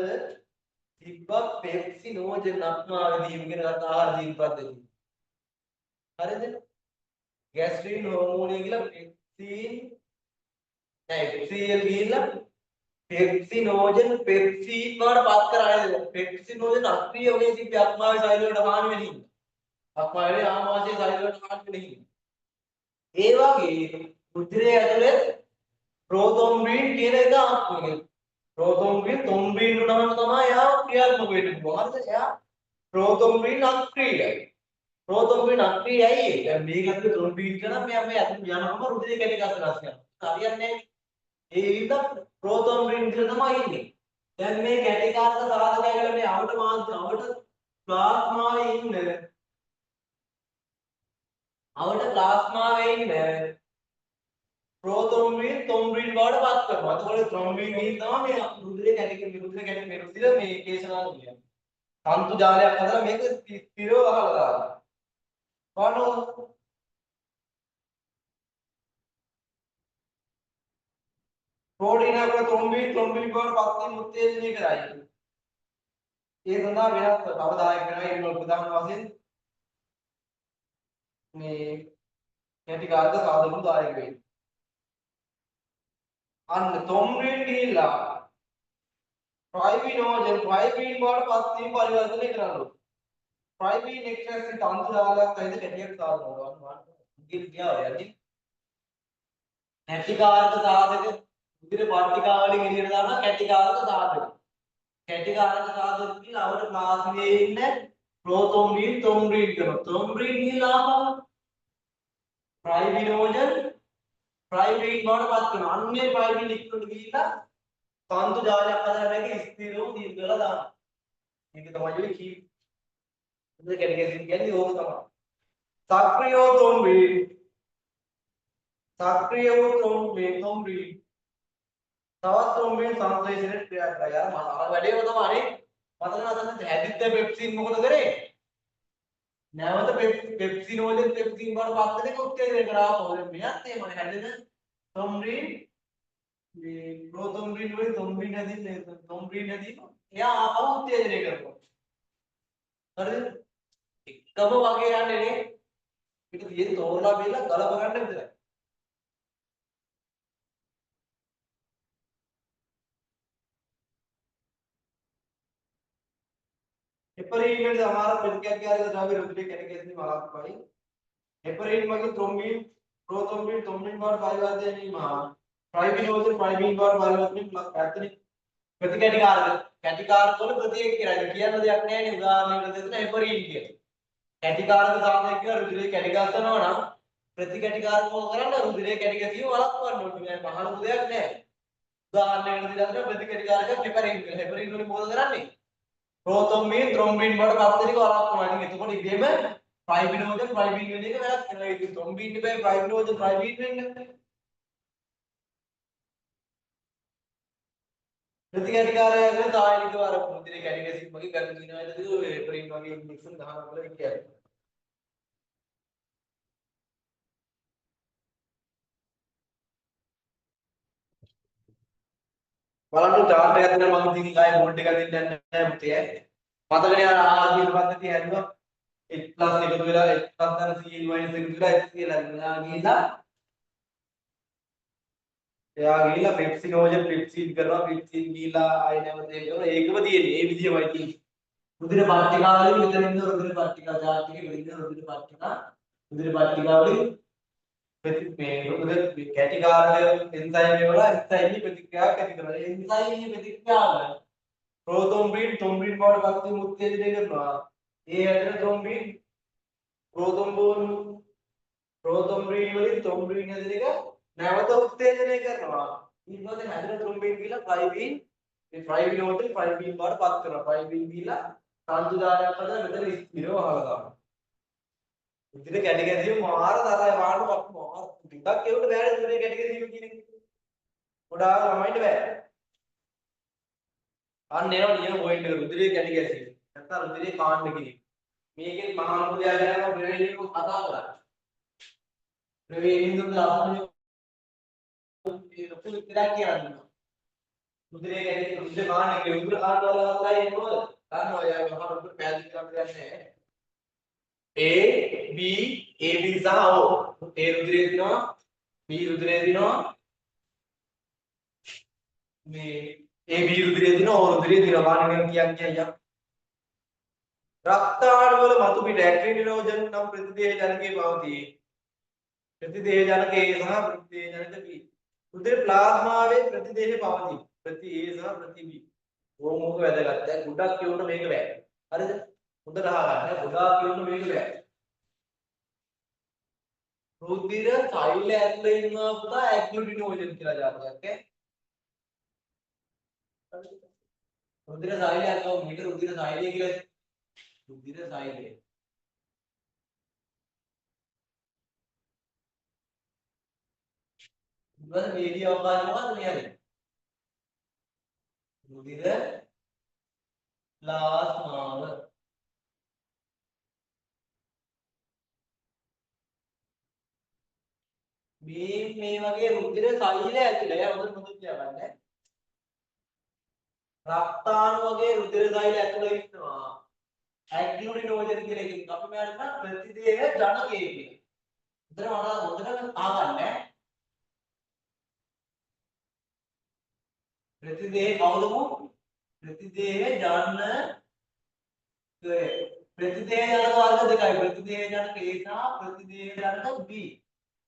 තිබ්බ පෙප්සිනෝජන් අක්මාවදීම කියන ආහාර දීම පද්ධතිය. හරිද? ගෑස්ට්‍රින් හෝමෝනිය කියලා පෙප්සිල් ගිහිල්ලා පෙප්සිනෝජන් පෙප්සීන් වලට පත් කරන්නේ. පෙප්සිනෝජන් අක්‍රීය වගේ තිබ්බ අක්මාවේ සෛල වලට හානි වෙන්නේ. අක්මාවේ ආමාශයේ සෛල වලට හානි වෙන්නේ. ඒ වගේ රුධිරය ඇතුලේ ප්‍රෝතොම්බින් කියන එක ආත්මකයි. ප්‍රෝතොම්බින් තොම්බින් උනහම තමයි එයා ක්‍රියාත්මක වෙන්නේ. මොකද්ද? එයා ප්‍රෝතොම්බින් අක්‍රීයයි. ප්‍රෝතොම්බින් අක්‍රීයයි. දැන් මේක ඇතුලේ තොම්බින් කරා මෙයා මේ ඇතුලේ යනවම රුධිරය කැටි ගන්න රසයක්. හරියන්නේ නැහැ. ඒ විදිහට ප්‍රෝතොම්බින් විතර තමයි ඉන්නේ. දැන් මේ කැටි කාර්ක සාධකය කියලා මේ අවට ප්ලාස්මාවේ ඉන්න ප්‍රෝතොම්බින් තොම්බින් බවට පත් කරනවා. එතකොට ත්‍රොම්බින් ගිහින් තමයි මේ රුධිරය කැටි මේ රුධිර මේ කේශනාල කියන්නේ. තන්තු ජාලයක් හදලා මේක ස්ථිරව වහලා දානවා. බලන්න ප්‍රෝටීන අපේ ත්‍රොම්බින් බවට පත් වීම උත්තේජනය කරයි. ඒ සඳහා වෙනස් තව 10ක් වෙනවා. ඒ වල ප්‍රධාන වශයෙන් මේ කැටිකාරක සාධක දායක වෙයි. අන්න ත්‍රොම්බින් ගිහිල්ලා ට්‍රයිබිනෝජන් ට්‍රයිබින් බවට පත් වීම පරිවර්තනය කරනවා. ට්‍රයිබින් එක්ස්ට්‍රැක්ට් තන්තු ජාලයක් ඇයිද කැටියක් සාධනවා. ගියා යන්නේ කැටිකාරක සාධක විදිහට පට්ටිකා වලින් එළියට දානවා කැටිකාරක සාධක. කැටිකාරක සාධක කියලා අපේ ප්ලාස්මයේ ඉන්න ප්‍රෝතොම්බින් තොම්බින් කරනවා. තොම්බින් ගිහලා ආපහු ට්‍රයිබිනෝජන් ට්‍රයිබින් බවට පත් වෙනවා. අන්නේ ට්‍රයිබින් එක්ස්ට්‍රැක්ට් ගිහිලා තන්තු ජාලයක් හදන්න එක ස්ථිරව දීර්ඝලා දානවා. මේක තමයි ඔය කී ඉතින් කැටිකැසින් කියන්නේ ඕක තමයි. සක්‍රියව තොම්බින් සක්‍රියව තොම්බින් තවත් ත්‍රොම්බින් සංශ්ලේෂණයට ක්‍රියා කරනවා. යාර මම අර වැඩේම තමයි මතක හැදිච්ච පෙප්සින් මොකද කරේ? නැවත පෙප්සිනෝජන් පෙප්සින් බවට පත් වෙන එක උත්තේජනය කරා පොරේ මෙයත් ඒ මොනේ හැදෙන ත්‍රොම්බින් මේ ප්‍රෝතොම්බින් වලින් ත්‍රොම්බින් හැදීම එයා ආපහු උත්තේජනය කරනවා. හරිද? එකම වගේ යන්නේ නේ. පිට තියෙන තෝරලා බීලා ගලප ගන්න විතරයි. हेपरीन में हमारा प्रतिक्रिया द्रव्य रुधिर कैटेगरी में भाई हेपरीन में थ्रोम्बिन प्रोथ्रोम्बिन थ्रोम्बिन बार परिवर्तन नहीं मा ट्राइबिनोजन ट्राइबिन बार परिवर्तन ඇත්තනේ කැටිකාරක වල ප්‍රතික්‍රියා කියන්නේ කියන දෙයක් නැහැ නේ උදාහරණයකට දෙන්න හෙපරීන් කියන කැටිකාරක සාධක කියලා රුධිරේ කැටිගස්සනවා නම් ප්‍රතිකැටිකාරක මොකද කරන්නේ රුධිරේ කැටිගැසීම වළක්වන්න ඕනේ නෑ මහලු දෙයක් නෑ උදාහරණයකට දෙන්න ප්‍රතිකැටිකාරක හෙපරීන් කියලා හෙපරීන් වලින් මොකද කරන්නේ प्रोथोम्बिन थ्रोम्बिन බවට පත් වෙන එක වළක්වනවා. ඉතින් එතකොට ඉබේම ට්‍රයිබිනෝජන් ට්‍රයිබින් වෙන එක වෙනස් කරනවා. ඉතින් ත්‍රොම්බින් බෑ ට්‍රයිබිනෝජන් ට්‍රයිබින් වෙන්නේ. ප්‍රතිකැටිකාරයන් තායනික වර මුදිරේ කැටිගැසීම් වගේ ගන්න දිනවලදී ඔය ප්‍රීන් වගේ ඉන්ජෙක්ෂන් ගහනවා කියලා කියන්නේ. බලන්න chart එකක් දෙන්න මම ඉතින් ආයේ බෝඩ් එකක් දෙන්න යන්නේ නැහැ මුතේ. මතකනේ අර ආහාර දීන පද්ධතිය හැදුවා. x plus එකතු වෙලා x plus ධන c minus එකතු වෙලා x කියලා ගිහිලා එයා ගිහිලා පෙප්සිනෝජන් පෙප්සින් කරනවා පෙප්සින් ගිහිලා ආයෙ නැවත ඒක කරනවා ඒකම තියෙන්නේ ඒ විදියමයි තියෙන්නේ රුධිර පට්ටිකා වලින් මෙතන ඉන්න රුධිර පට්ටිකා chart එකේ මෙතන රුධිර පට්ටිකා වලින් මේ රුධිර කැටිකාරක එන්සයිම් වල එන්සයිම් ප්‍රතික්‍රියාවක් ඇති කරනවා ඒ එන්සයිම් ප්‍රතික්‍රියාව ප්‍රෝතොම්බින් තොම්බින් බවට පත් වීම උත්තේජනය කරනවා ඒ ඇතුළේ ත්‍රොම්බින් ප්‍රෝතොම්බින් වලින් තොම්බින් හැදෙන එක නැවත උත්තේජනය කරනවා ඊට පස්සේ හැදෙන ත්‍රොම්බින් කියලා ට්‍රයිබින් මේ ට්‍රයිබිනෝජන් ට්‍රයිබින් බවට පත් කරනවා ට්‍රයිබින් කියලා තන්තු දායයක් හදලා මෙතන ස්ථිරව අහලා දානවා ඉතින් කැටිගැසීම මාර තරයි වාඩු මාර ටිකක් ඒකට බෑනේ ඉතින් කැටිගැසීම කියන එක ගොඩාක් ළමයින්ට බෑ අන්න ඒවා නියම පොයින්ට් එක රුධිරයේ කැටිගැසීම නැත්නම් රුධිරයේ කාණ්ඩ කිරීම මේකෙන් මහා මුලියා ගැන ප්‍රවේණික කතා කරා ප්‍රවේණික දාපන ලොකු විතරක් කියන්නේ රුධිරයේ කැටිගැසීම රුධිර කාණ්ඩ කියලා රුධිර කාණ්ඩ වල හදලා එනවද ගන්නවා යා මහා රුධිර පැහැදිලි කරන්න දෙයක් නැහැ A B සහ O A රුධිරයේ දිනවා B රුධිරයේ දිනවා මේ A B රුධිරයේ දිනවා O රුධිරයේ දිනවා කාණ්ඩ කියන්නේ රක්තාණු වල මතු පිට ඇක්‍රිනිනෝජන් නම් ප්‍රතිදේහ ජනකයේ පවතී. ප්‍රතිදේහ ජනකයේ සහ ප්‍රතිදේහ ජනක B. රුධිර ප්ලාස්මාවේ ප්‍රතිදේහ පවතී. ප්‍රති A සහ ප්‍රති B. ඕක මොක වැදගත්. දැන් ගොඩක් කියවන්න මේක බෑ. හරිද? හොඳට අහගන්න. ගොඩක් කියවන්න මේක බෑ. රුධිර සෛල ඇතුලේ ඉන්නවා පුතා ඇක්‍රිනිනෝජන් කියලා જાතියක් ඈ. රුධිර සෛලය අතෝ මේක රුධිර සෛලය කියලා රුධිර සෛලය ඉවර වීඩියෝ අවකාශය මොකද්ද මේ හරි රුධිර ප්ලාස්මාව මේ වගේ රුධිර සෛල ඇතුලේ හොඳට මොකද කියන්නේ රක්තාණු වගේ රුධිර සෛල ඇතුලේ ඉන්නවා ඇග්ලුටිනෝජන් කියලා එකකින් අපි මෙයාට ප්‍රතිදේහ ජනකය කියලා. උතර හොඳට ආගන්න ප්‍රතිදේහ කවුද මෝ ප්‍රතිදේහ ජනක ප්‍රතිදේහ ජනක වර්ග දෙකයි ප්‍රතිදේහ ජනක A සහ ප්‍රතිදේහ ජනක B.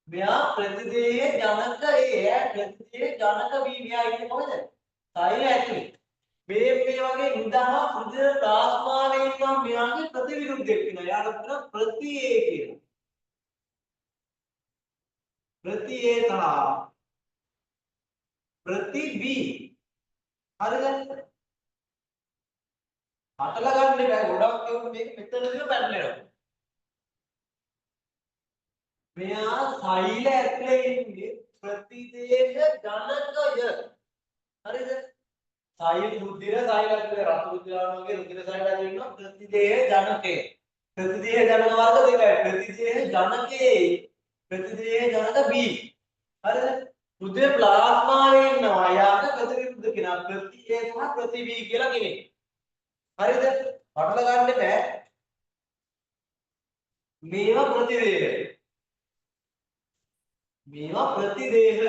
මෙයා ප්‍රතිදේහ ජනක A ප්‍රතිදේහ ජනක B මෙයා ඉන්නේ කොහෙද? සෛල ඇතුලේ. මේ වගේ නිදාන රුධිර ප්ලාස්මාවේ ඉන්නවා මෙයාගේ ප්‍රතිවිරුද්ධයක් වෙනවා. යාට කියන ප්‍රති A කියලා. प्रति ए था प्रति बी हरिද අටල ගන්න බෑ ගොඩක් කියුම් මේක මෙතනදී පැටලෙනවා මෙයා සෛල ඇතුලේ ඉන්නේ ප්‍රතිදේහ ජනකය හරිද සෛල රුධිර සෛල ඇතුලේ රතු රුධිරාණු වගේ රුධිර සෛල ඇතුලේ ඉන්නවා ප්‍රතිදේහ ජනකය ප්‍රතිදේහ ජනක වර්ග දෙකයි ප්‍රතිදේහ ජනකයේ ප්‍රතිදේහ ජනක B හරිද රුධිර ප්ලාස්මාවේ ඉන්නවා යාට ප්‍රතිවිරුද්ධ කෙනා ප්‍රති A සහ ප්‍රති B කියලා කෙනෙක් හරිද පටල ගන්න බෑ මේවා ප්‍රතිදේහ මේවා ප්‍රතිදේහ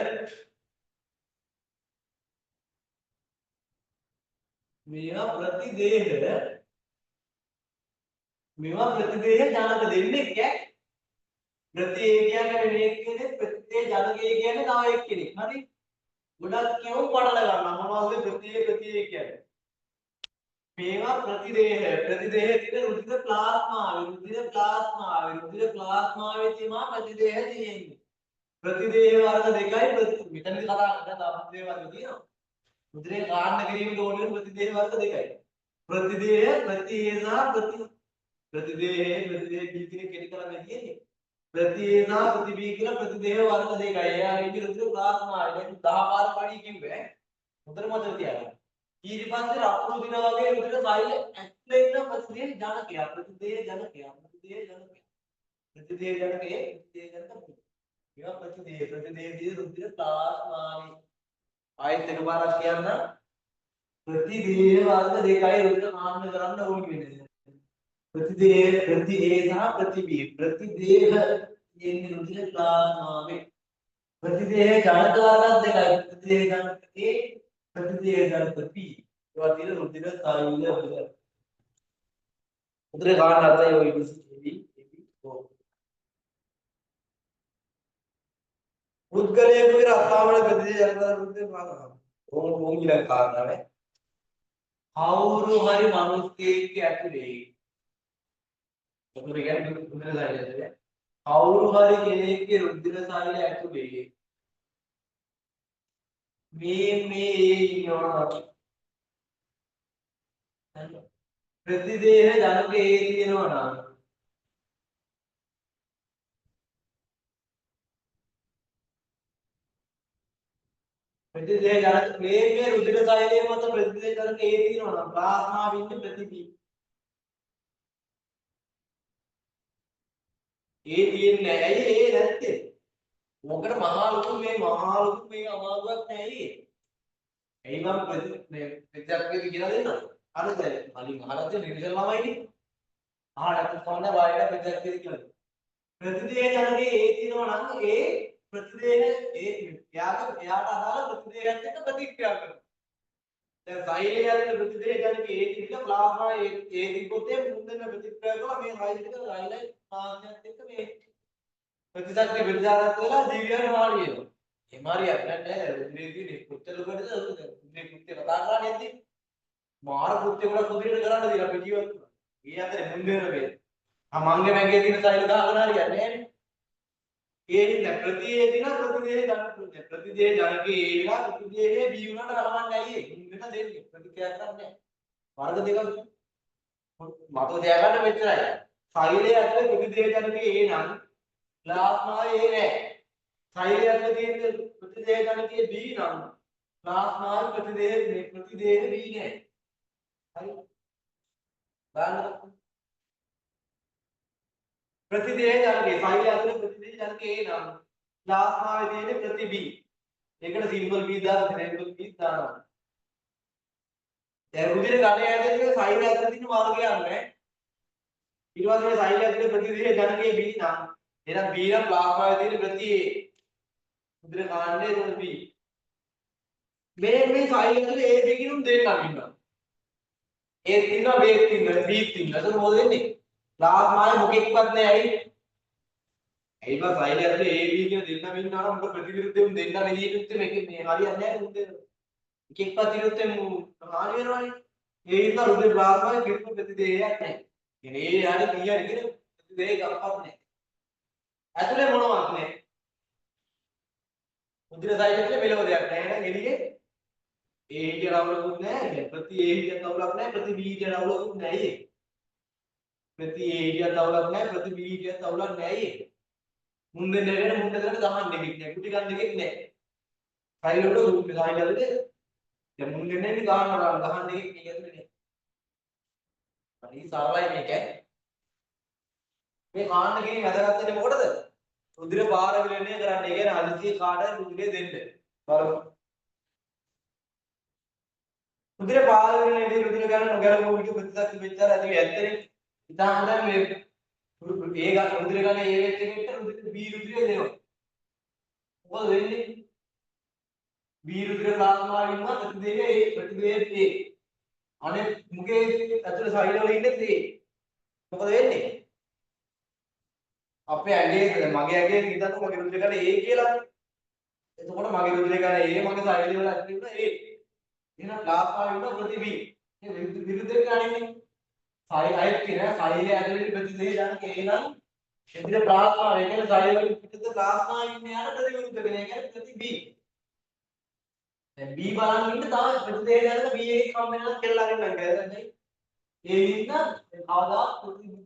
මේවා ප්‍රතිදේහ ජනක දෙන්නේ කෑ प्रति A කියන්නේ වෙන එක්කෙනෙක් ප්‍රතිදේහ ජනකය කියන්නේ තව එක්කෙනෙක් හරි ගොඩක් කියවුම් පටල ගන්නවා මොනවද ප්‍රති A කියන්නේ මේවා ප්‍රතිදේහ තියෙන රුධිර ප්ලාස්මාවේ තියෙනවා ප්‍රතිදේහ තියෙන්නේ ප්‍රතිදේහ වර්ග දෙකයි මෙතනදී කතා කරලා ප්‍රතිදේහ වර්ග තියෙනවා රුධිරේ කාණ්ඩ කිරීමේ ඕන වෙන ප්‍රතිදේහ වර්ග දෙකයි ප්‍රතිදේහ ප්‍රති A සහ ප්‍රතිදේහ B කියන කෙටි කරලා මේ තියෙන්නේ प्रति A सह प्रति B කියලා ප්‍රතිදේහ වර්ග දෙකයි. එයා ඉන්නේ රුධිර ප්ලාස්මාවේ. දැන් 10 පාර පඩි කිව්වේ. හොඳට මතක තියාගන්න. ඊට පස්සේ රතු රුධිර වගේ රුධිර සෛල ඇතුලේ ඉන්න ප්‍රතිදේහ ජනකයා. ප්‍රතිදේහ ජනකයේ මේවා ප්‍රතිදේහ රුධිර ප්ලාස්මාවේ. ආයෙත් එක පාරක් කියන්න. ප්‍රතිදේහ වර්ග දෙකයි රුධිර කාණ්ඩ කරන්න ඕනේ වෙන්නේ. प्रतिदेह प्रति A सह प्रति B प्रतिदेह ये रुधिर प्लाज्मावे प्रतिदेह जनक वर्ग දෙකයි प्रतिदेह जनक A प्रतिदेह जनक B ඒවා තියෙන රුධිර සෛල වල උදේ ගන්න අතේ ඔය ABC පුද්ගලයෙකුගේ රක්තාවල ප්‍රතිදේහ ජනක රුධිර ප්‍රාණය ඕන ඊළඟ කාරණාවේ කවුරු හරි මිනිස්සෙක් ඇතුලේ රුධිර සෛලය ඇතුලේ කවුරු හරි කෙනෙක්ගේ රුධිර සෛලය ඇතුලේ මේ ඉන්නවා ප්‍රතිදේහ ජනක A තියෙනවා නම් ප්‍රතිදේහ ජනක මේ රුධිර සෛලයේ මත ප්‍රතිදේහ ජනක A තියෙනවා නම් ප්ලාස්මාවේ ඉන්න ප්‍රතිදේහ ඒ තියෙන්නේ ඇයි ඒ නැත්තේ මොකට මහා ලොකු මේ අමාරුවක් නැහැ ඇයි මම ප්‍රතික්‍රියාවක් කියලා දෙන්නම් හරිද කලින් අහලා තියෙන රිවිෂන් ළමයිනේ අහලා කොහොමද වායයට ප්‍රතික්‍රියාවක් කියලා ප්‍රතිදේහ ජනකයේ ඒ තියෙනවා නම් ඒ ප්‍රතිදේහ එයාට අදාළ ප්‍රතිදේහයත් එක්ක ප්‍රතික්‍රියා කරනවා දැන් සෛලයේ යන ප්‍රතිදේහ ජනකයේ ඒ තිබිලා ප්ලාස්මා ඒ තිබ්බොත් ඒ මුන්දෙන් ප්‍රතික්‍රියා කරලා මේ රයිලයි මාර්ගයත් එක්ක මේ ප්‍රතිශක්ති විද්‍යාත්මක වෙලා දිව්‍යයන් මාර්ගය වෙනවා. ඒ මාර්ගයක් නැහැ රුධිරයේ කොච්චර ලොකටද රුධිරේ කෘත්‍ය කතා කරන්නේ නැද්ද? මාර කෘත්‍ය වල රුධිරේ කරන්න දෙලා අපි ජීවත් වෙනවා. ඒ අතරේ මුන්දේන වේ. මංගේ මැගේ තියෙන සෛල දාගෙන හරියන්නේ නැහැ නේ. ඒ ඉන්න ප්‍රතිදේහ දින ප්‍රතිදේහ ජනක ප්‍රතිදේහ ජනකේ ඒ විලා ප්‍රතිදේහේ B උනට කරවන්නේ ඇයි ඒ? මුන්දේට දෙන්නේ ප්‍රතික්‍රියා කරන්නේ නැහැ. වර්ග දෙකක් මතක තියාගන්න මෙච්චරයි. සෛලයේ ඇතුලේ ප්‍රතිදේහ ජනකයේ A නම් ප්ලාස්මාවේ A නැහැ. සෛලයේ ඇතුලේ තියෙන ප්‍රතිදේහ ජනකයේ B නම් ප්ලාස්මාවේ ප්‍රතිදේහ B නැහැ. හරි. බලන්න. ප්‍රතිදේහ ජනකයේ සෛලයේ ඇතුලේ ප්‍රතිදේහ ජනකයේ A නම් ප්ලාස්මාවේ තියෙන ප්‍රති B. ඒකට සිම්බල් B දාලා සිම්බල් B දානවා. දැන් රුධිර කණේ ඇතුලේ සෛල ඇතුලේ තියෙන වර්ගයක් නැහැ. ඊට පස්සේ මේ සෛල ඇතුලේ ප්‍රතිදේහ ජනකයේ B නම් එහෙනම් B නම් ප්ලාස්මාවේ තියෙන ප්‍රති A. රුධිර කාණ්ඩයේ තියෙන B. මේ සෛල ඇතුලේ A B කිනුම් දෙන්නම් ඉන්නවා. A ඉන්නවා B ඉන්නවා B ඉන්නවා. එතකොට මොකද වෙන්නේ? ප්ලාස්මාවේ මොකෙක්වත් නැහැ ඇයි? ඇයි බා සෛල ඇතුලේ A B කියන දෙන්නම ඉන්නවා නම් මොකද ප්‍රතිවිරුද්ධ දෙන්න මෙලියෙත් මේක මේ හරියන්නේ නැහැ උන්ට. එකෙක්වත් විරුද්ධ හානි වෙනවනේ. ඒ හින්දා රුධිර ප්ලාස්මාවේ කිසිම ප්‍රතිදේහයක් නැහැ. කියන්නේ ඒ යානේ කීයද කියන ප්‍රතිදේහයක් අපවත් නැහැ. ඇතුලේ මොනවත් නැහැ. රුධිර සෛල ඇතුලේ මෙලව දෙයක් නැහැ. එහෙනම් එළියේ ඒ හිතිය රවුලකුත් නැහැ. ප්‍රති ඒ හිතිය තවුලක් නැහැ. ප්‍රති B හිතිය රවුලකුත් නැහැ. ප්‍රති ඒ හිතිය තවුලක් නැහැ. ප්‍රති B හිතිය තවුලක් නැහැ. මුන් දෙන්නේකට මුන් දෙන්නට ගහන්න දෙකක් නැහැ. කුටි ගන්න දෙකක් නැහැ. සෛල වල සූප් සෛල ඇතුලේ දැන් මුන් දෙන්නේ ගහනවා ගහන්න දෙකක් මේක ඇතුලේ නැහැ. හරි සරලයි මේක. මේ කාණ්ඩ කිරීම වැදගත් වෙන්නේ මොකටද? රුධිර පාර විලණය කරන්න. ඒ කියන්නේ හදිසියේ කාටද රුධිරය දෙන්න. බලමු. රුධිර පාර විලණයදී රුධිර ගන්න නොගැලපු විට ප්‍රතිසක්ති මෙච්චර ඇති ඇත්තනේ. ඉතින් මේ ඒ ගන්න රුධිර ගන්න ඒ වෙච්ච එකට රුධිර B රුධිරය දෙනවා. මොකද වෙන්නේ? B රුධිර ප්ලාස්මාවේ ඉන්න ප්‍රතිදේහය A. අනේ මුගේ ඇතුලේ සෛල වල ඉන්නේ A. මොකද වෙන්නේ? අපේ ඇඟේ මගේ ඇඟේ හිතන්න මගේ රුධිර ගන්න A කියලානේ. එතකොට මගේ රුධිර ගන්න A මගේ සෛල වල ඇතුලේ ඉන්න A. එහෙනම් ප්ලාස්මාවේ ඉන්න ප්‍රති B. මේ විරුද්ධ ගානේ. සෛල අයිත් කියන සෛලය ඇතුලේ ප්‍රතිදේහ ගන්න A නම් රුධිර ප්ලාස්මාව ඒ කියන්නේ සෛල වල පිටත ප්ලාස්මාවේ ඉන්න යාට ප්‍රතිවිරුද්ධ වෙන. ඒ කියන්නේ ප්‍රති B. දැන් B බලන්න ඉන්න තව ප්‍රතිදේහ ගන්න B එකේ කම්බිනේෂන් කියලා අරින්න බෑ. ඒ හින්දා කවදා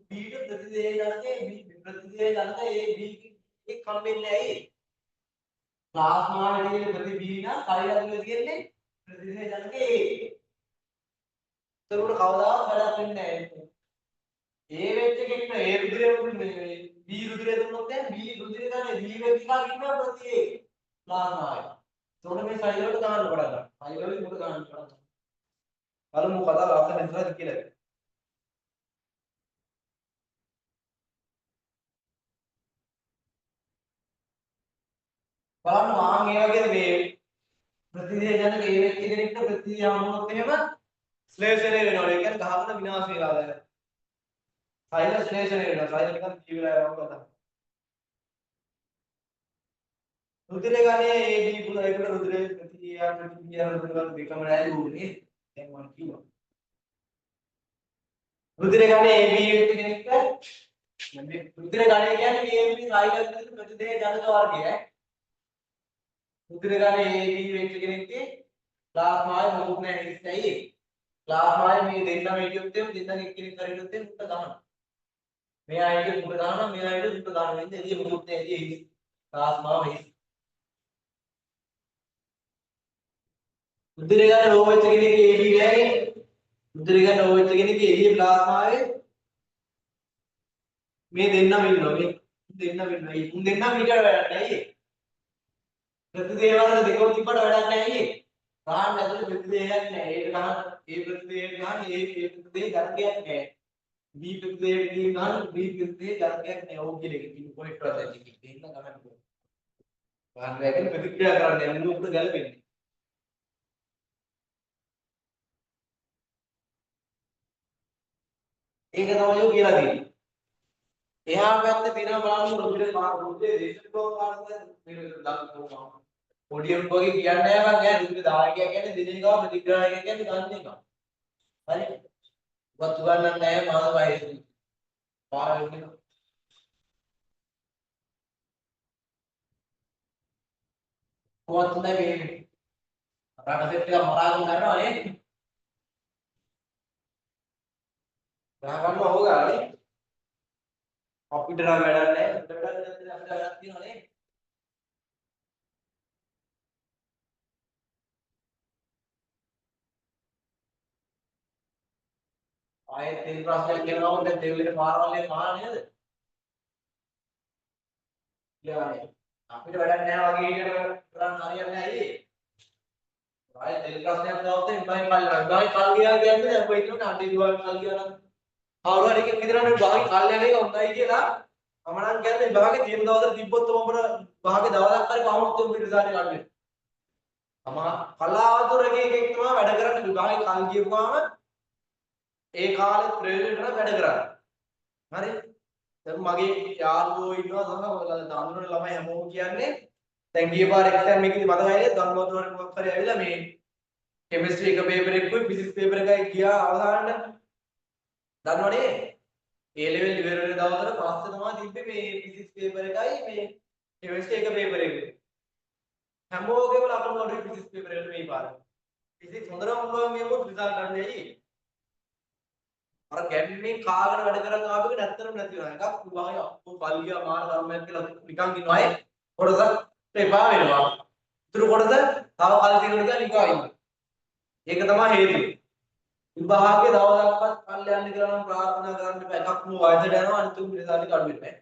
B ට ප්‍රතිදේහ ගන්නකේ ප්‍රතිදේහ ගන්නක ඒ B එක කම්බෙන්නේ ඇයි? ප්ලාස්මාවේ තියෙන ප්‍රති B නම් සෛල ඇතුලේ තියෙන්නේ ප්‍රතිදේහ ගන්නකේ A. ඒකට කවදාවත් වැඩක් වෙන්නේ නැහැ. A වෙච්ච එකෙක් නේ A රුධිරය දුන්නේ B රුධිරය දුන්නොත් දැන් B රුධිරය ගන්නේ B වෙච්ච එකක් ඉන්නවා ප්‍රති A ප්ලාස්මාවේ. ඒකට මේ සෛල වලට දාන්න පටන් ගන්නවා. සෛල වලින් මොකද දාන්න පටන් ගන්නවා. බලමු කතාව අසන්න ඉස්සරහට කියලා. බලන්න ආන් ඒ වගේ මේ ප්‍රතිදේහ ජනක ඒ වෙච්ච කෙනෙක්ට ප්‍රතිදේහ හමුනොත් එහෙම ශ්ලේෂණය වෙනවා. ඒ කියන්නේ ගහකට විනාශ වෙලා දැන්. සෛල ශ්ලේෂණය වෙනවා. සෛල නිකන් ජීවිලා යනවා තමයි. රුධිර ගානේ AB පුල ඒකට රුධිර ප්‍රතික්‍රියා රුධිර ගාන දෙකම නැහැ දුන්නේ. දැන් මම කිව්වා. රුධිර ගානේ AB වෙච්ච කෙනෙක්ට මේ රුධිර ගානේ කියන්නේ AB සෛල ඇතුළේ ප්‍රතිදේහ ජනක වර්ගය. රුධිර ගානේ AB වෙච්ච කෙනෙක්ගේ ප්ලාස්මාවේ මොකුත් නැහැ ඉස්සෙයි. ප්ලාස්මාවේ මේ දෙන්නම හිටියොත් එම් දෙන්නගෙන් එක්කෙනෙක් හරියොත් එම් උට ගන්නවා. මෙයා හිටියොත් උට ගන්නවා මෙයා හිටියොත් උට ගන්නවා. ඉතින් එළිය මොකුත් නැහැ එළිය ප්ලාස්මාව හිස්. රුධිර ගානේ ලෝ වෙච්ච කෙනෙක්ගේ AB නැහැ. රුධිර ගානේ ලෝ වෙච්ච කෙනෙක්ගේ එළිය ප්ලාස්මාවේ මේ දෙන්නම ඉන්නවා. මේ දෙන්නම ඉන්නවා. මේ තුන් දෙන්නම ඊට වැඩක් නැහැ. ප්‍රතිදේහ වර්ග දෙකම තිබ්බට වැඩක් නැහැ. ගහන්න ඇතුලේ ප්‍රතිදේහයක් නැහැ. ඒක ගහන්න ඒ ප්‍රතිදේහයට ගහන්න ඒ ප්‍රතිදේහ ධර්මයක් නැහැ. B ප්‍රතිදේහයට ගහන්න B ප්‍රතිදේහ ධර්මයක් නැහැ. ඕක කියලා කිව්ව පොයින්ට් වල දැන් දෙන්න ගමන් කරනවා. ගහන්න වැගෙන ප්‍රතික්‍රියා කරන්න යන්න උඩ ගැලපෙන්නේ. ඒක තමයි ඔය කියලා තියෙන්නේ. එහා පැත්තේ තියෙනවා බලන්න රුධිර දේශකෝම කාර්යය මේ ලක්ෂණ පොඩියම් වගේ කියන්නේ නැහැ මම කියන්නේ රුධිර දායකයා කියන්නේ දිනෙක ගාව ප්‍රතිග්‍රාහකයා කියන්නේ ගන්න එක. හරි. වතු ගන්නක් නැහැ මාස වයසේ. පාර වෙන්නේ. කොහොමද මේ රටසෙත් එක මරාගෙන ගන්නවා නේ. ගහ ගන්නවා හොගා නේ. අපිට නම් වැඩක් නැහැ. උඩට වැඩක් නැත්නම් අපිට වැඩක් තියෙනවා නේ. ආයෙත් තෙල් ප්‍රශ්නයක් කියනවා දැන් දෙවිලේ පාරවල්ලේ මහා නේද? යානේ. අපිට වැඩක් නැහැ වගේ ඉගෙන කරන්න හරියන්නේ නැහැ ඊ. ආයෙ දෙල් ප්‍රශ්නයක් ගාවොත් ඉබ්බයි කල් ගියා කියන්නේ දැන් කොයි කියනවා අඬි දුවල් කල් ගියා නම් කවුරු හරි එකෙක් විතරනේ භාගි කල් යන එක හොඳයි කියලා මම නම් කියන්නේ භාගේ තියෙන දවසට තිබ්බොත් මොඹර භාගේ දවසක් හරි පහුත් තුන් පිටසාරේ ගන්න. තමා කලාතුරකේ එකෙක් තමයි වැඩ කරන්නේ විභාගේ කල් ගියපුවාම ඒ කාලේ ප්‍රයෝජන කරලා වැඩ කරන්නේ. හරි? දැන් මගේ යාළුවෝ ඉන්නවා තමයි දානුනේ ළමයි හැමෝම කියන්නේ දැන් ගිය පාර එක්සෑම් එකේදී මතකයිද ධර්මවතුන් හරි මොකක් හරි ඇවිල්ලා මේ කෙමිස්ට්‍රි එක පේපර් එකකුයි ෆිසික්ස් පේපර් එකයි ගියා අවසානට දන්නවනේ A level ඉවර වෙන දවසට පස්සේ තමයි තිබ්බේ මේ ෆිසික්ස් පේපර් එකයි මේ කෙමිස්ට්‍රි එක පේපර් එකයි හැමෝගෙම ලකුණු වලට ෆිසික්ස් පේපර් එකට මේ පාර ෆිසික්ස් හොඳටම පුළුවන් ගියොත් රිසල්ට් ගන්න ඇයි අර ගැන්නේ කාගෙන වැඩ කරන් ආපෙක නැත්තරම නැති වෙනවා එකක් විභාගය අප්පෝ කල්ගියා මාන ධර්මයක් කියලා නිකන් ඉන්නවා අය කොටසක් එපා වෙනවා ඉතුරු කොටස තව කල් තියෙනවා කියලා නිකන් ඉන්නවා ඒක තමයි හේතුව විභාගයේ දවසක්වත් කල් යන්න කියලා නම් ප්‍රාර්ථනා කරන්න එපා එකක් මු වයසට යනවා අනිත් උන් රිසල්ට් එක අඩු වෙන්නේ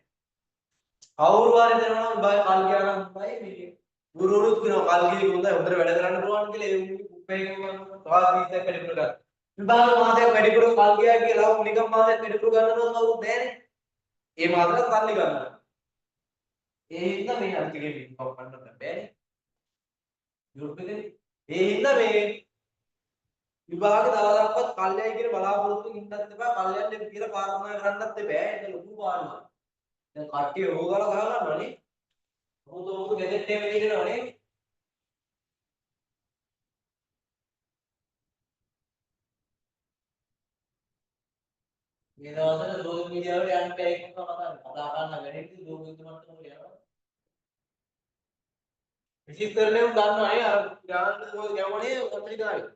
නැහැ කවුරු හරි දෙනවා නම් විභාගය කල් ගියා නම් තමයි මේ ගුරුවරුත් කියනවා කල් ගියේ හොඳයි හොඳට වැඩ කරන්න පුළුවන් කියලා ඒ උපේ තවත් වීසයක් වැඩි කරගන්න විභාග මාසයක් වැඩි කරු කල් ගියා කියලා නිකම් මාසයක් වැඩි කරු ගන්නවා කවුරුත් නැහැනේ ඒ මාසෙට සල්ලි ගන්නවා ඒ හින්දා මේ අන්තිකේ විභාග ගන්න බෑනේ යුරෝප් එකේ ඒ හින්දා මේ විභාග දවසක්වත් කල්යයි කියන බලාපොරොත්තු ඉන්නත් එපා කල්යන්න කියලා ප්‍රාර්ථනා කරන්නත් එපා ඒක ලොකු පාඩමක් දැන් කට්ටිය රෝගවල ගහ ගන්නවනේ මොකද ගෙදෙට්ටේ වෙලිනවනේ මේ දවස්වල සෝෂල් මීඩියා වල යන්න බෑ ඒක කතා කරන්න වැඩි දුක මට්ටමකට යනවා විශේෂ කරන්නේ උන් දන්නවනේ අර ගාන සෝල් ගැවුනේ ඇමරිකාවේ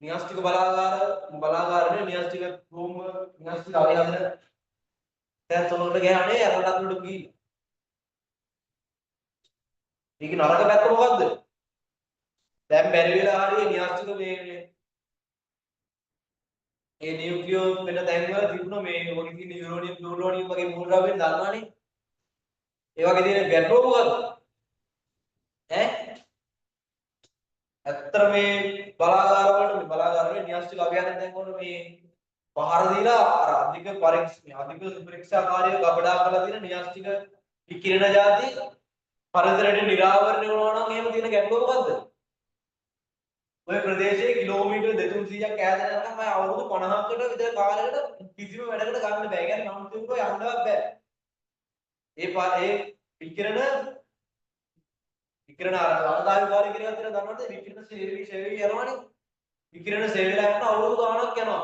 න්‍යාස්තික බලාගාරනේ න්‍යාස්තික රූම් න්‍යාස්තික අවය හදන දැන් තොලකට ගහන්නේ අරකට උඩ ගිහින් මේක නරක පැත්ත මොකද්ද දැන් බැරි වෙලා හරිය න්‍යාස්තික මේ ඒ නියුක්ලියෝ වෙන තැන්වල තිබුණ මේ වගේ තියෙන යුරෝනියම් ප්ලූටෝනියම් වගේ මූලද්‍රව්‍යයන් දන්නවනේ ඒ වගේ තියෙන ගැටලුව මොකද්ද ඈ ඇත්තට මේ බලාගාරවල න්‍යාස්තික අභ්‍යාසයෙන් දැන් කොහොමද මේ පහර දීලා අර අධික පරීක්ෂාකාරීව ගබඩා කරලා තියෙන න්‍යාස්තික විකිරණ જાති පරිසරයට නිරාවරණය වෙනවා නම් එහෙම තියෙන ගැටලුව මොකද්ද ඔය ප්‍රදේශයේ කිලෝමීටර් 200ක් ඈත යනකම් මම අවුරුදු 50කට විතර කාලයකට කිසිම වැඩකට ගන්න බෑ. ඒ කියන්නේ මනුස්සයෙකුට යන්නවත් බෑ. ඒ විකිරණ ආදායකාරී කියලා හිතන දන්නවද? විකිරණ සේවී යනවනේ. විකිරණ සේවීලා යන අවුරුදු ගාණක් යනවා.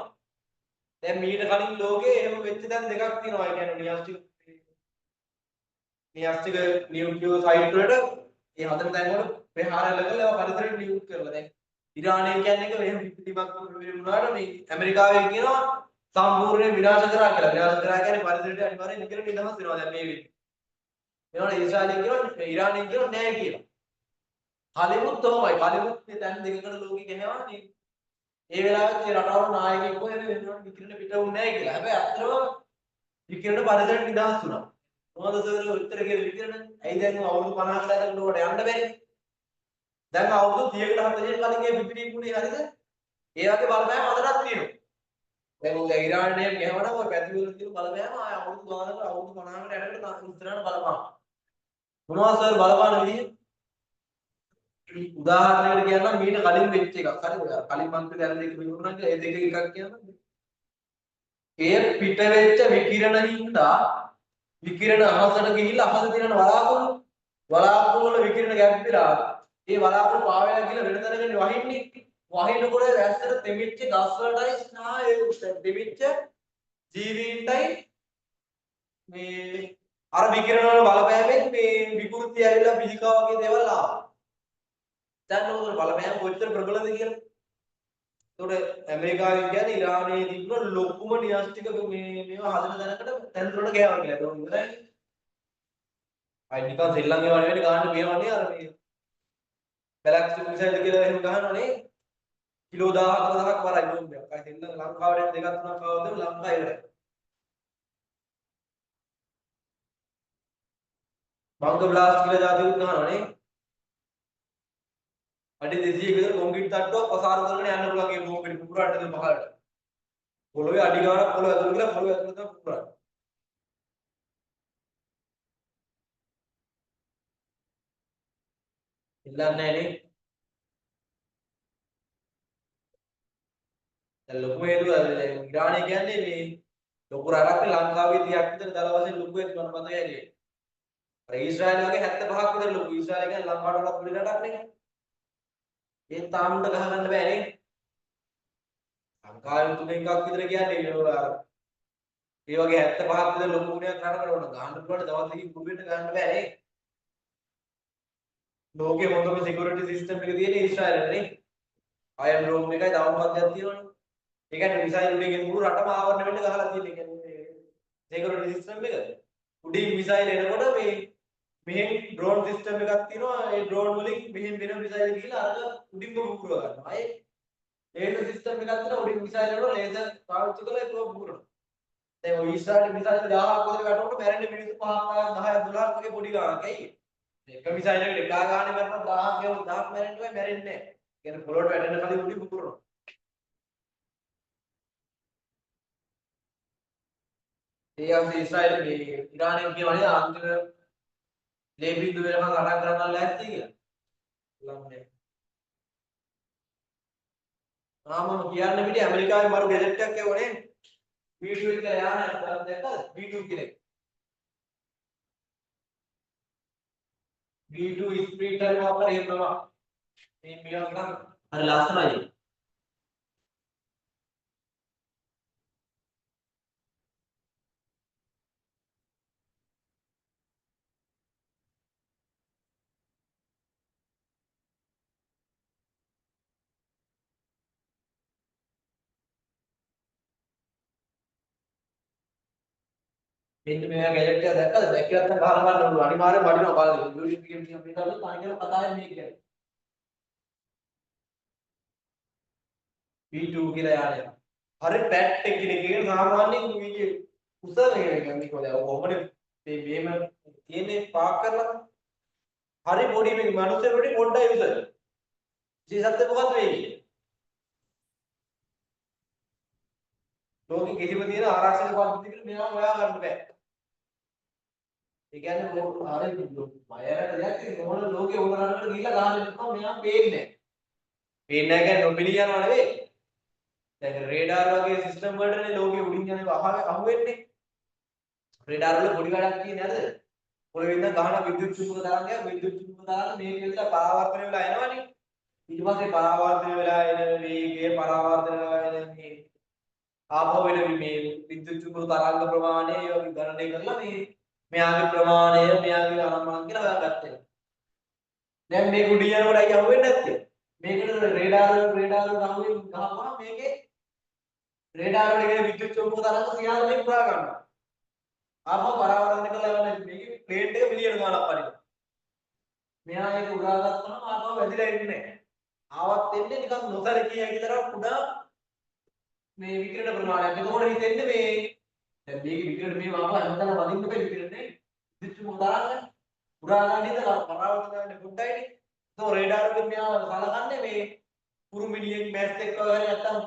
දැන් මීට කලින් ලෝකේ එහෙම වෙච්ච දැන් දෙකක් තියෙනවා. ඒ කියන්නේ න්‍යාස්තික නියුක්ලියෝ සයිට් වලට ඒ හදන තැන් වල ප්‍රහාර ලැබලා ඒවා පරිසරයට නියුක් කරලා දැන් ඉරානය කියන්නේ එක මෙහෙම පිටිමක් වුණාට මේ ඇමරිකාවෙන් කියනවා සම්පූර්ණයෙන් විනාශ කරා කියලා. විනාශ කරා කියන්නේ පරිසරයට අනිවාර්යෙන් විකිරණ නිදහස් වෙනවා දැන් මේ වෙන්නේ. ඒනවනේ ඊශ්‍රායලෙන් කියනවා ඉරානයෙන් කියනවා නෑ කියලා. හලිවුඩ් තමයි. හලිවුඩ් දැන් දෙකකට ලෝකෙ ගහනවා නේ. ඒ වෙලාවෙත් ඒ රටවල නායකයෙක් කොහෙද වෙනවනේ විකිරණ පිට වුන්නේ නෑ කියලා. හැබැයි අත්‍තරම විකිරණ පරිසරයට නිදහස් වුණා. මොකද සර් උත්තර කියලා විකිරණ ඇයි දැන් අවුරුදු 50කට ඇතුළත උඩට යන්න බැරි? දැන් අවුරුදු 30කට 40කට කලින් ඒ පිපිරීමුනේ හරිද? ඒ වගේ බලපෑම අදටත් තියෙනවා. දැන් ඉරානයේ ගහවනම් ඔය පැතිවල තියෙන බලපෑම ආය අවුරුදු ගානකට අවුරුදු 50කට යනකොට ඉස්සරහට බලපාන. මොනවා සර් බලපාන විදිහ? උදාහරණයකට කියන්නම් මීට කලින් වෙච්ච එකක්. හරි ඔය කලින් මන්ත්‍රී දැන් දෙක විවරුණා කියලා ඒ දෙක එකක් කියන්නම්. ඒ පිට වෙච්ච විකිරණ හින්දා විකිරණ අහසට ගිහිල්ලා අහස තියෙන වලාකුළු වල විකිරණ ගැඹිලා ඒ වලාකුළු පාවෙලා ගිහලා වෙන තැනකින් වහින්නේ වහිනකොට ඇස්සට දෙමිච්ච ගස් වලටයි ස්නායු දෙමිච්ච ජීවීන්ටයි මේ අර විකිරණ වල බලපෑමෙන් මේ විකෘති ඇවිල්ලා පිළිකා වගේ දේවල් ආවා. දැන් උතර බලපෑම කොච්චර ප්‍රබලද කියලා. ඒකට ඇමරිකාවෙන් කියන්නේ ඉරානයේ තිබුණ ලොකුම න්‍යාස්තික මේවා හදන දැනකට තැන්වලට ගෑවා කියලා. ඒක ඉවරයි. අයි නිකන් සෙල්ලම් ඒවා නෙවෙයි ගන්න මේවන්නේ අර මේ බැලැක්සික් මිසයිල් කියලා එහෙම ගහනවනේ කිලෝ 1000ක් වරයි බෝම්බයක්. අයි දෙන්න ලංකාවට දෙකක් තුනක් ආවද ලංකාව ඉවරයි. බංග බ්ලාස්ට් කියලා જાතිකුත් ගහනවනේ. අඩි 200 විතර කොන්ක්‍රීට් තට්ටුවක් ප්‍රසාර කරගෙන යන්න පුළුවන් ඒ බෝම්බෙට පුපුරන්න දෙන පහළට. පොළොවේ අඩි ගානක් පොළොව ඇතුළට ගිහලා පොළොව ඇතුළට තමයි පුපුරන්නේ. ඉල්ලන්නේ නැහැ නේ. දැන් ලොකු හේතුව ඉරානය කියන්නේ මේ ලොකු රටක් ලංකාවේ 30ක් විතර දල වශයෙන් ලොකු වෙච්ච මම මතකයි ඇයි. අර ඊශ්‍රායල වගේ 75ක් විතර ලොකු. ඊශ්‍රායල කියන්නේ ලංකාවට වඩා පොඩි රටක් නේ. ඒ තාම්ට ගහගන්න බෑ නේ. ලංකාවේ තුන එකක් විතර කියන්නේ ඒ වගේ 75ක් විතර ලොකු ගුණයක් ගන්නකොට ඕන ගහන්න පුළුවන් දවස් දෙකකින් කුඹෙට ගන්න බෑ නේ. ලෝකේ හොඳම සිකියුරිටි සිස්ටම් එක තියෙන්නේ ඊශ්‍රායලේ නේ. අයන් රෝම් එකයි දවම්පත්යක් තියෙනවනේ. ඒ කියන්නේ මිසයිල් වලින් මුළු රටම ආවරණය වෙන්න ගහලා තියෙන. ඒ කියන්නේ සිකියුරිටි සිස්ටම් එක. උඩින් මිසයිල් එනකොට මේ මෙහෙන් ඩ්‍රෝන් සිස්ටම් එකක් තියෙනවා. ඒ ඩ්‍රෝන් වලින් මෙහෙන් වෙන මිසයිල් ගිහලා අර උඩින්ම පුපුරව ගන්නවා. ඒ ලේසර් සිස්ටම් එකක් තියෙනවා. උඩින් මිසයිල් වල ලේසර් පාවිච්චි කරලා ඒක පුපුරනවා. දැන් ඔය ඊශ්‍රායලේ මිසයිල් 1000ක් වගේ වැටුනොත් මැරෙන්නේ මිනිස්සු 5ක් 10ක් 12ක් වගේ පොඩි ගානක්. ඇයි? එක මිසයිල් එකකට එක ගානේ මැරුණා 1000ක් ගෙවුවොත් 1000ක් මැරෙන්නේ නැහැ. කියන්නේ පොළොවට වැටෙන්න කලින් උඩින් පුපුරනවා. ඒ අවුසේ ඊශ්‍රායල මේ ඉරානයෙන් කියවනේ අන්තිම ලේ බින්දුව වෙනකන් අටක් කරන්න ලෑස්ති කියලා. ලම්නේ. මම කියන්න පිටේ ඇමරිකාවේ මරු ගැජට් එකක් එවනේ. B2 කියලා යානයක් දැක්කද? B2 කියලා. B2 ස්පීඩ් එක අපර එහෙමම මේ මියන් නම් හරි ලස්සනයි. මෙන්න මේ ගැජට් එක දැක්කද? දැක්කත් නම් ගහලා බලන්න ඕන. අනිවාර්යෙන් වඩිනවා බලන්න. YouTube එකේ තියෙන මේ කරලා තනිකර කතාවේ මේක කියන්නේ. B2 කියලා යානයක්. හරි පැට් එකකිනේ කියන සාමාන්‍යයෙන් මේ උසම කියන්නේ කොහොමද? කොහොමද මේ මේම තියෙන්නේ පාක් කරලා හරි පොඩි මේ මනුස්සයෙකුට පොඩ්ඩයි උස. විශේෂත්වය මොකක්ද වෙන්නේ? ලෝකෙ කිසිම තියෙන ආරක්ෂක පද්ධතියකට මෙයාම හොයා ගන්න බෑ. ඒ කියන්නේ හරි බයරට දෙයක් ඒක මොන ලෝකෙ උඩරන්නට ගිහිල්ලා ගහන්න ඉන්නවා මෙයාම පේන්නේ නැහැ. පේන්නේ නැහැ කියන්නේ නොපෙනී යනවා නෙවෙයි. දැන් රේඩාර් වගේ සිස්ටම් වලටනේ ලෝකෙ උඩින් යන අහුවෙන්නේ. රේඩාර් වල පොඩි වැඩක් තියෙන්නේ නැද්ද? පොළවේ ඉඳන් ගහන විද්‍යුත් චුම්බක තරංගයක් විද්‍යුත් චුම්බක තරංග මේක විතර පරාවර්තන වෙලා එනවනේ. ඊට පස්සේ පරාවර්තන වෙලා එන වේගය පරාවර්තන වෙලා එන මේ ආපහු වෙන මේ විද්‍යුත් චුම්බක තරංග ප්‍රමාණය ඒ වගේ ගණනය කරලා මේ මෙයාගේ ප්‍රමාණය මෙයාගේ අනම්මනම් කියලා හොයාගත්තා. දැන් මේ කුඩිය යනකොට අයිය අහුවෙන්නේ නැත්තේ. මේකට රේඩාර වලට අහුවෙන් ගහපුවා මේකේ රේඩාර වල ඉගෙන විද්‍යුත් චුම්බක තරංග සියල්ල මේ පුරා ගන්නවා. ආපහු පරාවර්තන කරලා යන මේකේ ප්ලේට් එක මිලියන ගණනක් පරිදි. මෙයා ඒක උරාගත්තම ආපහු වැදිලා ඉන්නේ නැහැ. ආවත් එන්නේ නිකන් නොසලකී හැකි තරම් කුඩා මේ විකිරණ ප්‍රමාණයක්. එතකොට හිතෙන්නේ මේ දැන් මේක විකිරණ මේ ආපහු හැමතැනම වදින්න බෑ විකිරණේ. විද්‍යුත් චුම්බක තරංග උරා ගන්න ඉඳලා පරාවර්තන කරන්න පොඩ්ඩයිනේ. ඒක රේඩාර වලින් මෙයා සලකන්නේ මේ කුරුමිනියෙන් මැස් එක්ක වගේ නැත්තම්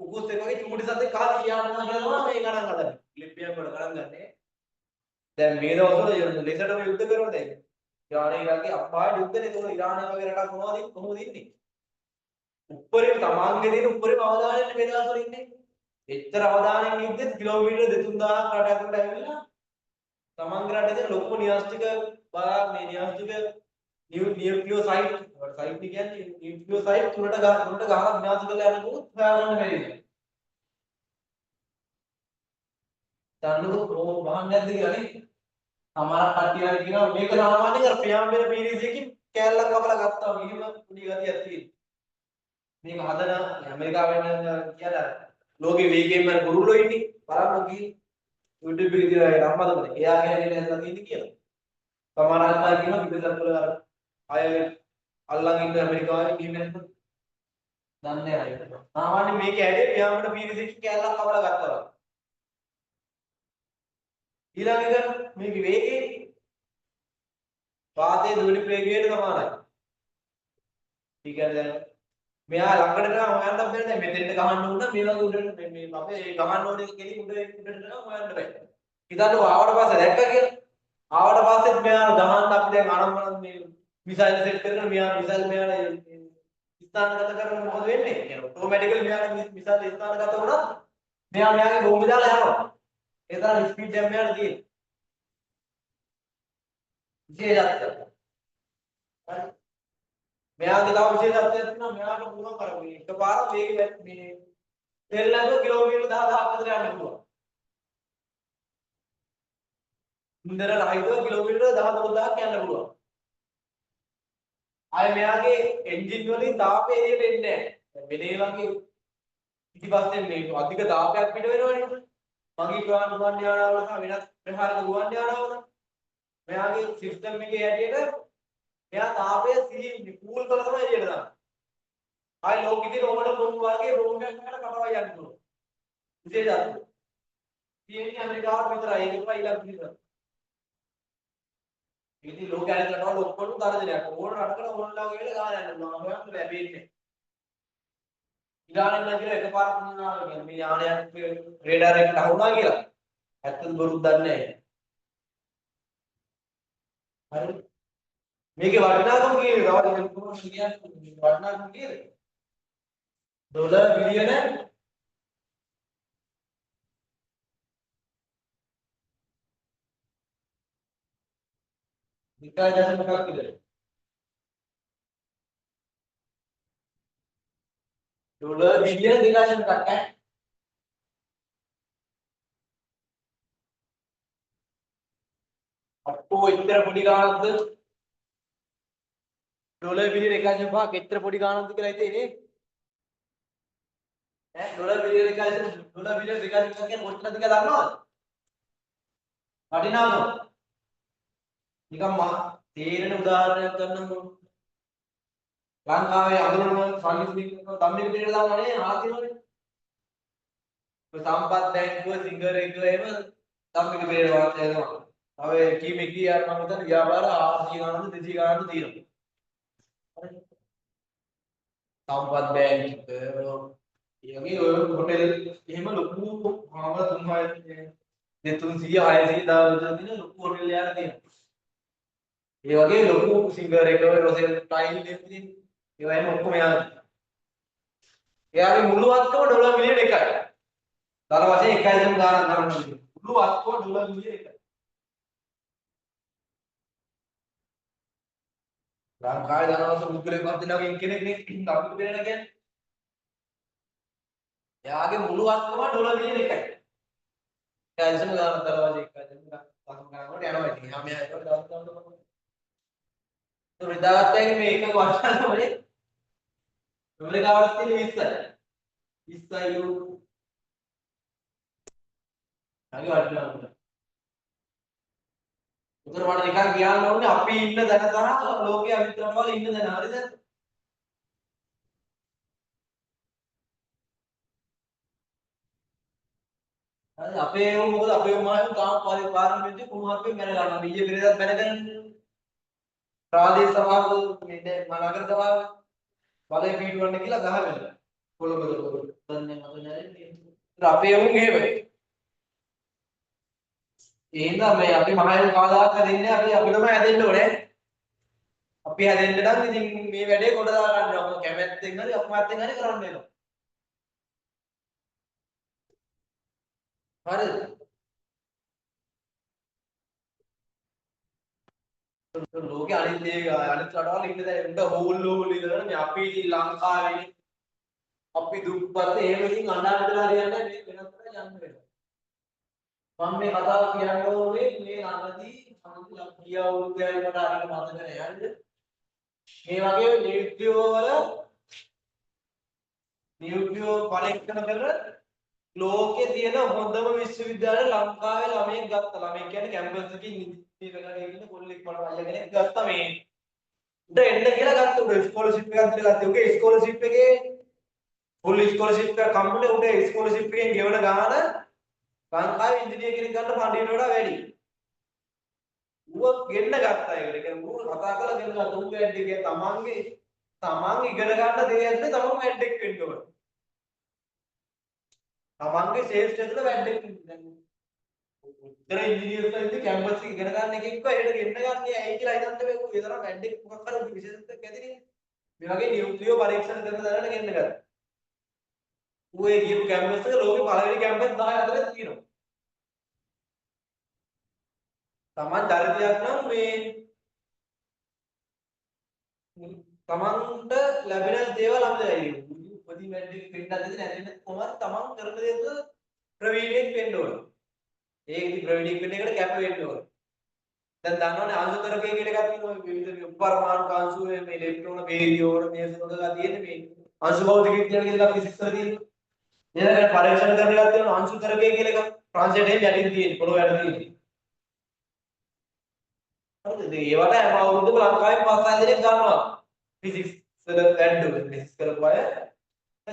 උකුස් එක්ක වගේ චුම්බඩි සතෙක් කාලා කියනවා කියලා තමයි මේ ගණන් හදන්නේ. ලිප්පියක් වල ගණන් ගන්නනේ. දැන් මේ දවස්වල ලෙසටම යුද්ධ කරනවා දැන්. ඉරානය ඉරාකේ අපායට යුද්ධනේ. ඒක ඉරානය වගේ රටක් කොහොමද ඉන්නේ? උඩරින් තමාන්ගේ තියෙන උඩරින් අවධානයෙන් මේ දවස්වල ඉන්නේ. එච්චර අවධානයෙන් ඉද්දි කිලෝමීටර් 2000ක් රටකට ඇවිල්ලා තමන්ගේ රටේ තියෙන ලොකුම න්‍යාස්තික බලා මේ න්‍යාස්තික නියුක්ලියෝ සයිට් සයිට් කියන්නේ නියුක්ලියෝ සයිට් තුනට ගහලා විනාශ කරලා යනකොට හොයාගන්න බැරි වෙනවා. දන්නකො වහන්න නැද්ද කියලා නේ. සමහර කට්ටිය හරි කියනවා මේක සාමාන්‍යයෙන් අර පියාඹෙන පීරිසියකින් කෑල්ලක් කපලා ගත්තා වගේ එහෙම පුඩි ගතියක් තියෙනවා. මේක හදන ඇමරිකාවෙන් කියලා ලෝකෙ වේගයෙන් මම කුරුල්ලෝ ඉන්නේ බලන්න ගිහින් YouTube එකේ තියෙන රම්මදමනේ එයාගේ හැදෙන්න හදලා තියෙන්නේ කියලා. සමහර අය කියනවා පිටසත් වල අර අය අල්ලන් ඉන්න ඇමරිකාවේ ගිහින් නැත්නම් දන්නේ නැහැ. සාමාන්‍යයෙන් මේක ඇඩේ පියාඹෙන පීරිසියකින් කෑල්ලක් කපලා ගත්තා වගේ. ඊළඟ එක මේක වේගේ වාතයේ දුවන වේගයට සමානයි. ඒ කියන්නේ දැන් මෙයා ළඟට ගියාම හොයන්න බැහැ. මෙතෙන්ට ගහන්න ඕන නම් මේ වගේ උඩට මේ අපේ ගහන්න ඕනේ කෙනෙක් උඩට යනවා හොයන්න බෑ. හිතන්න ආවට පස්සේ දැක්ක කියලා. ආවට පස්සෙත් මෙයා ගහන්න අපි දැන් ආරම්භන මේ මිසයිල් සෙට් කරගෙන මෙයා මිසයිල් මෙයා ස්ථානගත කරන මොකද වෙන්නේ? يعني ඔටෝමැටිකලි මෙයාගේ මිසයිල් ස්ථානගත වුණා. මෙයාගේ බෝම්බ දාලා යනවා. ඒ තරම් ස්පීඩ් එකක් මෙයාට තියෙනවා. විශේෂත්වය. හරි. මෙයාගේ තව විශේෂත්වයක් තියෙනවා. මෙයාට පුළුවන් කරන්නේ එකපාර වේගය මේ තෙල් නැතුව කිලෝමීටර් 10,000ක් විතර යන්න පුළුවන්. ඉන්දර රහිතව කිලෝමීටර් 10,000ක් යන්න පුළුවන්. ආයේ මෙයාගේ එන්ජින් වලින් තාපය එළියට එන්නේ නැහැ. මෙලේ වගේ පිටිපස්සෙන් මේ අධික තාපයක් පිට වෙනවනේ. මගේ ගුවන් යානාවල සහ වෙනත් ප්‍රහාරක ගුවන් යානාවල මෙයාගේ සිස්ටම් එකේ හැටියට මෙයා තාපය කූල් කරලා තමයි එළියට දාන්නේ. ආයි ලෝකෙදී ඕකට බෝම්බ වගේ බෝම්බයක් ගන්න කටවයි යන්න පුළුවන්. විශේෂත්වය. තියෙන්නේ ඇමරිකාවට විතරයි. ඒක තමයි ඊළඟ පිළිවෙල. ඉතින් ලෝක ඇලෙන්නට වල ඔක්කොම තරදෙනයක්. ඕන රටකට ඕනලා වගේ වෙලා ගාන යන්න පුළුවන්. හොයන්න ලැබෙන්නේ. ඉරානෙන් නම් කියලා එකපාරක් වුණා කියන්නේ මේ යානයක් රේඩාර් එකට අහුණා කියලා. ඇත්තද බොරුද දන්නේ නැහැ. හරි. මේකේ වටිනාකම කීයද? තවත් කොහොමද කියන්නේ? වටිනාකම කීයද? ඩොලර් බිලියන 1.1ක් විතර. ඩොලර් බිලියන 2.1ක් ඈ. අපෝ ඉතර පොඩි ගානක්ද? ඩොලර් බිලියන 1.5ක් ඉතර පොඩි ගානක්ද කියලා හිතේනේ. ඈ ඩොලර් බිලියන 2.5 කියන්නේ කොච්චරද කියලා දන්නවද? වටිනාකම. නිකම් තේරෙන උදාහරණයක් ගන්නකො. ලංකාවේ අඳුරන සංගීත තම්බික පිටේ දානනේ ආතිනෝනේ. ඔය සම්පත් බැංකුව සිංගර් එක එහෙම තම්බික පිටේ වාර්තා කරනවා. තව කීමේ කීයක් මම හිතන්නේ ව්‍යාපාර 800 ගණන් 200 ගණන් තියෙනවා. හරි. සම්පත් බැංකුව ඒ වගේ ඔය හොටෙල් එහෙම ලොකු මාව 300 600 දාලා තියෙන ලොකු හොටෙල් යාර තියෙනවා. ඒ වගේ ලොකු සිංගර් එක ඔය රොසෙල් ටයිල් දෙන්නේ ඒවා එහෙම ඔක්කොම යනවා. එයාගේ මුළු වත්කම ඩොලර් මිලියන 1යි. දර වශයෙන් 1.3 ගානක් ගන්නවා. මුළු වත්කම ඩොලර් මිලියන 1යි. ලංකාවේ ධනවත් පුද්ගලයෙක් වදිනවගේ කෙනෙක් නේ අපිට දෙන්න කියන්නේ. එයාගේ මුළු වත්කම ඩොලර් මිලියන 1යි. 1.3 ගානක් දර වශයෙන් 1.3 ගානකට යනවා ඉතින්. එහා මෙහා ඒකට දවස් ගන්න. तो रिदावत में एक क्वेश्चन हमारे अमेरिका තියෙන 20යි 20යි යු හරි වටිනවා උතර වල නිකන් කියන්න ඕනේ අපි ඉන්න දැන සහ ලෝකයේ අවිතරම වල ඉන්න දැන හරිද හරි අපේ මොකද අපේ මායම් තාම පාර්ලිමේන්තුවේ කුණුහරුපෙන් මැන ගන්නවා ඊයේ පෙරේදත් මැනගෙන ප්‍රාදේශ සභාව මේ නගර සභාව බලය පිටවන්න කියලා ගහගෙන කොළඹ දන්නේ මත නැහැ අපේ උන් එහෙමයි එහෙනම් මේ අපි මහයන් කවදාවත් හැදෙන්නේ අපි අපිටම හැදෙන්න ඕනේ අපි හැදෙන්න නම් ඉතින් මේ වැඩේ කොට දා ගන්න ඕන කැමැත්තෙන් හරි අකමැත්තෙන් හරි කරන්න වෙනවා හරිද ලෝකේ අනිත් රටවල් ඉන්න දැන් උඩ හෝල් ඉඳලා මේ අපි ඉතින් ලංකාවේ අපි දුප්පත් එහෙම ඉතින් අඬන්නදලා හරියන්නේ මේ වෙනත් යන්න වෙනවා මම මේ කතාව කියන්න ඕනේ මේ ළඟදී මම ගිය අවුරුද්දේ මට අරගෙන මතක නෑ හරිද මේ වගේ නියුක්ලියෝ පරීක්ෂණ කරන ලෝකේ තියෙන හොඳම විශ්වවිද්‍යාලය ලංකාවේ ළමයෙක් ගත්තා ළමයෙක් කියන්නේ කැම්පස් එකේ ඉඳලා ඉන්න කොල්ලෙක් වල අල්ලගෙන ගත්තා මේ උඩ එන්න කියලා ගත්තා උඩ ස්කෝලර්ෂිප් එකක් දීලා ගත්තා උගේ ස්කෝලර්ෂිප් එකේ ෆුල් ස්කෝලර්ෂිප් එක කම්ප්ලීට් උඩ ස්කෝලර්ෂිප් එකෙන් ගෙවන ගාන ලංකාවේ ඉංජිනේර කෙනෙක් ගන්න ෆන්ඩ් එකට වඩා වැඩි ඌව ගෙන්න ගත්තා ඒකට. ඒ කියන්නේ ඌව කතා කරලා ගෙන්න ගත්තා. ඌ වැඩ් එකේ තමන් ඉගෙන ගන්න දේ ඇතුලේ තමන් වැඩ් එක වෙන්න ඕන. තමන්ගේ ශේෂ්ඨ ඇතුලේ වැඩ් එක වෙන්න. දැන් උත්තර ඉංජිනේරුවෝ ඉන්නේ කැම්පස් එකේ ඉගෙන ගන්න එකෙක් කො ඒකට ගෙන්න ගන්නේ ඇයි කියලා හිතන්න බෑ. ඌ ඒ තරම් වැඩ් එක මොකක් හරි විශේෂත්වයක් ඇතිනේ. මේ වගේ නියුක්ලියෝ පරීක්ෂණ කරන දැනට ගෙන්න ගත්තා. ඌ ඒ කියපු කැම්පස් එක ලෝකේ පළවෙනි කැම්පස් 10 අතරේ තියෙනවා. තමන් චරිතයක් නම් මේ තමන්ට ලැබෙන දේවල් අපිට උපදී වැඩි වෙන්නත් දෙන්නේ නැති කොහොමද තමන් කරන දේ තුළ ප්‍රවීණයෙක් වෙන්න ඕන. ඒක ඉතින් ප්‍රවීණයෙක් වෙන්න එකට කැප වෙන්න ඕන. දැන් දන්නවනේ අංශුතරකය කියලා එකක් තියෙනවා. විවිධ උපපරමාණු අංශු මේ ඉලෙක්ට්‍රෝන වේදියෝන මේ සුදුකලා තියෙන්නේ මේ අංශු භෞතික විද්‍යාව කියලා අපි ෆිසික්ස් වල තියෙනවා. ඊළඟට පරීක්ෂණ කරන එකක් තියෙනවා අංශුතරකය කියලා එකක්. ට්‍රාන්ස්ලේට් එකෙන් යටින් තියෙන්නේ පොළොව යට තියෙන්නේ. හරිද? ඉතින් ඒවට හැම අවුරුද්දම ලංකාවේ 5-6 දෙනෙක් ගන්නවා. ෆිසික්ස් වල වැඩ ෆිසික්ස් කරපු අය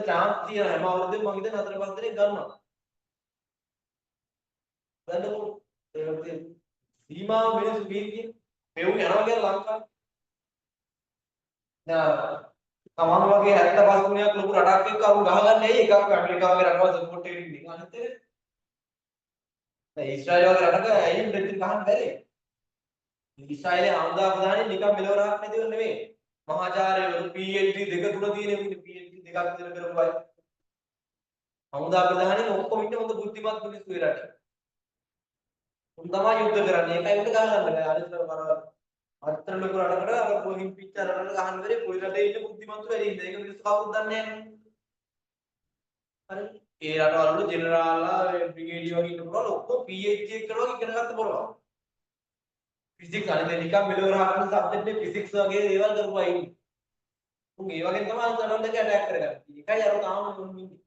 chance තියෙන හැම අවුරුද්දෙම මම හිතන්නේ 4-5 දෙනෙක් ගන්නවා. දැන් ඒක සීමාව වෙනස් වීර්යය මෙවුන් යනවා කියලා ලංකාවේ. දැන් තමන් වගේ 75 ගුණයක් ලොකු රටක් එක්ක අරු ගහගන්නේ ඇයි? එකක් ඇමරිකාවේ රටවල් සපෝට් එකකින් ඉන්නේ. අනිත් එක දැන් ඊශ්‍රායල් වගේ රටක ඇයි බ්‍රෙඩ් ගහන්න බැරි? ඊශ්‍රායලයේ හමුදා ප්‍රධානී නිකන් මෙලවරක් නැතිව නෙවෙයි. මහාචාර්යවරු PhD දෙක තුන තියෙන PhD දෙකක් විතර කරපු අය. හමුදා ප්‍රධානී ඔක්කොම ඉන්නේ හොඳ බුද්ධිමත් මිනිස්සු ඒ රටේ. උන් තමයි යුද්ධ කරන්නේ. ඒකයි උන්ට ගහගන්න බෑ. අනිත් අත්තර ලොකු රටකට අර කොහින් පිච්චර රටකට ගහන්න බැරි පොයි රටේ ඉන්න බුද්ධිමත්තු වැඩි ඉන්න. ඒක මිනිස්සු කවුරුත් දන්නේ නැහැ. හරි. ඒ රටවල වල ජෙනරාල්ලා බ්‍රිගේඩියර් වගේ ඉන්න පුළුවන් ඔක්කොම PhD එක කරනවා ඉගෙන ගන්න පුළුවන්. ෆිසික්ස් අනිත් නිකන් මෙලවර හරන සබ්ජෙක්ට් එක ෆිසික්ස් වගේ දේවල් කරපුවා ඉන්නේ. උන් ඒ වගේ තමයි අන්තරවල දෙක ඇටැක් කරගන්නේ. ඒකයි අර තාම උන් ඉන්නේ.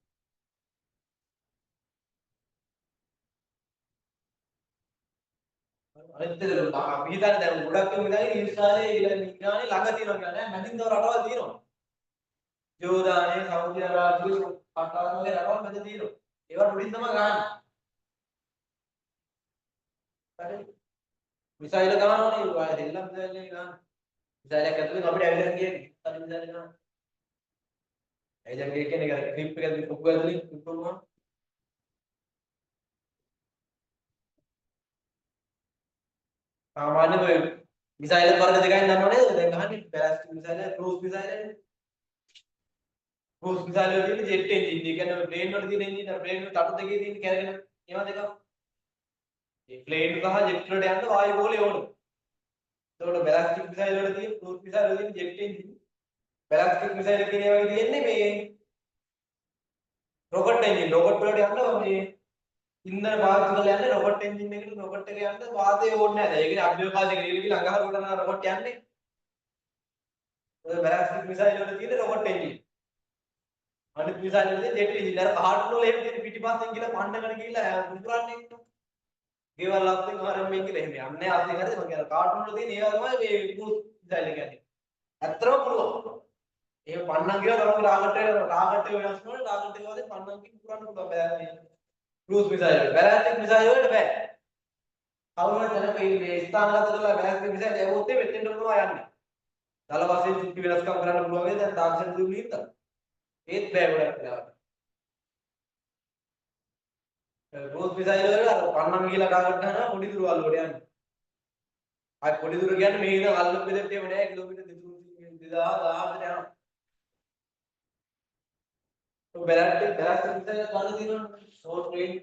අනිත් එක අපි හිතන්නේ දැන් ගොඩක් කෙනෙක් හිතන්නේ ඊශ්‍රායලයේ ඊරානයේ ළඟ තියෙනවා කියලා නෑ. මැදින් තව රටවල් තියෙනවා. ජෝර්දානය, සෞදි අරාබිය, කතාර වගේ රටවල් මැද තියෙනවා. ඒවට උඩින් තමයි ගහන්නේ. හරි. මිසයිල ගහනවනේ ඔය දෙල්ලම් මිසයිල් ගහන. මිසයිලයක් ඇතුලෙන් අපිට ඇවිල්ලා කියන්නේ. හරි මිසයිල් ගහන. එයිදන් කියන්නේ අර ක්ලිප් එක ඇතුලේ පුප්පු ඇතුලේ පුප්පුවා. සාමාන්‍ය ඔය මිසයිල් වර්ග දෙකකින් දන්නව නේද? දැන් ගහන්නේ ballistic missile, cruise missile. Cruise missile වල තියෙන ජෙට් එන්ජින්. ඒ කියන්නේ ප්ලේන් වල තියෙන එන්ජින් අර ප්ලේන් වල තටු දෙකේ තියෙන කැරගෙන ඒවා දෙකක්. මේ ප්ලේන් සහ ජෙට් වලට යන්න වායු ගෝලය ඕනේ. ඒතකොට බැලිස්ටික් මිසයිල් වල තියෙන ක්‍රූස් මිසයිල් වල තියෙන ජෙට් එන්ජින්. බැලිස්ටික් මිසයිල් කියන ඒවා තියෙන්නේ මේ රොකට් එන්ජින්. රොකට් වලට යන්න මේ ඉන්ධන පාවිච්චි කරලා යන්නේ රොකට් එන්ජින් එකකට. රොකට් එක යන්න වාතය ඕනේ නැහැ. ඒ කියන්නේ අභ්‍යවකාශයක ගිහලා ළඟහර උඩන රොකට් යන්නේ. ඔය බැලිස්ටික් මිසයිල් වල තියෙන රොකට් එන්ජින්. අනිත් මිසයිල් වල තියෙන ජෙට් එන්ජින්. අර කාටුන් වල එහෙම තියෙන පිටිපස්සෙන් ගිහලා පන්නගෙන ගිහලා පුපුරන්නේ ඉන්නවා. ගෙවල් අස්සෙන් ආරම්භයෙන් කියලා එහෙම යන්නේ අස්සෙන් හරිද මම කියන කාටුන් වල තියෙන ඒවා තමයි මේ ක්‍රූස් මිසයිල් එක කියන්නේ. ඇත්තටම පුළුවන්. එහෙම පන්නන් කියලා තමයි ටාගට් එක වෙනස් කරනවා. ටාගට් එක වලින් පන්නන් කි පුපුරන්න පුළුවන් බෑ. ක්‍රූස් මිසයිල් වල. බැලිස්ටික් මිසයිල් වලට බෑ. කවුරුහරි තැනක මේ ස්ථානගත කරලා බැලිස්ටික් මිසයිල් යවුවොත් මෙතෙන්ට පුළුවන් යන්නේ. දල වශයෙන් චුට්ටි වෙනස්කම් කරන්න පුළුවන් වගේ දැන් තාක්ෂණ දියුණු හින්දා. ඒත් බෑ ගොඩක් වෙලාවට. ක්‍රූස් මිසයිල් වල අර පන්නන් කියලා ටාගට් ගන්නවා පොඩි දුරවල් වලට යන්නේ. ආයි පොඩි දුර කියන්නේ මේ ඉඳන් අල්ලපු බෙදෙට්ට එහෙම නෑ කිලෝමීටර් 200 2000 යනවා. ඔය බැලිස්ටික් මිසයිල් ගන්න තියෙනවා ෂෝට් රේන්ජ්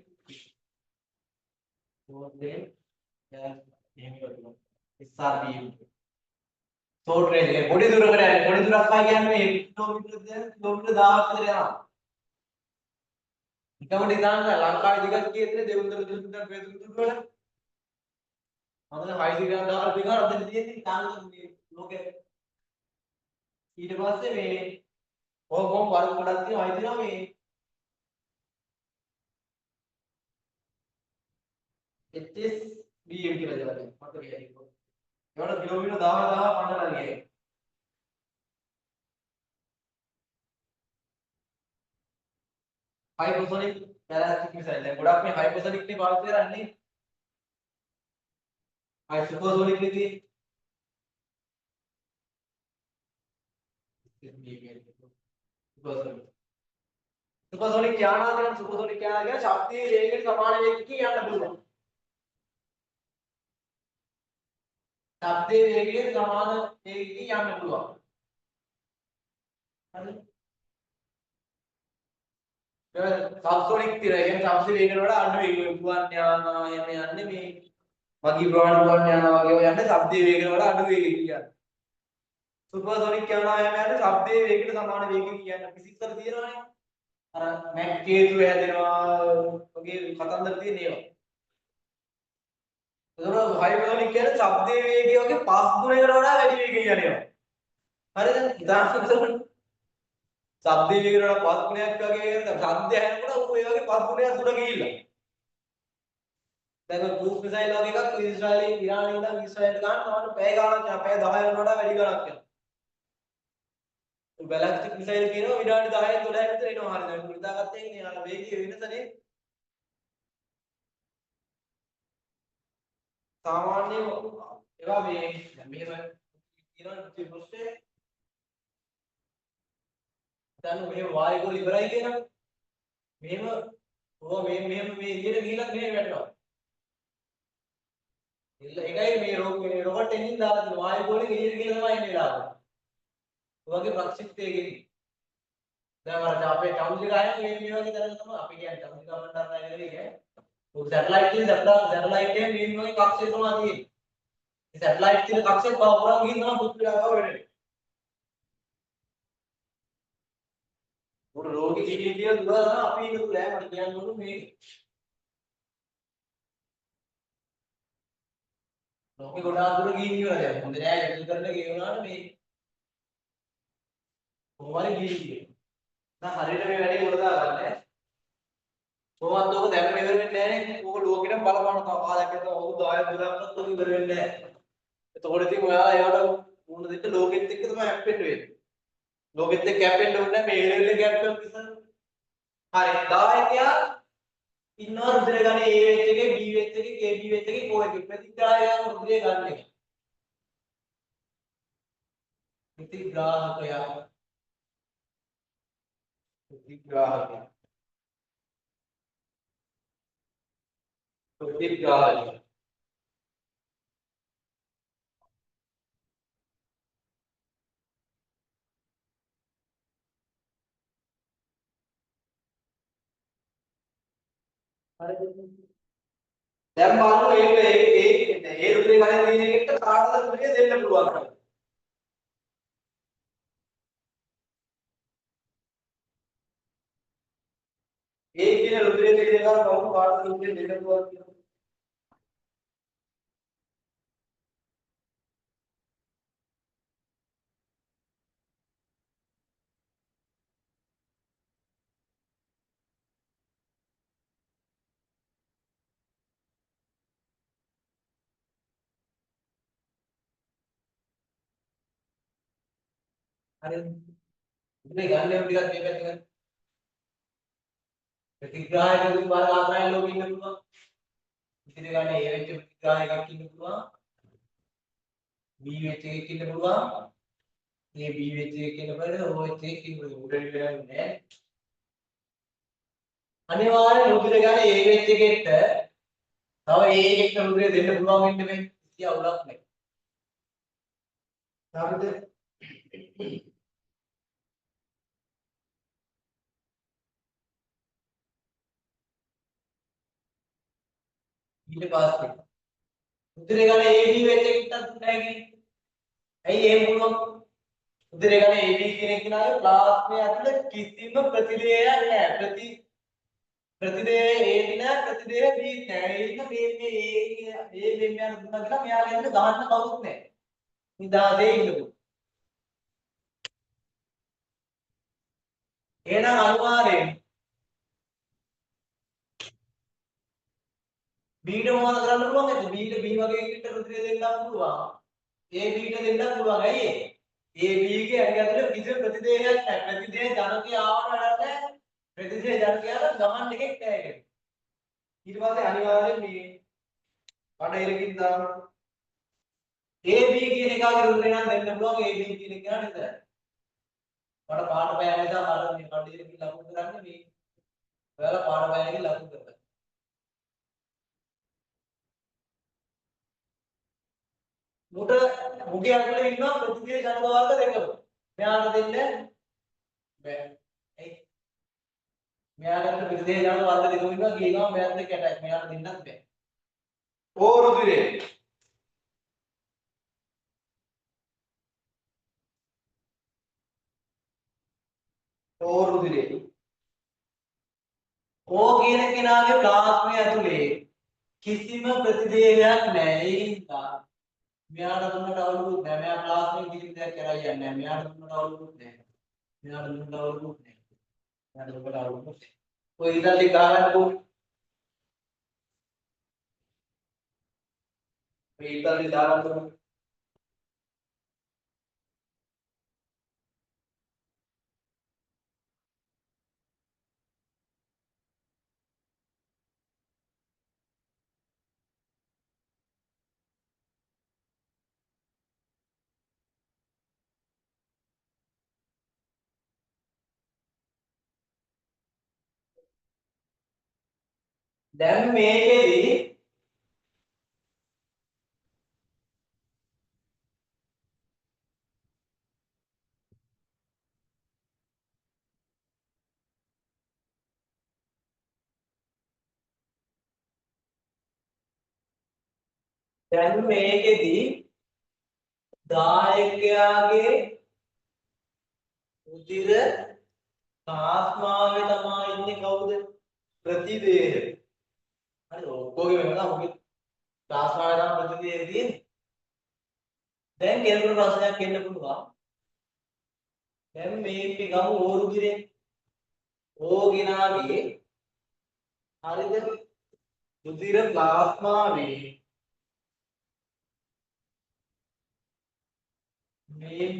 එහෙම කරනවා. SRBM ෂෝට් රේන්ජ් එක පොඩි දුරකට යන්නේ. පොඩි දුරක් කියන්නේ මේ කිලෝමීටර් 1000ක් විතර යනවා. නිකම්ම ඉඳන් ලංකාවේ දිගට කියන්නේ දෙවුන්දර කිලෝමීටර් වේදුරු දුර වල. මොකද හයිසිගන් දාලා පිටාර අතන තියෙන්නේ තාංග මේ ලෝකේ. ඊට පස්සේ මේ කොහොම වර්ග ගොඩක් තියෙනවා. අයි තියෙනවා මේ HSBM කියලා දේවල්. මට කියයි. ඒවට කිලෝමීටර් 1000 පන්නලා ගියේ. හයිපර්සොනික් බැලිස්ටික් මිසයිල්. දැන් ගොඩක් මේ හයිපර්සොනික් නේ පාවිච්චි කරන්නේ. ආයි සුපර්සෝනික් නේ සුපර්සෝනික් සුපර්සෝනික් යානා කියන සුපර්සෝනික් යානා කියන ශබ්දයේ වේගයට සමාන වේගයකින් යන්න පුළුවන්. ශබ්දයේ වේගයට සමාන වේගයකින් යන්න පුළුවන්. හරිද? සබ්සෝනික් තිර කියන්නේ ශබ්ද වේගයට වඩා අඩු වේගයකින් ගුවන් යානා යන්නේ මේ මගී ප්‍රමාණ ගුවන් යානා වගේ යන්නේ ශබ්දයේ වේගයට වඩා අඩු වේගයකින් යන්නේ. සුපර්සෝනික් යානා යන්නේ ශබ්දයේ වේගයට සමාන වේගයකින් යන්නේ. ෆිසික්ස් වල තියෙනවානේ. අර මැක් කේතු හැදෙනවා වගේ කතන්දර තියෙන ඒවා. ඒතකොට හයිපර්සෝනික් කියන්නේ ශබ්දයේ වේගය වගේ 5 ගුණයකට වඩා වැඩි වේගකින් යනවා. හරිද? උදාහරණයක් ගන්න. ශබ්දයේ වේගයට වඩා 5 ගුණයක් වගේ යන ශබ්දය ඇහෙනකොට ඌ ඒ වගේ 5 ගුණයක් දුර ගිහිල්ලා. දැන් ක්‍රූස් මිසයිල් වගේ එකක් ඊශ්‍රායලයේ ඉරානයේ ඉඳන් ඊශ්‍රායලයට ගන්න තවන්න පැය ගාණක් යනවා. පැය 10කට වඩා වැඩි ගාණක් යනවා. බැලස්ටික් මිසයිල් කියනවා විනාඩි 10න් 12න් විතර එනවා. හරිද? ඒක හිතාගත්තේ ඉන්නේ අර වේගයේ වෙනසනේ. සාමාන්‍ය ඒවා මේ දැන් මෙහෙම කියන ප්‍රශ්නේ දැන් මෙහෙම වායුගෝල ඉවරයි කියනවා. මෙහෙම ඕවා මෙහෙම මේ එළියට ගිහිල්ලා මෙහෙම වැටෙනවා. ඒකයි මේ රොකට් එන්ජින් දාලා තියෙන වායුගෝලෙ එළියට ගිහිල්ලා තමයි එන්නේ වෙලාවට. ඒ වගේ ප්‍රක්ෂිප්තයකින් දැන් අර අපේ චන්ද්‍රිකා අය මේ වගේ දැනග තමයි අපි කියන්නේ චන්ද්‍රිකා මණ්ඩලය කියලා කියන්නේ. ඔය සැටලයිට් එකේ සැටලයිට් එකේ මේ වගේ කක්ෂය තමයි තියෙන්නේ. මේ සැටලයිට් තියෙන කක්ෂේ පවරන් ගිහින් තමයි පෘථිවිය ආව වෙන්නේ. උඩ රෝගී ජීවිතය දුර තමයි අපි ඉන්න දුර මට කියන්න ඕන මේක. රෝගී ගොඩාක් දුර ගිහින් ඉවරයි. හොඳ නෑ ඉතින් කරලා ගෙවුනාට මේ කොහොමද ගිහින්. දැන් හරියට මේ වැඩේ උඩ දාගන්න. කොහොමද ඔක දැම්ම ඉවර වෙන්නේ නැහැ නේ. ඕක ලෝකෙටම බලපාන කාලයක් යනවා. ඔව් 10 12ක් ඔක ඉවර වෙන්නේ නැහැ. එතකොට ඉතින් ඔයාලා ඒවට මුණ දෙන්න ලෝකෙත් එක්ක තමයි හැප්පෙන්න වෙන්නේ. ලෝකෙත් එක්ක හැප්පෙන්න ඕනේ නැහැ. මේ ලෙවල් එකේ හැප්පෙන්න නිසා. හරි 10 තියා ඉන්නවා රුධිර ගන්නේ A වෙච් එකේ B වෙච් එකේ KB වෙච් එකේ කො එකේ ප්‍රතිග්‍රාහකයා රුධිරය ගන්න එක. ප්‍රතිග්‍රාහකයා ප්‍රතිග්‍රාහකයා ප්‍රතිග්‍රාහකයා දැන් බලමු ඒ රුධිරය ගන්න තියෙන එකට කාටද රුධිරය දෙන්න පුළුවන් කියලා. ඒ කියන රුධිරය දෙක ගන්න බලමු කාටද රුධිරය දෙන්න පුළුවන් කියලා. හරිද? රුධිරය ගන්න යම් ටිකක් මේ පැත්තට ගන්න. ප්‍රතිග්‍රාහක විභාග ආකාරයෙන් ලෝකෙ ඉන්න පුළුවන්. රුධිරය ගන්න A වෙච්ච ප්‍රතිග්‍රාහකයක් ඉන්න පුළුවන්. B වෙච්ච එකක් ඉන්න පුළුවන්. මේ B වෙච්ච එකක් ඉන්න පුළුවන්. O වෙච්ච එකක් ඉන්න පුළුවන්. උඩට ගන්නේ නැහැ. අනිවාර්යෙන් රුධිරය ගන්න A වෙච්ච එකෙක්ට තව A එකෙක්ට රුධිරය දෙන්න පුළුවන් වෙන්නේ මේ කිසි අවුලක් නැහැ. හරිද? ඊට පස්සේ රුධිරය ගන්න AB වෙච්ච එකට නැහැ කියන්නේ. ඇයි එහෙම පුළුවන්? රුධිරය ගන්න AB කියන එක නාගේ ප්ලාස්මය ඇතුළේ කිසිම ප්‍රතිදේයයක් නැහැ. ප්‍රතිදේය A දින ප්‍රතිදේය B නැහැ. ඒක මේ දෙන්න යන දුන්නා කියලා මෙයාලා ඉන්න ගහන්න කවුරුත් නැහැ. නිදාසේ ඉන්නකො. එහෙනම් අනිවාර්යෙන් බීට මොනවද කරන්න පුළුවන්? ඒක බීට B වගේ එකට රුධිරය දෙන්නත් පුළුවන්. A බීට දෙන්නත් පුළුවන්. ඇයි ඒ? A B ගේ ඇඟ ඇතුලේ කිසිම ප්‍රතිදේයයක් නැහැ. ප්‍රතිදේය ජනකය ආවට වැඩක් නැහැ. ප්‍රතිදේය ජනකයාට ගමන් එකක් නැහැ. ඊට පස්සේ අනිවාර්යෙන් මේ බඩ ඉරකින් දාන්න AB කියන එකාගේ රුධිරය නම් දෙන්න පුළුවන් AB කියන එක නේද? මට පාට පෑන නිසා මට මේ කඩේට ගිහින් ලකුණු කරන්නේ මේ. ඔයාලා පාට පෑන එකේ ලකුණු කරගන්න. මුගේ ඇතුලේ ඉන්නවා ප්‍රතික්‍රියා ජනක වර්ග දෙකම. මෙයාට දෙන්න බෑ. එයි. මෙයාට ප්‍රතික්‍රියා ජනක වර්ග දෙකම ඉන්නවා කියනවා මෙයාට දෙක ඇටැච්. මෙයාට දෙන්නත් බෑ. ඕ රුධිරේ. ඕ රුධිරේ. ඕ කියන කෙනාගේ ප්ලාස්මය ඇතුලේ කිසිම ප්‍රතිදේහයක් නැහැ. ඒ නිසා මෙයාට දුන්නට අවුලුත් නැහැ. මෙයා ප්ලාස්මයෙන් කිසිම දෙයක් කරා යන්නේ නැහැ. මෙයාට දුන්නට අවුලුත් නැහැ. මෙයාට දුන්නට අවුලුත් නැහැ. මෙයාට දුන්නට අවුලුත් නැහැ. ඔය ඉදල්ලි ගහන්නකෝ. ඔය ඉදල්ලි දාන්නකෝ. දැන් මේකෙදි දායකයාගේ උදිර ප්ලාස්මාවේ තමයි ඉන්නේ කවුද? ප්‍රතිදේහ. හරි ඔක්කොගෙම වෙනවා මොකද? ප්ලාස්මාවේ තමයි ප්‍රතිදේහ තියෙන්නේ. දැන් කෙනෙකුට ප්‍රශ්නයක් එන්න පුළුවන්. දැන් මේක ගමු ඕරුදිරේ. ඕගිනාගේ හරිද? උදිර ප්ලාස්මාවේ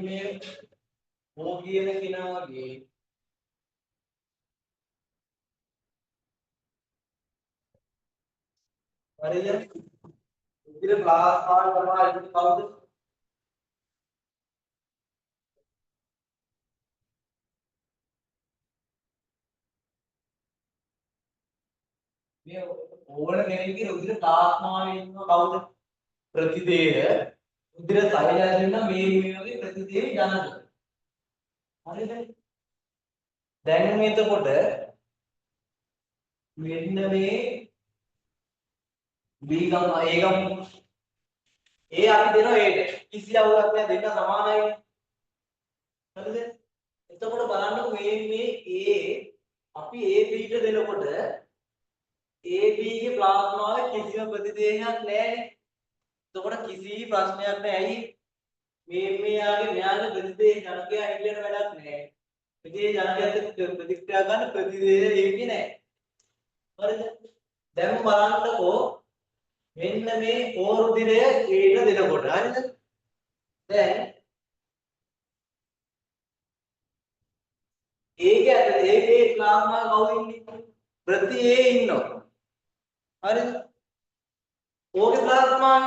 මේ ඕ කියන කෙනාගේ හරිද? උදිර ප්ලාස්මාවේ තමයි ඉන්නේ කවුද? මේ ඕන කෙනෙක්ගේ උදිර ප්ලාස්මාවේ ඉන්න කවුද? ප්‍රතිදේහ. උදිර සෛලය ඇතුළේ නම් මේ වගේ ප්‍රතිදේහ ජනක. හරිද? දැන් එතකොට මෙන්න මේ B ගම A ගම A අපි දෙනවා A ට. කිසි අවුලක් නැහැ දෙන්න සමානයි. හරිද? එතකොට බලන්නකො මේ A අපි AB ට දෙනකොට AB ගේ ප්ලාස්මාවේ කිසිම ප්‍රතිදේහයක් නැහැ. එතකොට කිසි ප්‍රශ්නයක් නැහැ. ඇයි? මෙයාගේ ප්‍රතිදේහ ජනකයා හිටියට වැඩක් නැහැ. ප්‍රතිදේහ ජනකයාත් ප්‍රතික්‍රියා ගන්න ප්‍රතිදේහ එන්නේ නැහැ. හරිද? දැන් බලන්නකෝ මෙන්න මේ ඕරුදිරය ඒට දෙනකොට හරිද? දැන් ඒකේ ඇතුලේ ඒකේ ප්ලාස්මා කවුද ඉන්නේ? ප්‍රති A ඉන්නවා. හරිද? ඕගේ ප්ලාස්මා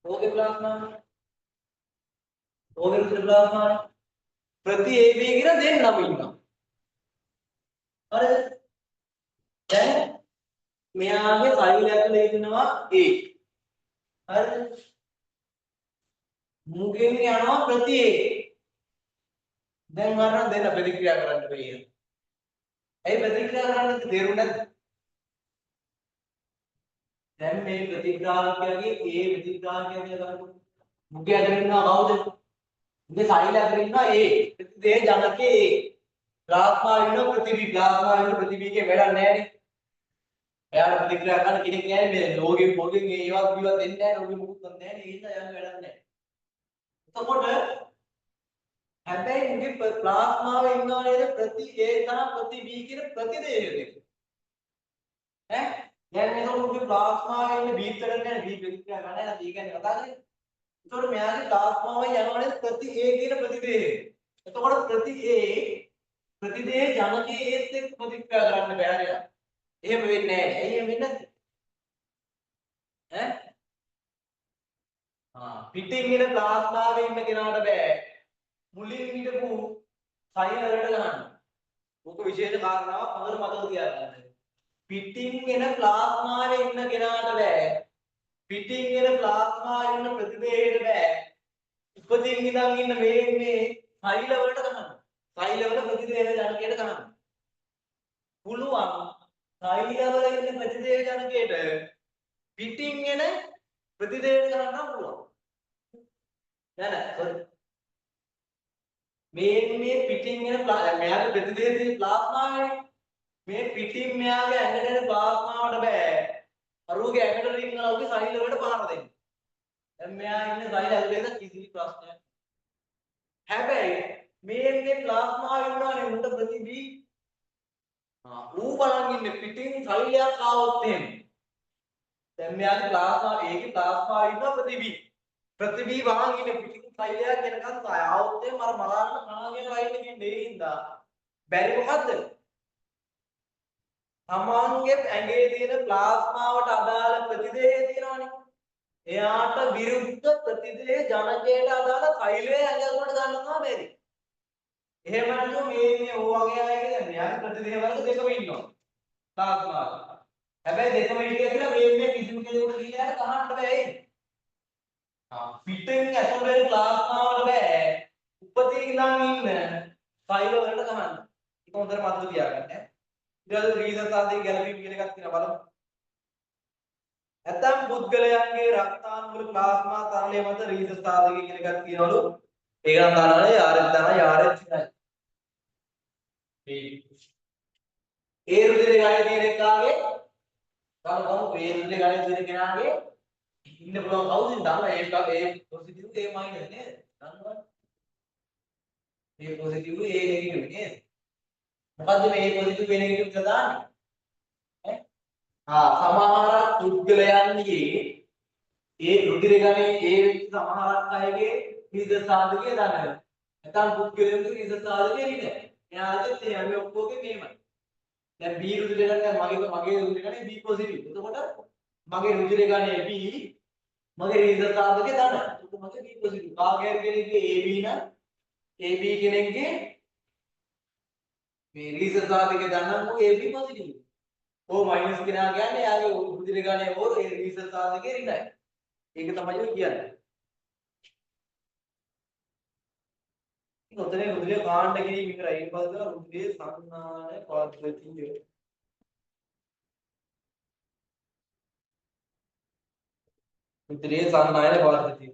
ඕගේ ප්ලාස්මා ප්‍රති AB කියලා දෙන්නම ඉන්නවා. හරිද? දැන් මෙයාගේ සෛල ඇතුලේ ඉන්නවා A. හරිද? මුගෙන් යනවා ප්‍රති A. දැන් ගන්න දෙන්න ප්‍රතික්‍රියා කරන්න බැහැ. ඇයි ප්‍රතික්‍රියා කරන්න තේරුම් නැද්ද? දැන් මේ ප්‍රතිග්‍රාහකයාගේ A ප්‍රතිග්‍රාහකයා කියලා ගන්න. මුගේ ඇතුලේ ඉන්නවා කවුද? මුගේ සෛල ඇතුලේ ඉන්නවා A. ප්‍රතිදේහ ජනකේ A. ප්ලාස්මා වෙන ප්‍රතිබීකේ වැඩක් නැහැ නේ. එයාට ප්‍රතික්‍රියා කරන්න කෙනෙක් නැහැ මේ ලෝගෙන් පොගෙන් ඒවත් බිවත් දෙන්නේ නැහැ ලෝගෙ මොකුත් නැහැ නේ. ඒ නිසා යාගේ වැඩක් නැහැ. එතකොට හැබැයි මුගේ ප්ලාස්මාවේ ඉන්නවා නේද ප්‍රති A සහ ප්‍රති B කියන ප්‍රතිදේහ දෙක. ඈ දැන් එතකොට මුගේ ප්ලාස්මාවේ ඉන්න B කරන්නේ නැහැ B ප්‍රතික්‍රියා ගන්න නැහැ. ඒ කියන්නේ කතා කරන්නේ. එතකොට මෙයාගේ ප්ලාස්මාවේ යනවා නේද ප්‍රති A කියන ප්‍රතිදේහය. එතකොට ප්‍රති A ප්‍රතිදේහ ජනකයේ ඒත් එක්ක ප්‍රතික්‍රියා කරන්න බෑ නේද? එහෙම වෙන්නේ නැහැ. ඇයි එහෙම වෙන්නේ නැත්තේ? ඈ පිටින් එන ප්ලාස්මාවේ ඉන්න කෙනාට බෑ මුලින් හිටපු සෛල වලට ගන්න. මොක විශේෂ කාරණාවක් හොඳට මතක තියාගන්න. පිටින් එන ප්ලාස්මාවේ ඉන්න කෙනාට බෑ. පිටින් එන ප්ලාස්මාවේ ඉන්න ප්‍රතිදේහයට බෑ. උපතින් ඉඳන් ඉන්න මේ සෛල වලට ගන්න. සෛල වල ප්‍රතිදේහ ජනකයට ගන්න. පුළුවන් සෛල වල ඉන්න ප්‍රතිදේහ ජනකයට පිටින් එන ප්‍රතිදේහ ගන්න පුළුවන්. නෑ sorry. මේ පිටින් එන මෙයාගේ ප්‍රතිදේහ තියෙන ප්ලාස්මාවේ මේ පිටින් මෙයාගේ ඇඟට එන ප්ලාස්මාවට බෑ. අරුගේ ඇඟට රිංගලා උගේ සෛල වලට පහර දෙන්න. දැන් මෙයා ඉන්නේ සෛල ඇතුලේද කිසි ප්‍රශ්නයක්. හැබැයි මේ ප්ලාස්මාව ඉන්නවනේ උන්ට ප්‍රතිබී. ඌ බලන් ඉන්නේ පිටින් සෛලයක් ආවොත් එහෙම. දැන් මෙයාගේ ප්ලාස්මා ඒකේ ප්ලාස්මා ඉන්න ප්‍රතිබී. ප්‍රතිබී වහන් ඉන්නේ පිටින් සෛලයක් එනකන් ආවොත් එහෙම අර මරාගෙන කනාගෙන වයින් එකෙන් දෙයින්දා බැරි මොකද්ද? තමන්ගේ ඇඟේ තියෙන ප්ලාස්මාවට අදාළ ප්‍රතිදේහය තියෙනවනේ. එයාට විරුද්ධ ප්‍රතිදේහ ජනකයට අදාළ සෛලය ඇඟකට ගන්නවා බැරි. එහෙම නැත්නම් මේ වගේ අයගේ දැන් මෙයාගේ ප්‍රතිදේහ වර්ග දෙකම ඉන්නවා. ප්ලාස්මාව. හැබැයි දෙකම ඉන්නේ කියලා මේ කිසිම කෙනෙකුට කියලා ගහන්න බෑ. පිටෙන් ඇතුල් වෙන ප්ලාස්මාවල බෑ. උපතින් ඉඳන් ඉන්න සෛල වලට ගහන්න. ඒක හොඳට මතක තියාගන්න. ඊට රීසර්ච් ආදී ගැලපීම් කියන එකක් තියෙනවා බලමු. ඇතම් පුද්ගලයන්ගේ රක්තාණු වල ප්ලාස්මා තරලය මත රීසර්ච් ආදී කියන එකක් තියෙනවලු. ඒක නම් දානවනේ RH තමයි RH තමයි. ඒ රුධිරය ගණය තියෙන එකාගේ බලමු ඒ රුධිරය ගණය තියෙන කෙනාගේ ඉන්න පුළුවන් කවුද දන්නවද ඒ පොසිටිව් ඒ මයිනස් නේද දන්නවද ඒ පොසිටිව් ඒ නෙගටිව් නේද මොකද්ද මේ පොසිටිව් ඒ නෙගටිව් කියලා දාන්නේ සමහර පුද්ගලයන්ගේ ඒ රුධිර ගණයේ ඒ වෙච්ච සමහරක් අයගේ රීසර්ච් සාධකයේ දන්නවද නැත්නම් පුද්ගලයන්ගේ රීසර්ච් සාධකයේ නෑ එයාලට මේ ඔක්කොගේ මේමයි දැන් B රුධිර ගණය මගේ රුධිර ගණය B පොසිටිව් එතකොට මගේ රුධිර ගණය B මගේ රීසර්ච් සාධකයේ දන්න. එතකොට මගේ B පොසිටිව්. කාගේ කෙනෙක්ගේ AB නම් AB කෙනෙක්ගේ මේ රීසර්ච් සාධකයේ දන්නම් මොකද AB පොසිටිව්. O මයිනස් කෙනා කියන්නේ යාගේ රුධිර ගණය ඕර ඒ රීසර්ච් සාධකයේ ඍණයි. ඒක තමයි ඔය කියන්නේ. ඔතනේ රුධිර කාණ්ඩ කිරීම විතරයි. ඊට පස්සේ රුධිර සංනාන පද්ධතිය. රුධිර සංනායන පද්ධතිය.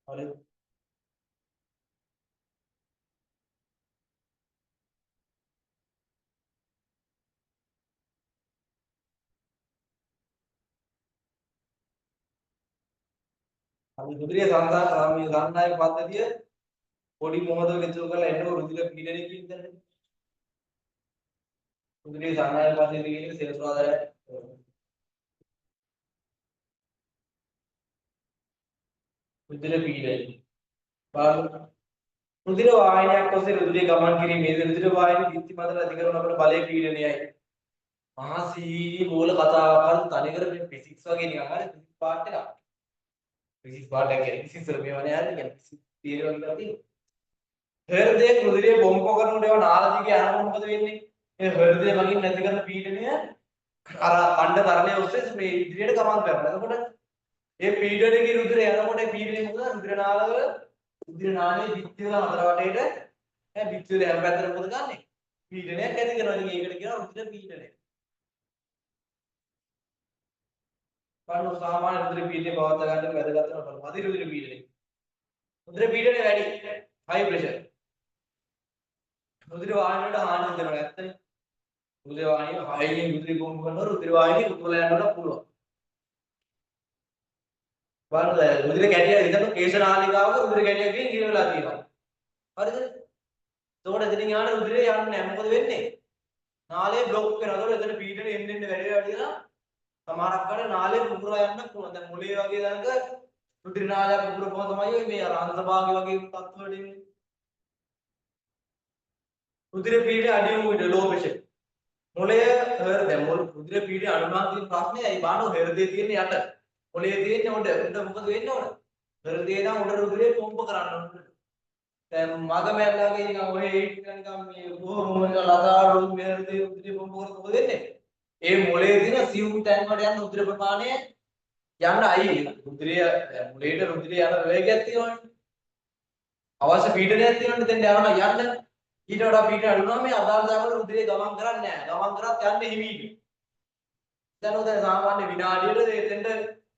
හරි. අපි රුධිර සංනායන පද්ධතිය පොඩි මොහොතක ඉතුරු කරලා එන්න රුධිර පීඩනය කියන්නේ. රුධිර සංනායන පද්ධතිය කියන්නේ සෙල්ස් ආධාරය. රුධිර පීඩනය. බලන්න. රුධිර වාහිනියක් ඔස්සේ රුධිරය ගමන් කිරීමේ රුධිර වාහිනිය දිත්ති මත ඇති කරන අපේ බලයේ පීඩනයයි. මහා සීනි බෝල කතාවක් අර තනිකර මේ ෆිසික්ස් වගේ නිකන් හරි ෆිසික්ස් පාර්ට් එකක්. ෆිසික්ස් පාර්ට් එක කියන්නේ ෆිසික්ස් වල මේවනේ හරි කියන්නේ ෆිසික්ස් තියරි වගේ තියෙනවා. හෘදයේ රුධිරය බොම්බ කරනකොට ඒවා නාලදිගේ යනකොට මොකද වෙන්නේ? ඒ හෘදයේ මගින් නැති කරන පීඩනය අර කණ්ඩ තරලය ඔස්සේ මේ ඉදිරියට ගමන් කරනවා. එතකොට ඒ පීඩනයේ රුධිරය යනකොට ඒ පීඩනය මොකද? රුධිර නාලවල රුධිර නාලයේ පිටි වල හතර වටේට ඈ පිටි වල හැම පැත්තටම මොකද ගන්නෙ? පීඩනයක් ඇති කරනවා. ඉතින් ඒකට කියනවා රුධිර පීඩනය. බලන්න සාමාන්‍ය රුධිර පීඩනය පවත්වා ගන්න වැදගත් වෙන බලමු. අධි රුධිර පීඩනය. රුධිර පීඩනය වැඩි. high pressure. රුධිර වාහිනියට හානි වෙනවා ඇත්තනේ. රුධිර වාහිනිය හයියෙන් රුධිර බොම්බ කරනවා රුධිර වාහිනිය උඩුවල යන්නට පුළුවන්. බලන්න රුධිර කැටිය ඉතින් කේශ නාලිකාවක රුධිර කැටියකින් ඉර වෙලා තියෙනවා. හරිද? එතකොට එතනින් යන රුධිරය යන්නේ නැහැ. මොකද වෙන්නේ? නාලය બ્લોක් වෙනවා. එතකොට එතන පීඩනය එන්න වැඩි වෙලා සමහරක් කඩ නාලය පුපුරා යන්න පුළුවන්. දැන් මොලේ වගේ දැනක රුධිර නාලය පුපුරපුවා තමයි මේ අර අන්තභාගය වගේ තත්ත්වවලට එන්නේ. රුධිර පීඩනය අඩු වුණ විට ලෝ ප්‍රෙෂර්. මොළය හෘදය රුධිර පීඩනය අනුමාන තියෙන ප්‍රශ්නේ ඇයි බාන හෘදයේ තියෙන යට මොළයේ තියෙන උඩ මොකද වෙන්නේ ඕන හෘදේ නම් උඩ රුධිරේ පොම්ප කරන්න ඕන දැන් මග මැල්ලාගේ නිකන් ඔය නිකන් මේ බොහොම ලදාරු හෘදේ රුධිරේ පොම්ප කරලා මොකද වෙන්නේ ඒ මොළයේ තියෙන සිවුම් තැන් වල යන රුධිර ප්‍රමාණය යන්න අයි රුධිරය මොළයට රුධිරය යන වේගයක් තියෙනවනේ අවශ්‍ය පීඩනයක් තියෙනවනේ දෙන්න යනවා යන්න ඊට වඩා පීඩන අඩු වුණාම මේ අදාළ දාමවල රුධිරය ගමන් කරන්නේ නැහැ. ගමන් කරත් යන්නේ හිමීට. දැන් උදේ සාමාන්‍ය විනාඩියට එතෙන්ට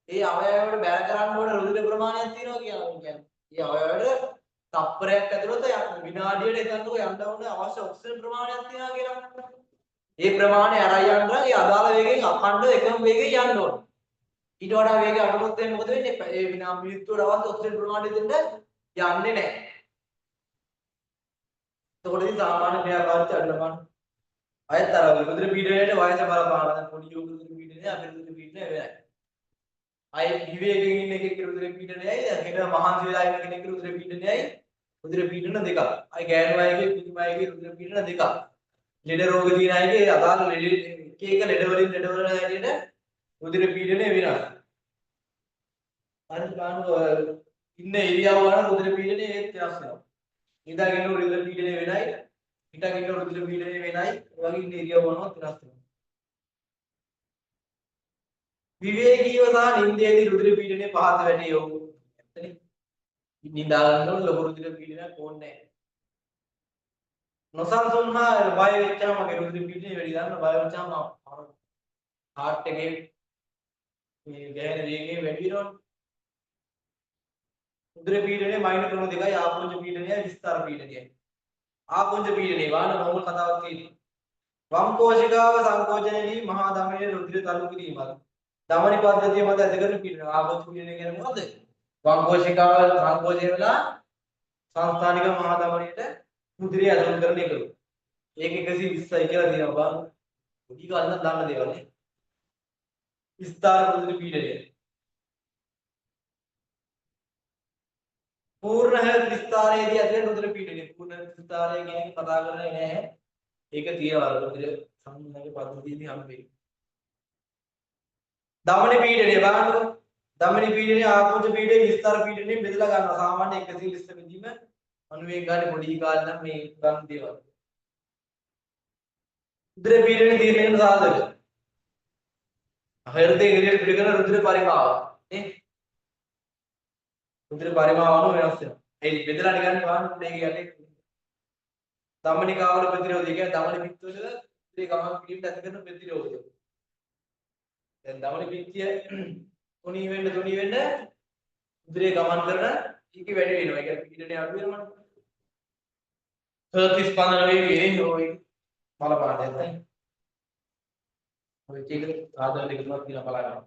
ඒ අවයවවල බැල කරන්න ඕන රුධිර ප්‍රමාණයක් තියෙනවා කියලා කියන්නේ. මේ අවයවවල තප්පරයක් ඇතුළත විනාඩියට එතනට යන්න ඕන අවශ්‍ය ඔක්සිජන් ප්‍රමාණයක් තියෙනවා කියලා. ඒ ප්‍රමාණය අරයි යන්න ඒ අදාළ වේගයෙන් අඛණ්ඩ එකම වේගයෙන් යන්න ඕන. ඊට වඩා වේගය අඩු වුණොත් එන්නේ මොකද වෙන්නේ? ඒ මිනිත්තුවට අවශ්‍ය ඔක්සිජන් ප්‍රමාණය දෙන්න යන්නේ නැහැ. එතකොට ඉතින් සාමාන්‍ය ක්‍රියාකාරීත්වය අඩු වෙනවා. අයත් අර රුධිර පීඩනයට වයස බලපාන දැන් පොඩි රුධිර පීඩනය අපේ රුධිර පීඩනය වෙනයි. අය විවේකයෙන් ඉන්න එකේ රුධිර පීඩනයයි හෙට මහන්සි වෙලා ඉන්න කෙනෙක් රුධිර පීඩනයයි රුධිර පීඩන දෙකක්. අය ගෑනු අයගේ පිරිමි අයගේ රුධිර පීඩන දෙකක්. ලෙඩ රෝග තියෙන අයගේ අදාළ එක එක ලෙඩ වලින් හැටියට රුධිර පීඩනය වෙනවා. අනිත් ගානු ඉන්න ඒරියාව වල රුධිර පීඩනය ඒත් වෙනස් වෙනවා. ඉඳගෙන රුධිර පීඩනය වෙනයි හිටගෙන රුධිර පීඩනය වෙනයි ඒ වගේ ඉන්න ඒරියාව වලවත් වෙනස් වෙනවා. විවේකීව සහ නිින්දේදී රුධිර පීඩනය පහත වැඩි යොමු. එතන නිදා ගන්නකොට ලොකු රුධිර පීඩනයක් ඕනේ නැහැ. නොසන්සුන් හා බය වෙච්චාම මගේ රුධිර පීඩනය වැඩි ගන්න බය වෙච්චාම heart එකේ මේ ගැහෙන වේගය වැඩි වෙනවා. රුධිර පීඩනය මයිනර් ක්‍රම දෙකයි ආකුංච පීඩනයයි විස්තර පීඩනයයි. ආකුංච පීඩනය වාන නෝමල් කතාවක් තියෙනවා. වම් කෝෂිකාව සංකෝචනයේදී මහා ධමනයේ රුධිර තල්ලු කිරීමයි. ධමනි පද්ධතිය මත ඇති කරන පීඩනය. ආකුංච පීඩනය කියන්නේ මොකද්ද? වම් කෝෂිකාව සංකෝචනය වෙලා සංස්ථානික මහා ධමනියට රුධිරය ඇතුල් කරන එක. ඒක 120යි කියලා තියෙනවා බලන්න. පොඩි කාලේ නම් දාන්න දේවල් නේ. විස්තර රුධිර පීඩනය. පූර්ණ හෘද විස්තරයේදී ඇති වෙන රුධිර පීඩනය. පූර්ණ විස්තරය ගැන කතා කරන්නේ නැහැ. ඒක තියෙනවා රුධිර සංසන්දනයේ පද්ධතියේදී හම්බෙන්නේ. ධමනි පීඩනය බලන්නකො. ධමනි පීඩනය ආකුංච පීඩනය විස්තර පීඩනය බෙදලා ගන්නවා. සාමාන්‍ය 120 බෙදීම අනුවේග ගන්න පොඩි කාලේ නම් මේ ගන්න දේවල්. රුධිර පීඩනය තීරණය කරන සාධක. හෘදයේ ඉදිරියට පිට කරන රුධිර පරිමාව. නේ? රුධිර පරිමාව අනුව වෙනස් වෙනවා. ඒ බෙදලා ගන්න බලන්න මේක යන්නේ. ධමනිකාවල ප්‍රතිරෝධය කියන්නේ ධමනි පිත්වල ඒ ගමන් කිරීමට ඇති කරන ප්‍රතිරෝධය. දැන් ධමනි පිත්තිය තුනී වෙන්න රුධිරය ගමන් කරන එක වැඩි වෙනවා. ඒ කියන්නේ පීඩනය අඩු වෙනවනේ. හෘද ස්පන්දන වේගය ඔය බලපාන දැන්. ඔය ටික ආදාන දෙක තුනක් දින බලන්න.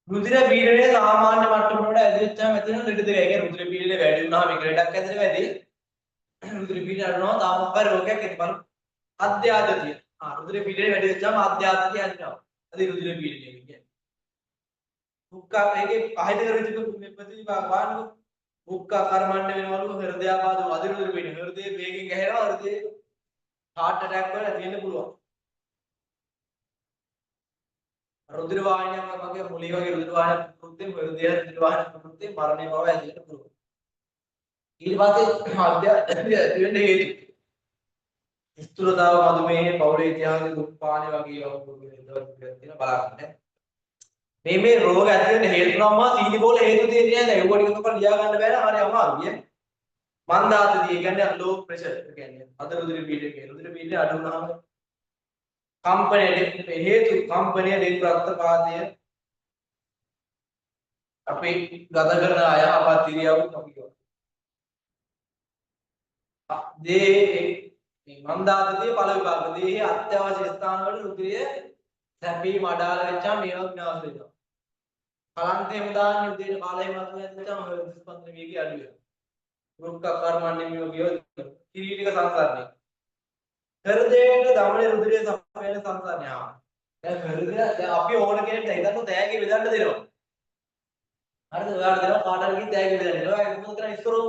රුධිර පීඩනය සාමාන්‍ය මට්ටමකට ඇදෙච්චාම එතන ලෙඩ දෙක. ඒ කියන්නේ රුධිර පීඩනය වැඩි වුණාම මේක ලෙඩක් ඇදෙන වැඩි. රුධිර පීඩනය අඩු වුණාම තාමොක්කාර රෝගයක් එන්න බලන්න. අධ්‍යාදතිය. රුධිර පීඩනය වැඩි වෙච්චාම අධ්‍යාදතිය ඇතිවෙනවා. අදී රුධිර පීඩනය කියන්නේ. මුක්කා මේකේ පහිත කරවිච්ච ප්‍රතිවිපාක බලන්නකො. මුක්කා කර්මණ්ඩ වෙනවලු හෘදයාබාධ අදී රුධිර පීඩනය. හෘදයේ වේගෙන් ගැහෙනවා හෘදයේ heart attack වල තියෙන්න පුළුවන්. රුධිර වාහිනියක් වගේ මොළේ වගේ රුධිර වාහිනියක් පුරුද්දෙන් හෘදය රුධිර වාහිනියක් පුරුද්දෙන් මරණය බව ඇදෙන්න පුළුවන්. ඊට පස්සේ අධ්‍යාත්මය ඇති වෙන්න හේතු ස්ථූලතාව මధుමේහය පෞරේ ඉතිහාසයේ දුක්පාණය වගේ අවබෝධ වෙන බලාගන්න. මේ රෝග ඇති වෙන්න හේතු නම් සීනි බෝල හේතු දෙන්නේ නැහැ. ඒවට එකතු කරලා ලියා ගන්න බෑ නම් හරි අමාරුයි. මන්දාතතිය කියන්නේ low pressure කියන්නේ අද රුධිර පීඩනය කියන්නේ රුධිර පීඩනය අඩු වුණාම කම්පනය හේතු කම්පනය ලිංග රක්තපාතය අපි ගත කරන අය අපත්‍රියව කියනවා. මේ මන්දාතතිය පළ විභාග දේහයේ අත්‍යවශ්‍ය ස්ථානවල රුධිරය සැපීම අඩාල වෙච්චාම මේවා විනාශ වෙනවා. කලන්තේ මුදාන් යුද්ධයේ කාලය මත වෙච්චාම හෘද ස්පන්දන වේගය අඩු වෙනවා. මුක්ක කර්මන්නේ මියෝගිය කිරීටික සංසරණය. හෘදයේ ධමනි රුධිරය සමවැය සංසරණය. දැන් හෘදය දැන් අපි ඕන කෙනෙක්ට හිතන්න තෑගි බෙදන්න දෙනවා. හරිද? ඔයාලට දෙනවා කාට හරි තෑගි බෙදන්න. ඔයා මොකද කරන්නේ ඉස්සරෝ?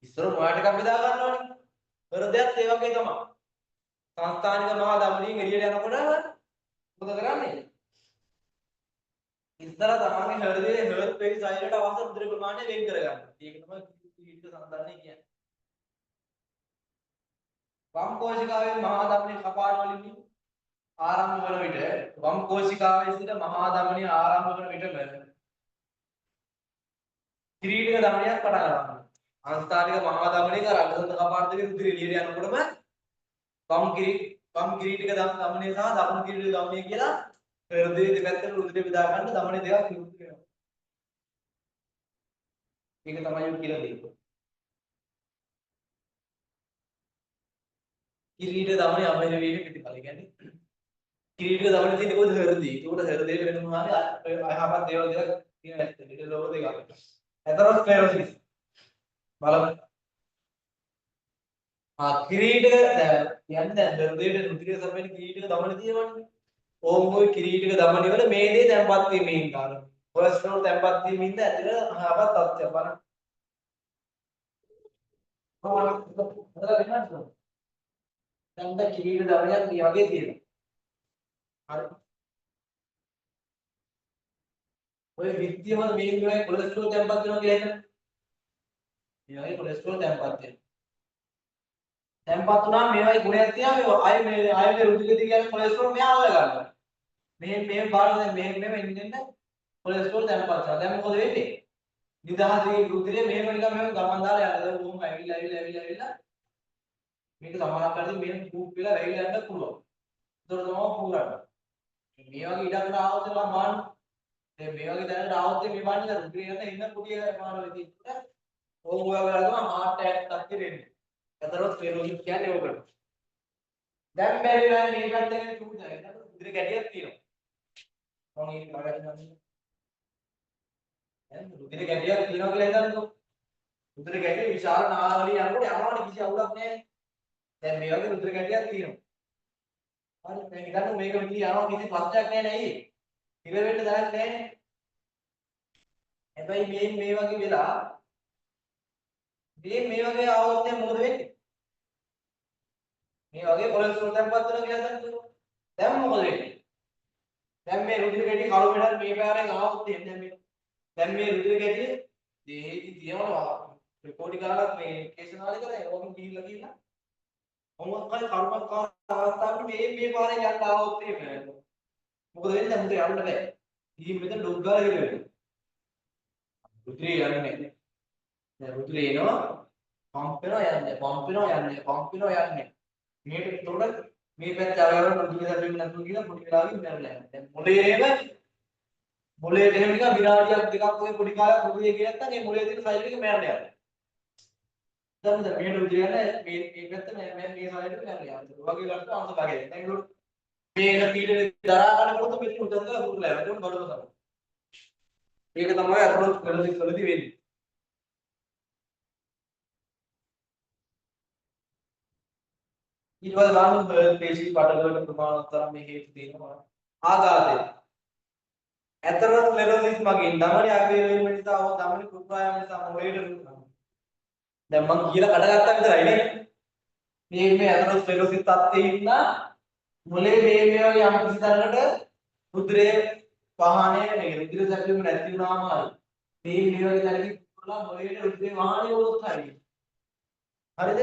ඉස්සරෝ මොයාට එකක් බෙදා ගන්න ඕනේ. හෘදයත් ඒ වගේ තමයි. සංස්ථානික මහා ධමනියෙන් එළියට යනකොට මොකද කරන්නේ? ඉස්සර තමන්ගේ හෘදයේ හර්ට් රේට් සයිලට අවශ්‍ය රුධිර ප්‍රමාණය වෙන් කරගන්න. ඒක තමයි කීටක සංධානය කියන්නේ. වම් කෝෂිකාවේ මහා ධමනී කපාට වලින් ආරම්භ වන විට වම් කෝෂිකාවේ සිට මහා ධමනී ආරම්භ වන විටම කිරීටක ධමනියක් පටන් ගන්නවා. අන්තාරික මහා ධමනියක රක්තසන්ත කපාට දෙකේ රුධිර එළියට යනකොටම වම් කිරීටක ධමනිය සහ දකුණු කිරීටක ධමනිය කියලා හෘදයේ දෙපැත්තට රුධිර බෙදා ගන්න ධමනි දෙකක් විවෘත වෙනවා. මේක තමයි ඔය කියලා දෙන්නේ. කිරීටක ධමනිය අමහිර වීම ප්‍රතිඵල. කියන්නේ කිරීටක ධමනිය තියෙන්නේ කොහොමද හෘදයේ. ඒකට හෘදයේ වෙන මොනවාද අයහපත් දේවල් දෙකක් තියෙන ඇත්ත. ඊට ලෝක දෙකක්. ඇතරොස්ක්ලෙරොසිස් බලමු. කිරීටක කියන්නේ දැන් හෘදයේ රුධිරය සපයන කිරීටක ධමනිය තියෙනවනේ. ඕම් ඔය කිරීටක ධමනිය වල මේ දේ තැම්පත් වීමෙන් කාරණා. කොලෙස්ටරෝල් තැම්පත් වීමෙන්ද ඇතිවන අයහපත් තත්ත්වය බලන්න. දැන් කිරීටක ධමනියක් මේ වගේ තියෙනවා. හරි. ඔය විත්තියම මේ වගේ කොලෙස්ටරෝල් තැම්පත් වෙනවා කියලා හිතන්න. මේ වගේ කොලෙස්ටරෝල් තැම්පත් වෙනවා. තැම්පත් වුණාම මේ වගේ ගුණයක් තියෙනවා. මේ ආයුර්වේද රුධිරයේදී කියන්නේ කොලෙස්ටරෝල් මෙහා අල්ල ගන්නවා. මේ බලන්න දැන් මෙහෙම එන්න කොලෙස්ටරෝල් තැම්පත් වෙනවා. දැන් මොකද වෙන්නේ? නිදහසේ රුධිරය මෙහෙම නිකන් මෙහෙම ගමන් දාලා යනවා. දැන් කොහොම ඇවිල්ලා මේක සමාන කරලා මෙහෙම කූප් වෙලා වැහිලා යන්න පුළුවන්. ඒතර තමයි පුරන්න. මේ වගේ ඉඩකට ආවොත් එලා මාන්න. දැන් මේ වගේ දැනකට ආවොත් මේ මාන්නේ රුධිරය යන ඉන්න කුඩිය මාන වෙදී. ඕක ඔයාලා ගම heart attack එකක් දෙන්නේ. ඇතරොත් ෆේරෝසිස් කියන්නේ ඕකට. දැන් බැරිලා මේ පැත්තෙන් චූටි දැන් රුධිර ගැටියක් තියෙනවා. මම ඒක බලන්න. දැන් රුධිර ගැටියක් තියෙනවා කියලා හිතන්නකෝ. රුධිර ගැටිය විශාල නාලවලින් යනකොට යනවානේ කිසි අවුලක් නැහැ. දැන් මේ වගේ රුධිර ගැටියක් තියෙනවා. හරි දැන් හිතන්න මේක විදිහ යනවා කිසි ප්‍රශ්නයක් නැහැ නේද? ඉර වෙන්න දැනක් නැහැ. හැබැයි මේ වගේ වෙලා මේ වගේ ආවොත් මොකද වෙන්නේ? මේ වගේ කොලෙස්ටරෝල් තැම්පත් වෙනවා කියලා හිතන්නකෝ. දැන් මොකද වෙන්නේ? දැන් මේ රුධිර ගැටිය කළු මෙඩල් මේ පාරෙන් ආවොත් දැන් මේ රුධිර ගැටිය දෙහෙදි තියනවා රෙකෝඩි කරලා මේ කේසනාලේ කරා ඒවකින් ගිහිල්ලා මොකක් හරි කර්මකාර අවස්ථාවක මේ පාරෙන් යන්න ආවොත් මොකද වෙන්නේ? මුද යන්න බෑ. ඉතින් මෙතන ඩොග් ගාලා ඉරෙන්නේ. රුධිරය යන්නේ නැහැ. දැන් රුධිරය එනවා පම්ප් වෙනවා යන්නේ. මේකට උඩ මේ පැත්ත අරගෙන රුධිරය දැවෙන්නේ නැතුව කියලා පොඩි වෙලාවකින් මැරලා යනවා. දැන් මොලේට එහෙම නිකන් විනාඩියක් දෙකක් ඔය පොඩි කාලයක් රුධිරය ගියේ නැත්නම් ඒ මොලේ තියෙන සෛල එක මැරලා යනවා. දැන් මේ රුධිරය යන්නේ මේ පැත්ත මේ සෛල එක මැරලා යනවා. ඒ වගේ ලක්ෂණ අංශ භාගය. දැන් ඒක මේක පීඩන දරා ගන්නකොට මෙතන උදන්දලා පුරුලා යනවා. ඒක බලව තමයි. ඒක තමයි අපරොත් වලදී වෙන්නේ. ඊට පස්සේ බලන්න පේශී පටලවලට ප්‍රමාණවත් තරම් මේ හේතු තියෙනවා. ආඝාතය. ඇතරොස්ක්ලෙරොසිස් මගින් ධමනි අගය වීම නිසා හෝ ධමනි කුප්‍රායම නිසා මොලේට රුධිර. දැන් මම කියලා කඩගත්තා විතරයි නේ. මේ ඇතරොස්ක්ලෙරොසිස් තත්ත්වයේ ඉන්න මොලේ මේ වගේ යම් කිසි තරකට රුධිරයේ වාහනය මේ රුධිර සැපයීම නැති වුණාම මේ වගේ දැනකින් පුරලා මොලේට රුධිරේ වාහනය වුණොත් හරියි. හරිද?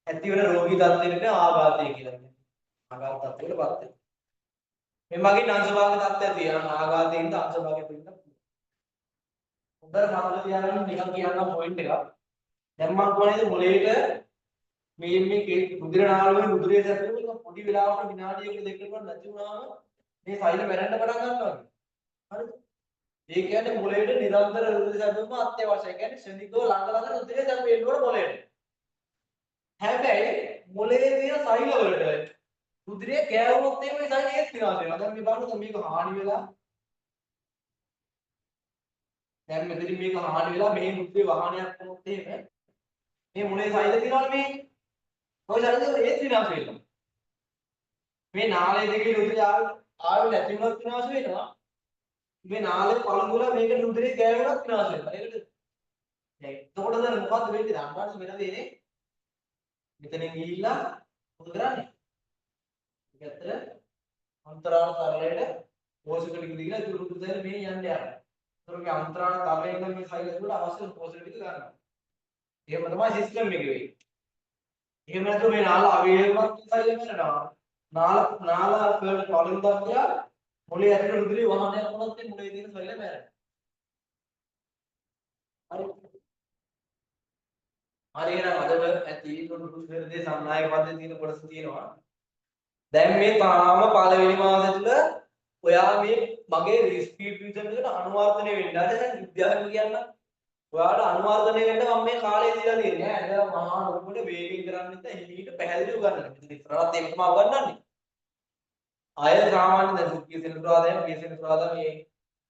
ඇති වෙන රෝගී තත්ත්වයකට ආඝාතය කියලා කියනවා. ආඝාත තත්ත්වයකටපත් වෙනවා. මේ මගින් අංශභාග තත්ත්වය තියෙනවා. ආඝාතයෙන් අංශභාගය වෙන්න පුළුවන්. හොඳට මතක තියාගන්න නිකන් කියන්නම් පොයින්ට් එකක්. දැන් මම කියන්නේ මොලේට මේ රුධිර නාළුවේ රුධිරය සැපෙන එක පොඩි වෙලාවකට විනාඩියක දෙකකට නැති වුණාම මේ ෆයිල මැරෙන්න පටන් ගන්නවා. හරිද? ඒ කියන්නේ මොලේට නිරන්තර රුධිර සැපීම අත්‍යවශ්‍යයි. ඒ කියන්නේ ශනිකව ළඟ රුධිරය සැපෙන්න ඕන මොලේට. හැබැයි මොලේ තියෙන සෛල වලට රුධිරය කෑවුවොත් මේ සෛල ඒත් විනාශ වෙනවා. දැන් මේ බලන්න මේක හානි වෙලා දැන් මෙතන මේක හානි වෙලා මේ රුධිරේ වාහනයක් වුණොත් එහෙම මේ මොලේ සෛල තියෙනවනේ මේ. ඔය සෛල ඒත් විනාශ වෙනවා. මේ නාලය දෙකේ රුධිරය ආවෙ නැති වුණොත් විනාශ වෙනවා. මේ නාලේ පළඟුල මේක රුධිරේ ගෑවුණත් විනාශ වෙනවා. ඒකට දැන් එතකොට දැන් මොකද්ද වෙන්නේ? දන්නවද වෙන දේ? මෙතනින් ගිහිල්ලා මොකද කරන්නේ? ඒක ඇත්තට අන්තරාල තරලයට පෝෂක ටික දීලා ඒක රුධිර සෛල මේ යන්න යනවා. ඒතර මේ අන්තරාල තරලයෙන් නම් මේ සෛල වල අවශ්‍ය පෝෂක ටික ගන්නවා. එහෙම තමයි සිස්ටම් එකේ වෙන්නේ. එහෙම නැත්නම් මේ නාල අවයවයක් සෛල කරනවා. නාල වලට වලින් දාලා මොලේ ඇතුළේ රුධිරේ වහන යනකොටත් මේ මොලේ තියෙන සෛල මැරෙනවා. හරි. හරි එහෙනම් අදට ඇති රුධිරයේ සම්නායක පද්ධතිය තියෙන කොටස තියෙනවා. දැන් මේ තාම පළවෙනි මාසෙ තුල ඔයා මේ මගේ ස්පීඩ් රිවිෂන් එකට අනුවර්තනය වෙන්න. හරි දැන් විද්‍යාවෙන් කියන්න. ඔයාලට අනුවර්තනය වෙන්න මම මේ කාලේ දීලා තියෙන්නේ. ඇදලා මහා ලොකුට වේගෙන් කරන්නේ නැත්නම් හිමීට පැහැදිලිව ගන්න. මෙතන ඉස්සරහත් ඒකම අවගන්නන්නේ. ආය සාමාන්‍ය දැන් සුක්කිය සෙනසුරාදාම මේ සෙනසුරාදා මේ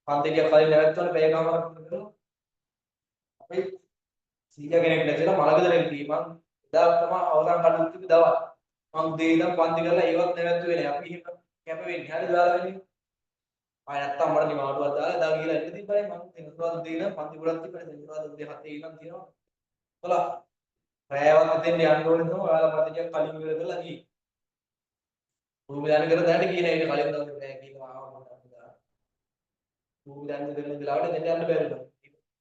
පන්තික කලින් නැවැත්වන පැයකමාරක් කරනවා. අපි සීයා කෙනෙක් නැතිලා මලකදරෙන් ගිහින් මං එදා තමයි අවසන් කටයුතු දවස්. මං උදේ ඉඳන් පන්ති කරලා ඒවත් නැවැත්තුවේ නෑ. අපි එහෙම කැප වෙන්නේ. හරිද ඔයාලා වෙන්නේ? ආය නැත්තම් මට නිවාඩුවක් දාලා එදා ගිහලා ඉන්න තිබ්බයි මං සෙනසුරාදා උදේ ඉඳන් පන්ති ගොඩක් තිබ්බනේ. සෙනසුරාදා උදේ 7 ඉඳන් තියෙනවා. කොලා රැයවත් දෙන්න යන්න ඕනේ තමයි ඔයාලා පන්තියක් කලින් ඉවර කරලා ගිහින්. රූම දාන කර දැනට කියන එක කලින් දවසේ නෑ කියලා ආවා මට. රූම දාන දෙන්න වෙලාවට දෙන්න යන්න බැරිද?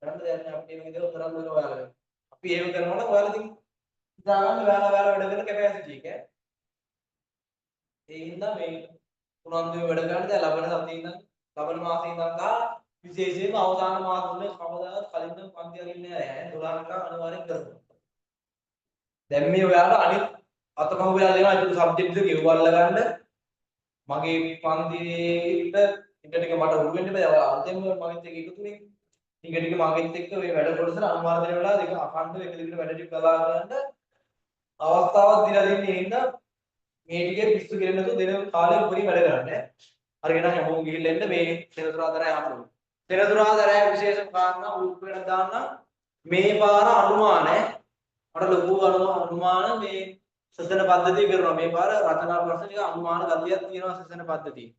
කරන්න දෙයක් නෑ අපි මේ විදිහට කරන්න ඕන ඔයාලා. අපි එහෙම කරනවා නම් ඔයාලා ඉතින් හිතාගන්න ඔයාලා වැඩ කරන කැපැසිටි එක. ඒ හින්දා මේ උනන්දුවේ වැඩ ගන්න දැන් ලබන සතියේ ඉඳන් ලබන මාසේ ඉඳන් ගා විශේෂයෙන්ම අවසාන මාස තුනේ කවදාවත් කලින් නම් පන්ති අරින්නේ නෑ. 12 කට අනිවාර්යෙන් කරනවා. දැන් මේ ඔයාලා අනිත් අතපහුව වෙලා දෙනවා ඒක සබ්ජෙක්ට් එක ගෙවවල්ලා ගන්න. මගේ පන්තිේට ටික ටික මට උරු වෙන්න බෑ. ඔයාලා අන්තිම මගෙත් එක එකතුනේ. ටික ටික මාගෙත් එක්ක මේ වැඩ කොටසට අනුවාදනය වෙලා දෙක අඛණ්ඩව එක දිගට වැඩ ටික කළා ගන්න අවස්ථාවක් දීලා දෙන්නේ හින්දා මේ ටිකේ පිස්සු කෙරෙන්න නැතුව දෙන කාලෙ උපරිම වැඩ කරන්න. හරියට හැමෝම ගිහිල්ලා එන්න මේ සෙනසුරාදාරය හම්බුනේ. සෙනසුරාදාරය විශේෂ කාරණා උරුක් වෙන දාන්න මේ පාර අනුමාන මට ලොකු අනුමාන මේ සසන පද්ධතිය කරනවා. මේ පාර රචනා ප්‍රශ්න ටික අනුමාන ගතියක් තියෙනවා සසන පද්ධතිය.